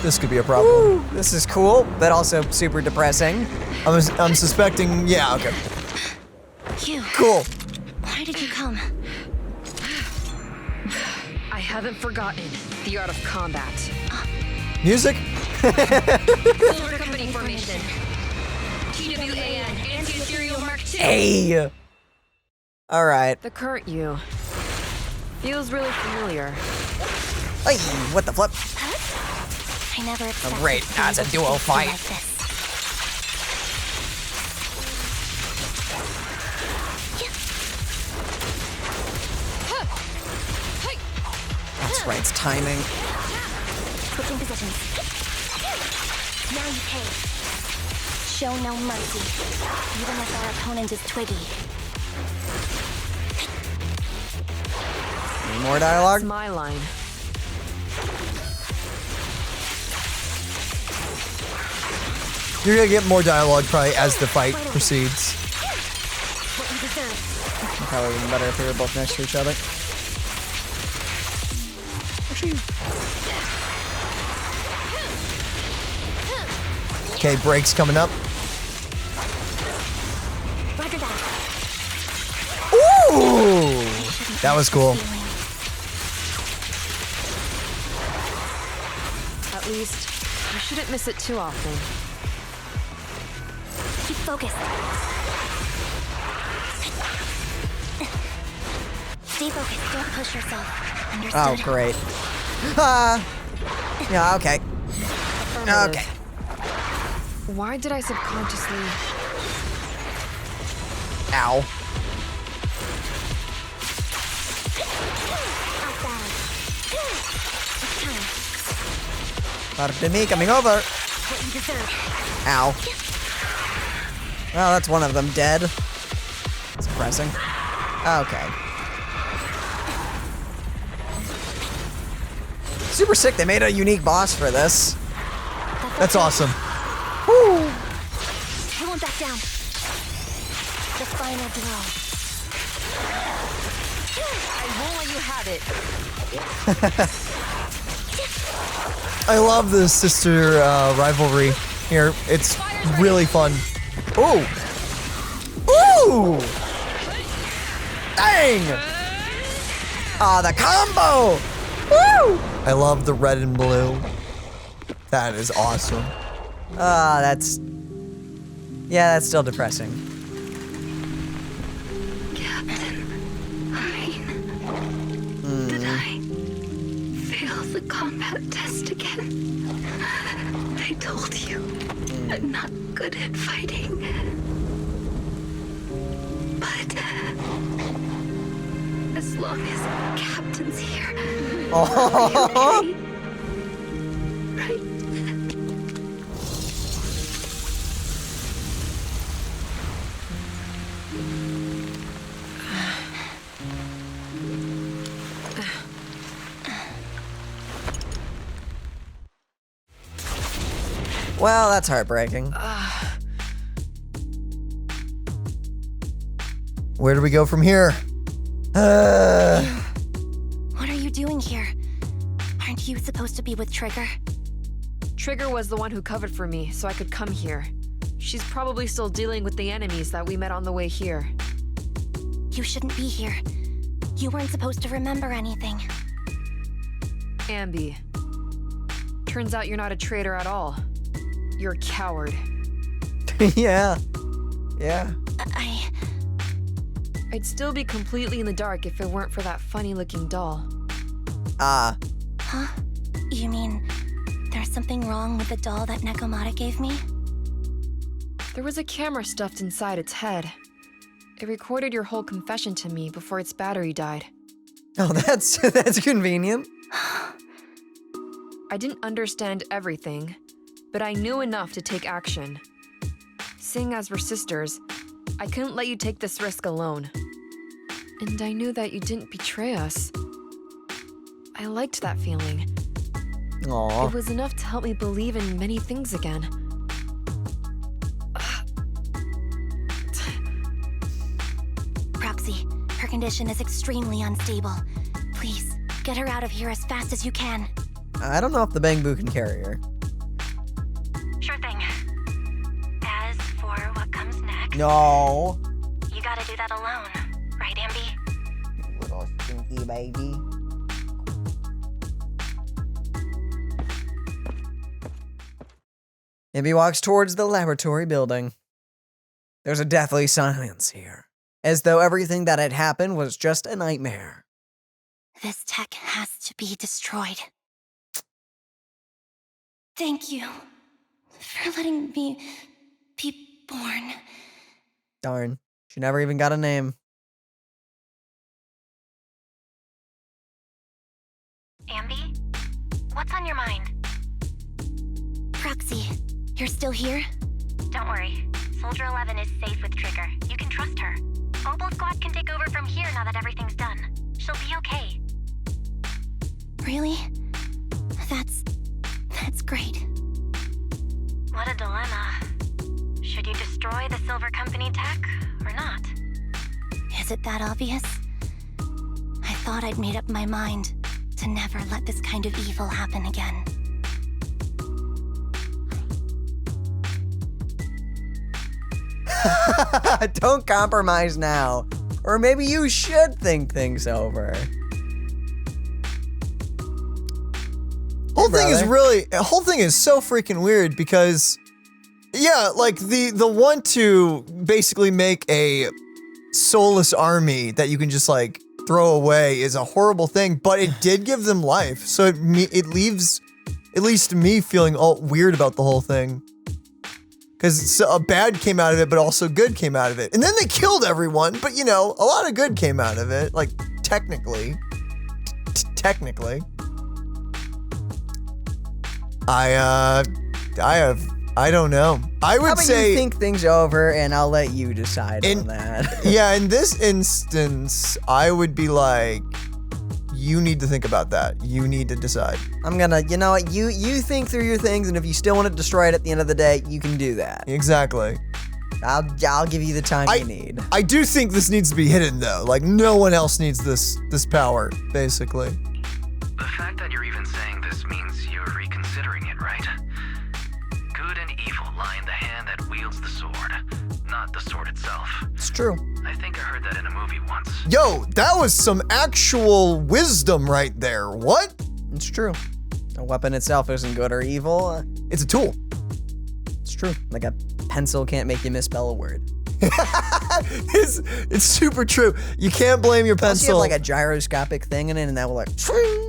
This could be a problem. This is cool, but also super depressing. I'm suspecting, yeah, okay. You. Cool. Why did you come? I haven't forgotten the art of combat. Music? Silver Company formation. TWAN, anti-ethereal Mark II. Hey! Alright. The current you feels really familiar. Hey, what the flip? I never expected Great, to that's a be duo able to fight. like this. That's right, it's timing. Switching positions. Now you pay. Show no mercy, even if our opponent is Twiggy. Any more dialogue? That's my line. You're gonna get more dialogue probably as the fight proceeds. What you deserve. Probably even better if they were both next to each other. Okay, breaks coming up. Roger that. Ooh! That was cool. At least, you shouldn't miss it too often. Keep focused. Stay focused. Don't push yourself. Understood? Oh, great. Yeah, okay. Affirmative. Okay. Why did I subconsciously... Ow. Pardon me, coming over. What you deserve. Ow. Well, that's one of them dead. It's depressing. Okay. Super sick, they made a unique boss for this. That's awesome. I won't back down. The final blow. I won't let you have it. I love the sister rivalry here. It's really fun. Ooh! Ooh! Dang! Ah, the combo! Woo! I love the red and blue. That is awesome. Ah, that's... Yeah, that's still depressing. Did I fail the combat test again? I told you, I'm not good at fighting. But as long as Captain's here, Oh. okay? Right? Well, that's heartbreaking. Where do we go from here? What are you doing here? Aren't you supposed to be with Trigger? Trigger was the one who covered for me, so I could come here. She's probably still dealing with the enemies that we met on the way here. You shouldn't be here. You weren't supposed to remember anything. Anby. Turns out you're not a traitor at all. You're a coward. Yeah. I'd still be completely in the dark if it weren't for that funny-looking doll. Ah. Huh? You mean there's something wrong with the doll that Nekomata gave me? There was a camera stuffed inside its head. It recorded your whole confession to me before its battery died. Oh, that's convenient. I didn't understand everything, but I knew enough to take action. Seeing as we're sisters, I couldn't let you take this risk alone. And I knew that you didn't betray us. I liked that feeling. Aww. It was enough to help me believe in many things again. Proxy, her condition is extremely unstable. Please, get her out of here as fast as you can. I don't know if the Bangbu can carry her. Sure thing. As for what comes next... No. You gotta do that alone. Right, Anby? Little stinky baby. Anby walks towards the laboratory building. There's a deathly silence here, as though everything that had happened was just a nightmare. This tech has to be destroyed. Thank you for letting me be born. Darn, she never even got a name. Anby? What's on your mind? Proxy, you're still here? Don't worry. Soldier 11 is safe with Trigger. You can trust her. Opal Squad can take over from here now that everything's done. She'll be okay. Really? That's great. What a dilemma. Should you destroy the Silver Company tech or not? Is it that obvious? I thought I'd made up my mind to never let this kind of evil happen again. Don't compromise now. Or maybe you should think things over. Whole thing is so freaking weird because, yeah, like the want to basically make a soulless army that you can just like throw away is a horrible thing, but it did give them life. So it leaves at least me feeling all weird about the whole thing. Because a bad came out of it, but also good came out of it. And then they killed everyone, but you know, a lot of good came out of it, like technically. Technically. I don't know. I would say you think things over and I'll let you decide on that. Yeah, in this instance, I would be like, you need to think about that. You need to decide. I'm gonna, you know what, you think through your things, and if you still want to destroy it at the end of the day, you can do that. Exactly. I'll give you the time you need. I do think this needs to be hidden though. Like no one else needs this power, basically. The fact that you're even saying this means you're reconsidering it, right? Good and evil lie in the hand that wields the sword, not the sword itself. It's true. I think I heard that in a movie once. Yo, that was some actual wisdom right there. What? It's true. A weapon itself isn't good or evil. It's a tool. It's true. Like a pencil can't make you misspell a word. It's super true. You can't blame your pencil. You have like a gyroscopic thing in it, and that will like.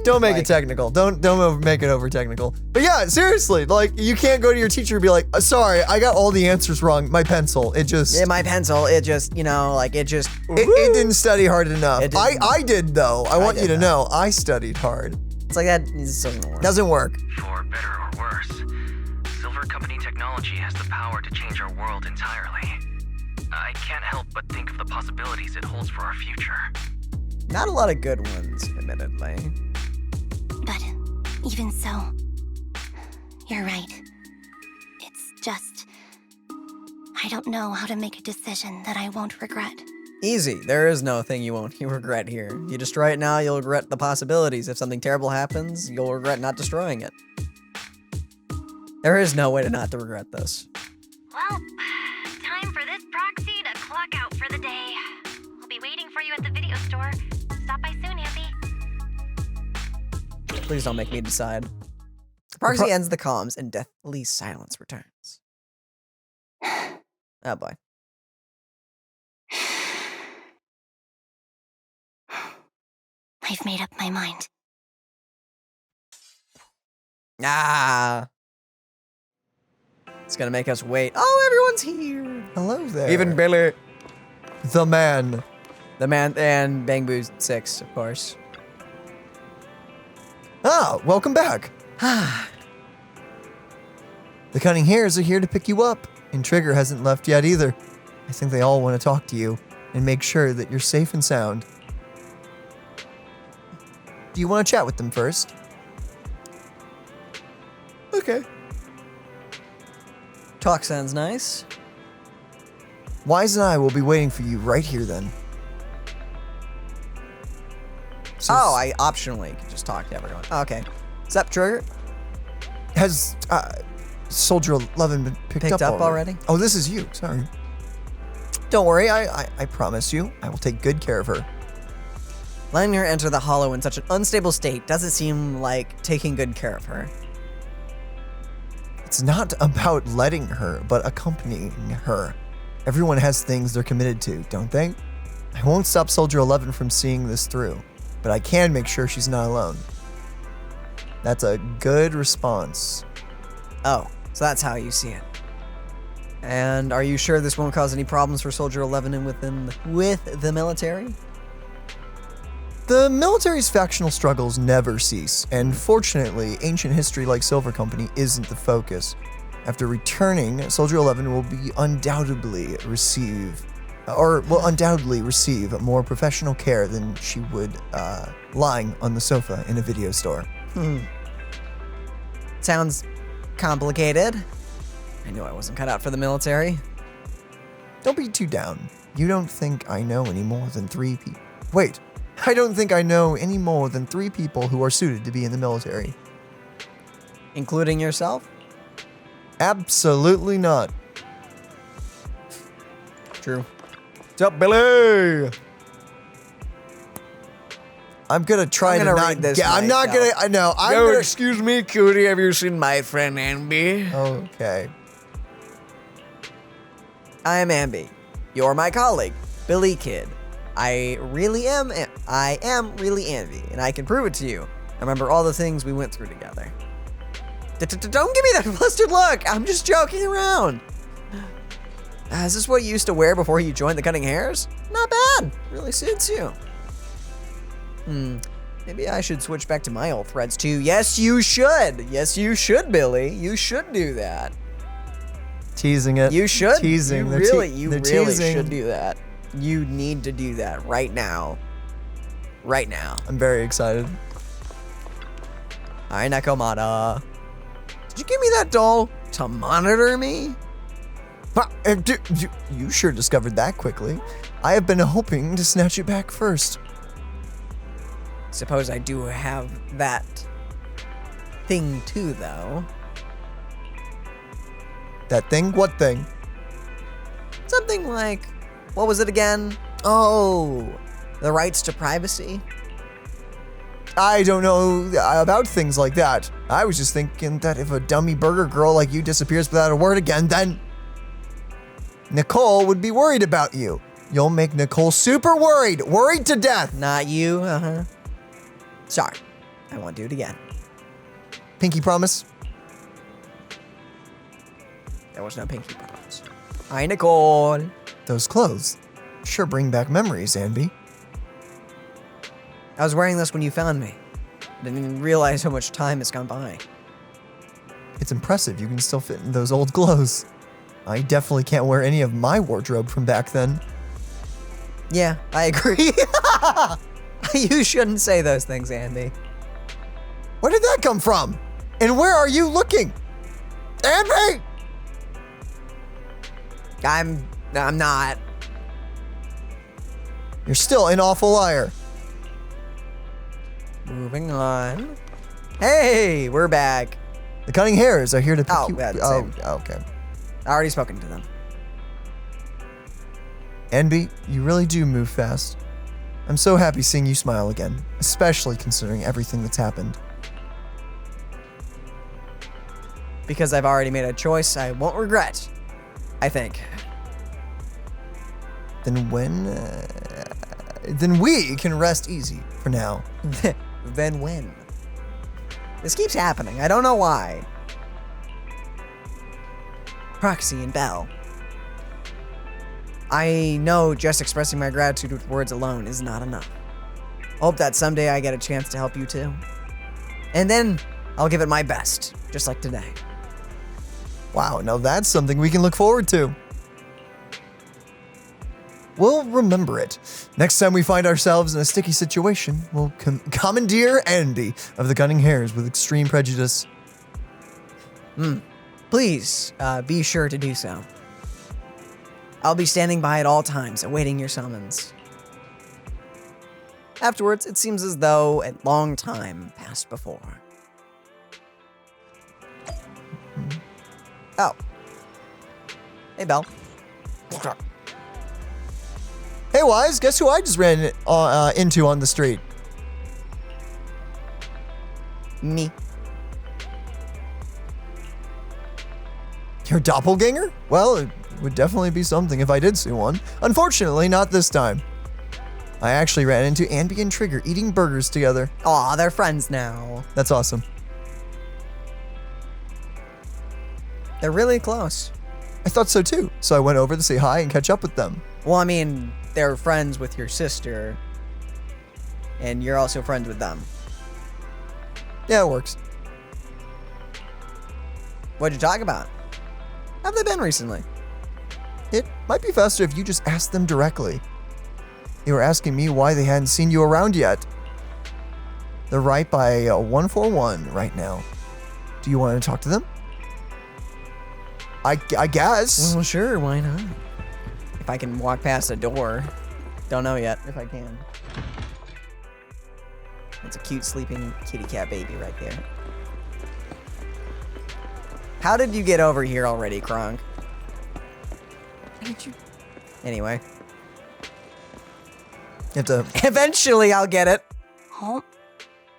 Don't make it technical. Don't make it over technical. But yeah, seriously, like you can't go to your teacher and be like, sorry, I got all the answers wrong. My pencil, it just. Yeah, my pencil, it just, you know, like it just. It didn't study hard enough. I did though. I want you to know, I studied hard. It's like that. It doesn't work. Doesn't work. For better or worse, Silver Company technology has the power to change our world entirely. I can't help but think of the possibilities it holds for our future. Not a lot of good ones, admittedly. But even so, you're right. I don't know how to make a decision that I won't regret. Easy. There is no thing you regret here. You destroy it now, you'll regret the possibilities. If something terrible happens, you'll regret not destroying it. There is no way to not to regret this. Well, time for this proxy to clock out for the day. I'll be waiting for you at the video store. Stop by soon, Anby. Please don't make me decide. Proxy ends the comms and deathly silence returns. Oh boy. I've made up my mind. Ah. It's gonna make us wait. Oh, everyone's here. Hello there. Even Billy. The man. The man and Bang Boo 6, of course. Ah, welcome back. The Cunning Hares are here to pick you up, and Trigger hasn't left yet either. I think they all want to talk to you and make sure that you're safe and sound. Do you want to chat with them first? Okay. Talk sounds nice. Wise and I will be waiting for you right here then. So Oh, I optionally can just talk to everyone. Okay. Sup, Trigger? Has Soldier 11 been picked up already? Oh, this is you. Sorry. Don't worry. I promise you, I will take good care of her. Letting her enter the hollow in such an unstable state doesn't seem like taking good care of her. It's not about letting her, but accompanying her. Everyone has things they're committed to, don't they? I won't stop Soldier 11 from seeing this through, but I can make sure she's not alone. That's a good response. Oh, so that's how you see it. And are you sure this won't cause any problems for Soldier 11 and with the military? The military's factional struggles never cease, and fortunately, ancient history like Silver Company isn't the focus. After returning, Soldier 11 will undoubtedly receive more professional care than she would lying on the sofa in a video store. Sounds complicated. I knew I wasn't cut out for the military. Don't be too down. You don't think I know any more than 3 people. Wait, I don't think I know any more than 3 people who are suited to be in the military. Including yourself? Absolutely not. True. What's up, Billy? I'm gonna try to not read this. I'm not gonna. I know. I'm gonna. Excuse me, Cootie. Have you seen my friend Anby? Okay. I am Anby. You're my colleague, Billy Kid. I am really Anby, and I can prove it to you. I remember all the things we went through together. Don't give me that flustered look. I'm just joking around. Is this what you used to wear before you joined the Cunning Hares? Not bad. Really suits you. Maybe I should switch back to my old threads too. Yes, you should. Yes, you should, Billy. You should do that. Teasing it. You should. Teasing. You really should do that. You need to do that right now. Right now. I'm very excited. Hi, Nekomata. Did you give me that doll to monitor me? You sure discovered that quickly. I have been hoping to snatch it back first. Suppose I do have that thing too, though. That thing? What thing? Something like, what was it again? Oh, the rights to privacy? I don't know about things like that. I was just thinking that if a dummy burger girl like you disappears without a word again, then Nicole would be worried about you. You'll make Nicole super worried to death. Not you, Sorry, I won't do it again. Pinky promise? There was no pinky promise. Hi, Nicole. Those clothes sure bring back memories, Anby. I was wearing this when you found me. I didn't even realize how much time has gone by. It's impressive you can still fit in those old clothes. I definitely can't wear any of my wardrobe from back then. Yeah, I agree. You shouldn't say those things, Anby. Where did that come from? And where are you looking? Anby! I'm not. You're still an awful liar. Moving on. Hey, we're back. The cunning hares are here to pick Oh, you. that's Oh, it. okay. I already spoken to them. Anby, you really do move fast. I'm so happy seeing you smile again, especially considering everything that's happened. Because I've already made a choice I won't regret. I think. Then we can rest easy for now. Then when? This keeps happening. I don't know why. Proxy and Belle. I know just expressing my gratitude with words alone is not enough. Hope that someday I get a chance to help you too. And then I'll give it my best, just like today. Wow, now that's something we can look forward to. We'll remember it. Next time we find ourselves in a sticky situation, we'll commandeer Anby of the Cunning Hares with extreme prejudice. Please, be sure to do so. I'll be standing by at all times, awaiting your summons. Afterwards, it seems as though a long time passed before. Oh. Hey, Belle. Hey, Wise, guess who I just ran into on the street? Me. Your doppelganger? Well, it would definitely be something if I did see one. Unfortunately, not this time. I actually ran into Anby and Trigger eating burgers together. Aw, they're friends now. That's awesome. They're really close. I thought so too, so I went over to say hi and catch up with them. Well, I mean, they're friends with your sister. And you're also friends with them. Yeah, it works. What'd you talk about? How have they been recently? It might be faster if you just asked them directly. They were asking me why they hadn't seen you around yet. They're right by 141 right now. Do you want to talk to them? I guess. Well, sure, why not? If I can walk past the door. Don't know yet if I can. It's a cute sleeping kitty cat baby right there. How did you get over here already, Kronk? Anyway. You have to. Eventually I'll get it. Oh,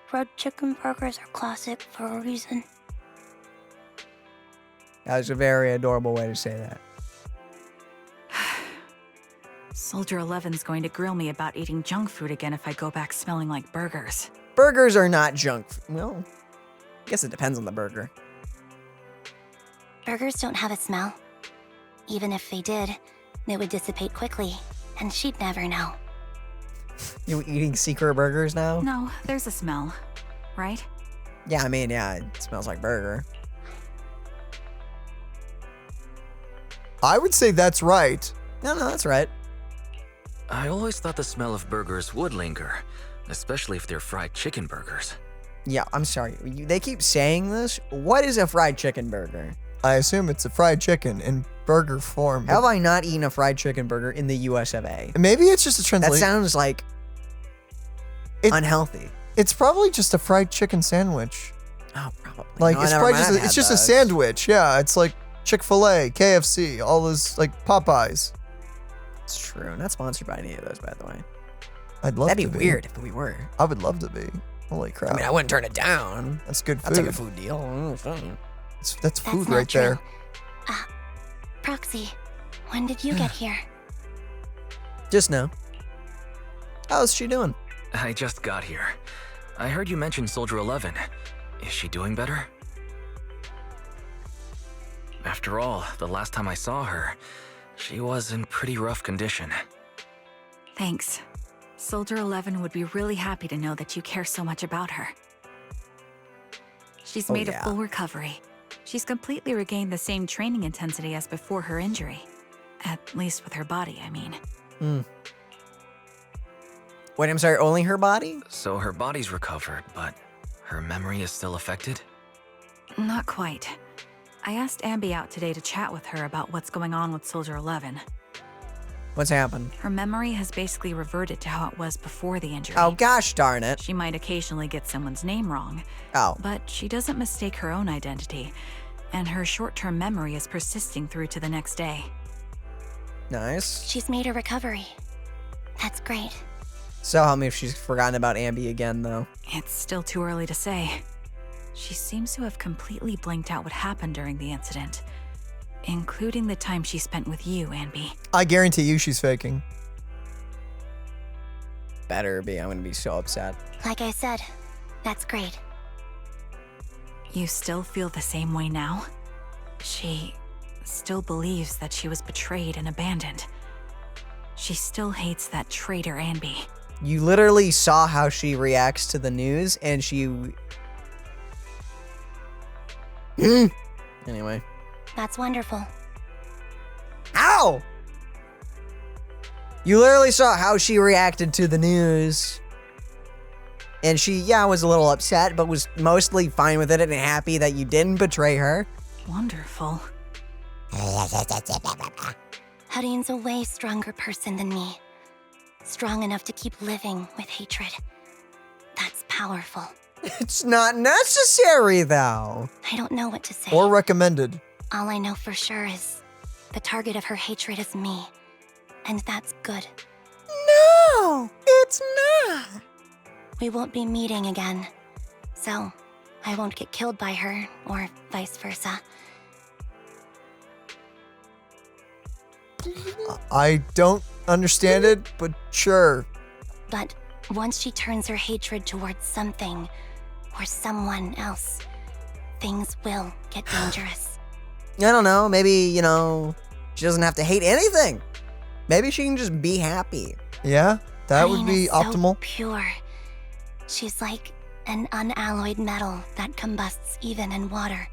fried chicken burgers are classic for a reason. That was a very adorable way to say that. Soldier 11's going to grill me about eating junk food again if I go back smelling like burgers. Burgers are not junk. Well, I guess it depends on the burger. Burgers don't have a smell. Even if they did, they would dissipate quickly, and she'd never know. You eating secret burgers now? No, there's a smell, right? Yeah, I mean, yeah, it smells like burger. I would say that's right. No, that's right. I always thought the smell of burgers would linger, especially if they're fried chicken burgers. Yeah, I'm sorry. They keep saying this. What is a fried chicken burger? I assume it's a fried chicken in burger form. Have I not eaten a fried chicken burger in the US of A? Maybe it's just a That translation. sounds like unhealthy. It's probably just a fried chicken sandwich. Oh, probably. Like, No, it's never probably mind, just I've a, it's had just a those. sandwich. Yeah, it's like Chick-fil-A, KFC, all those, like Popeyes. It's true. Not sponsored by any of those, by the way. I'd love That'd to be be. weird if we were. I would love to be. Holy crap. I mean, I wouldn't turn it down. That's good food. I'll take a food deal. Fine. That's That's food not right there. true. Proxy, when did you get here? Just now. How's she doing? I just got here. I heard you mention Soldier 11. Is she doing better? After all, the last time I saw her, she was in pretty rough condition. Thanks. Soldier 11 would be really happy to know that you care so much about her. She's made yeah. a full recovery. She's completely regained the same training intensity as before her injury. At least with her body, I mean. Wait, I'm sorry, only her body? So her body's recovered, but her memory is still affected? Not quite. I asked Anby out today to chat with her about what's going on with Soldier 11. What's happened? Her memory has basically reverted to how it was before the injury. Oh, gosh darn it. She might occasionally get someone's name wrong. Oh. But she doesn't mistake her own identity, and her short-term memory is persisting through to the next day. Nice. She's made a recovery. That's great. So help me if she's forgotten about Anby again, though. It's still too early to say. She seems to have completely blanked out what happened during the incident, including the time she spent with you, Anby. I guarantee you she's faking. Better be. I'm gonna be so upset. Like I said, that's great. You still feel the same way now? She still believes that she was betrayed and abandoned. She still hates that traitor Anby. You literally saw how she reacts to the news, and she... Anyway. That's wonderful. Ow! You literally saw how she reacted to the news. And she, yeah, was a little upset, but was mostly fine with it and happy that you didn't betray her. Wonderful. Harin's a way stronger person than me. Strong enough to keep living with hatred. That's powerful. It's not necessary, though. I don't know what to say. Or recommended. All I know for sure is the target of her hatred is me. And that's good. No, it's not. We won't be meeting again. So, I won't get killed by her, or vice versa. I don't understand it, but sure. But once she turns her hatred towards something or someone else, things will get dangerous. I don't know, maybe, you know, she doesn't have to hate anything. Maybe she can just be happy. Yeah, that would be Rina's optimal. So pure. She's like an unalloyed metal that combusts even in water.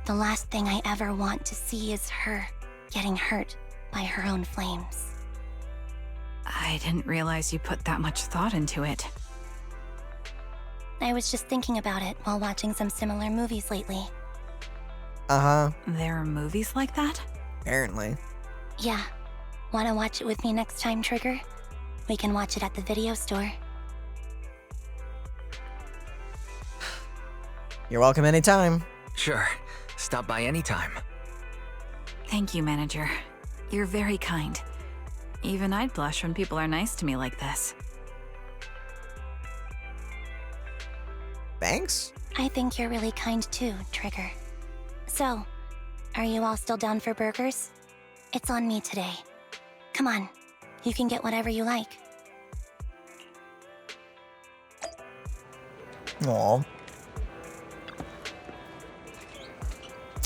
The last thing I ever want to see is her getting hurt by her own flames. I didn't realize you put that much thought into it. I was just thinking about it while watching some similar movies lately. Uh-huh. There are movies like that? Apparently. Yeah. Wanna watch it with me next time, Trigger? We can watch it at the video store. You're welcome anytime. Sure. Stop by anytime. Thank you, Manager. You're very kind. Even I'd blush when people are nice to me like this. Thanks. I think you're really kind too, Trigger. So, are you all still down for burgers? It's on me today. Come on, you can get whatever you like. Aw.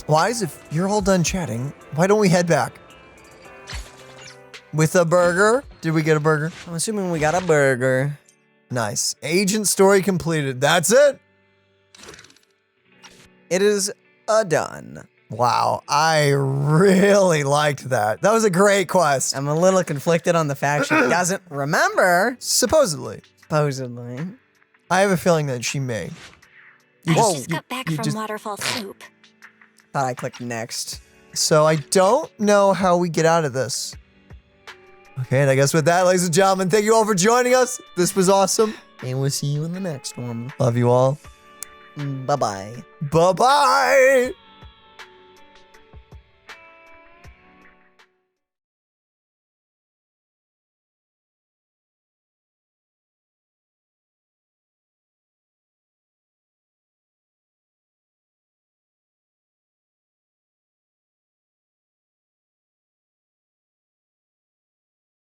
Wise, if you're all done chatting, why don't we head back? With a burger? Did we get a burger? I'm assuming we got a burger. Nice. Agent story completed. That's it? It is done. Wow, I really liked that. That was a great quest. I'm a little conflicted on the fact she doesn't remember. Supposedly. Supposedly. I have a feeling that she may. I Whoa, just got back you from just- Waterfall Soup. Thought I clicked next. So I don't know how we get out of this. Okay, and I guess with that, ladies and gentlemen, thank you all for joining us. This was awesome. And we'll see you in the next one. Love you all. Bye-bye. Bye-bye.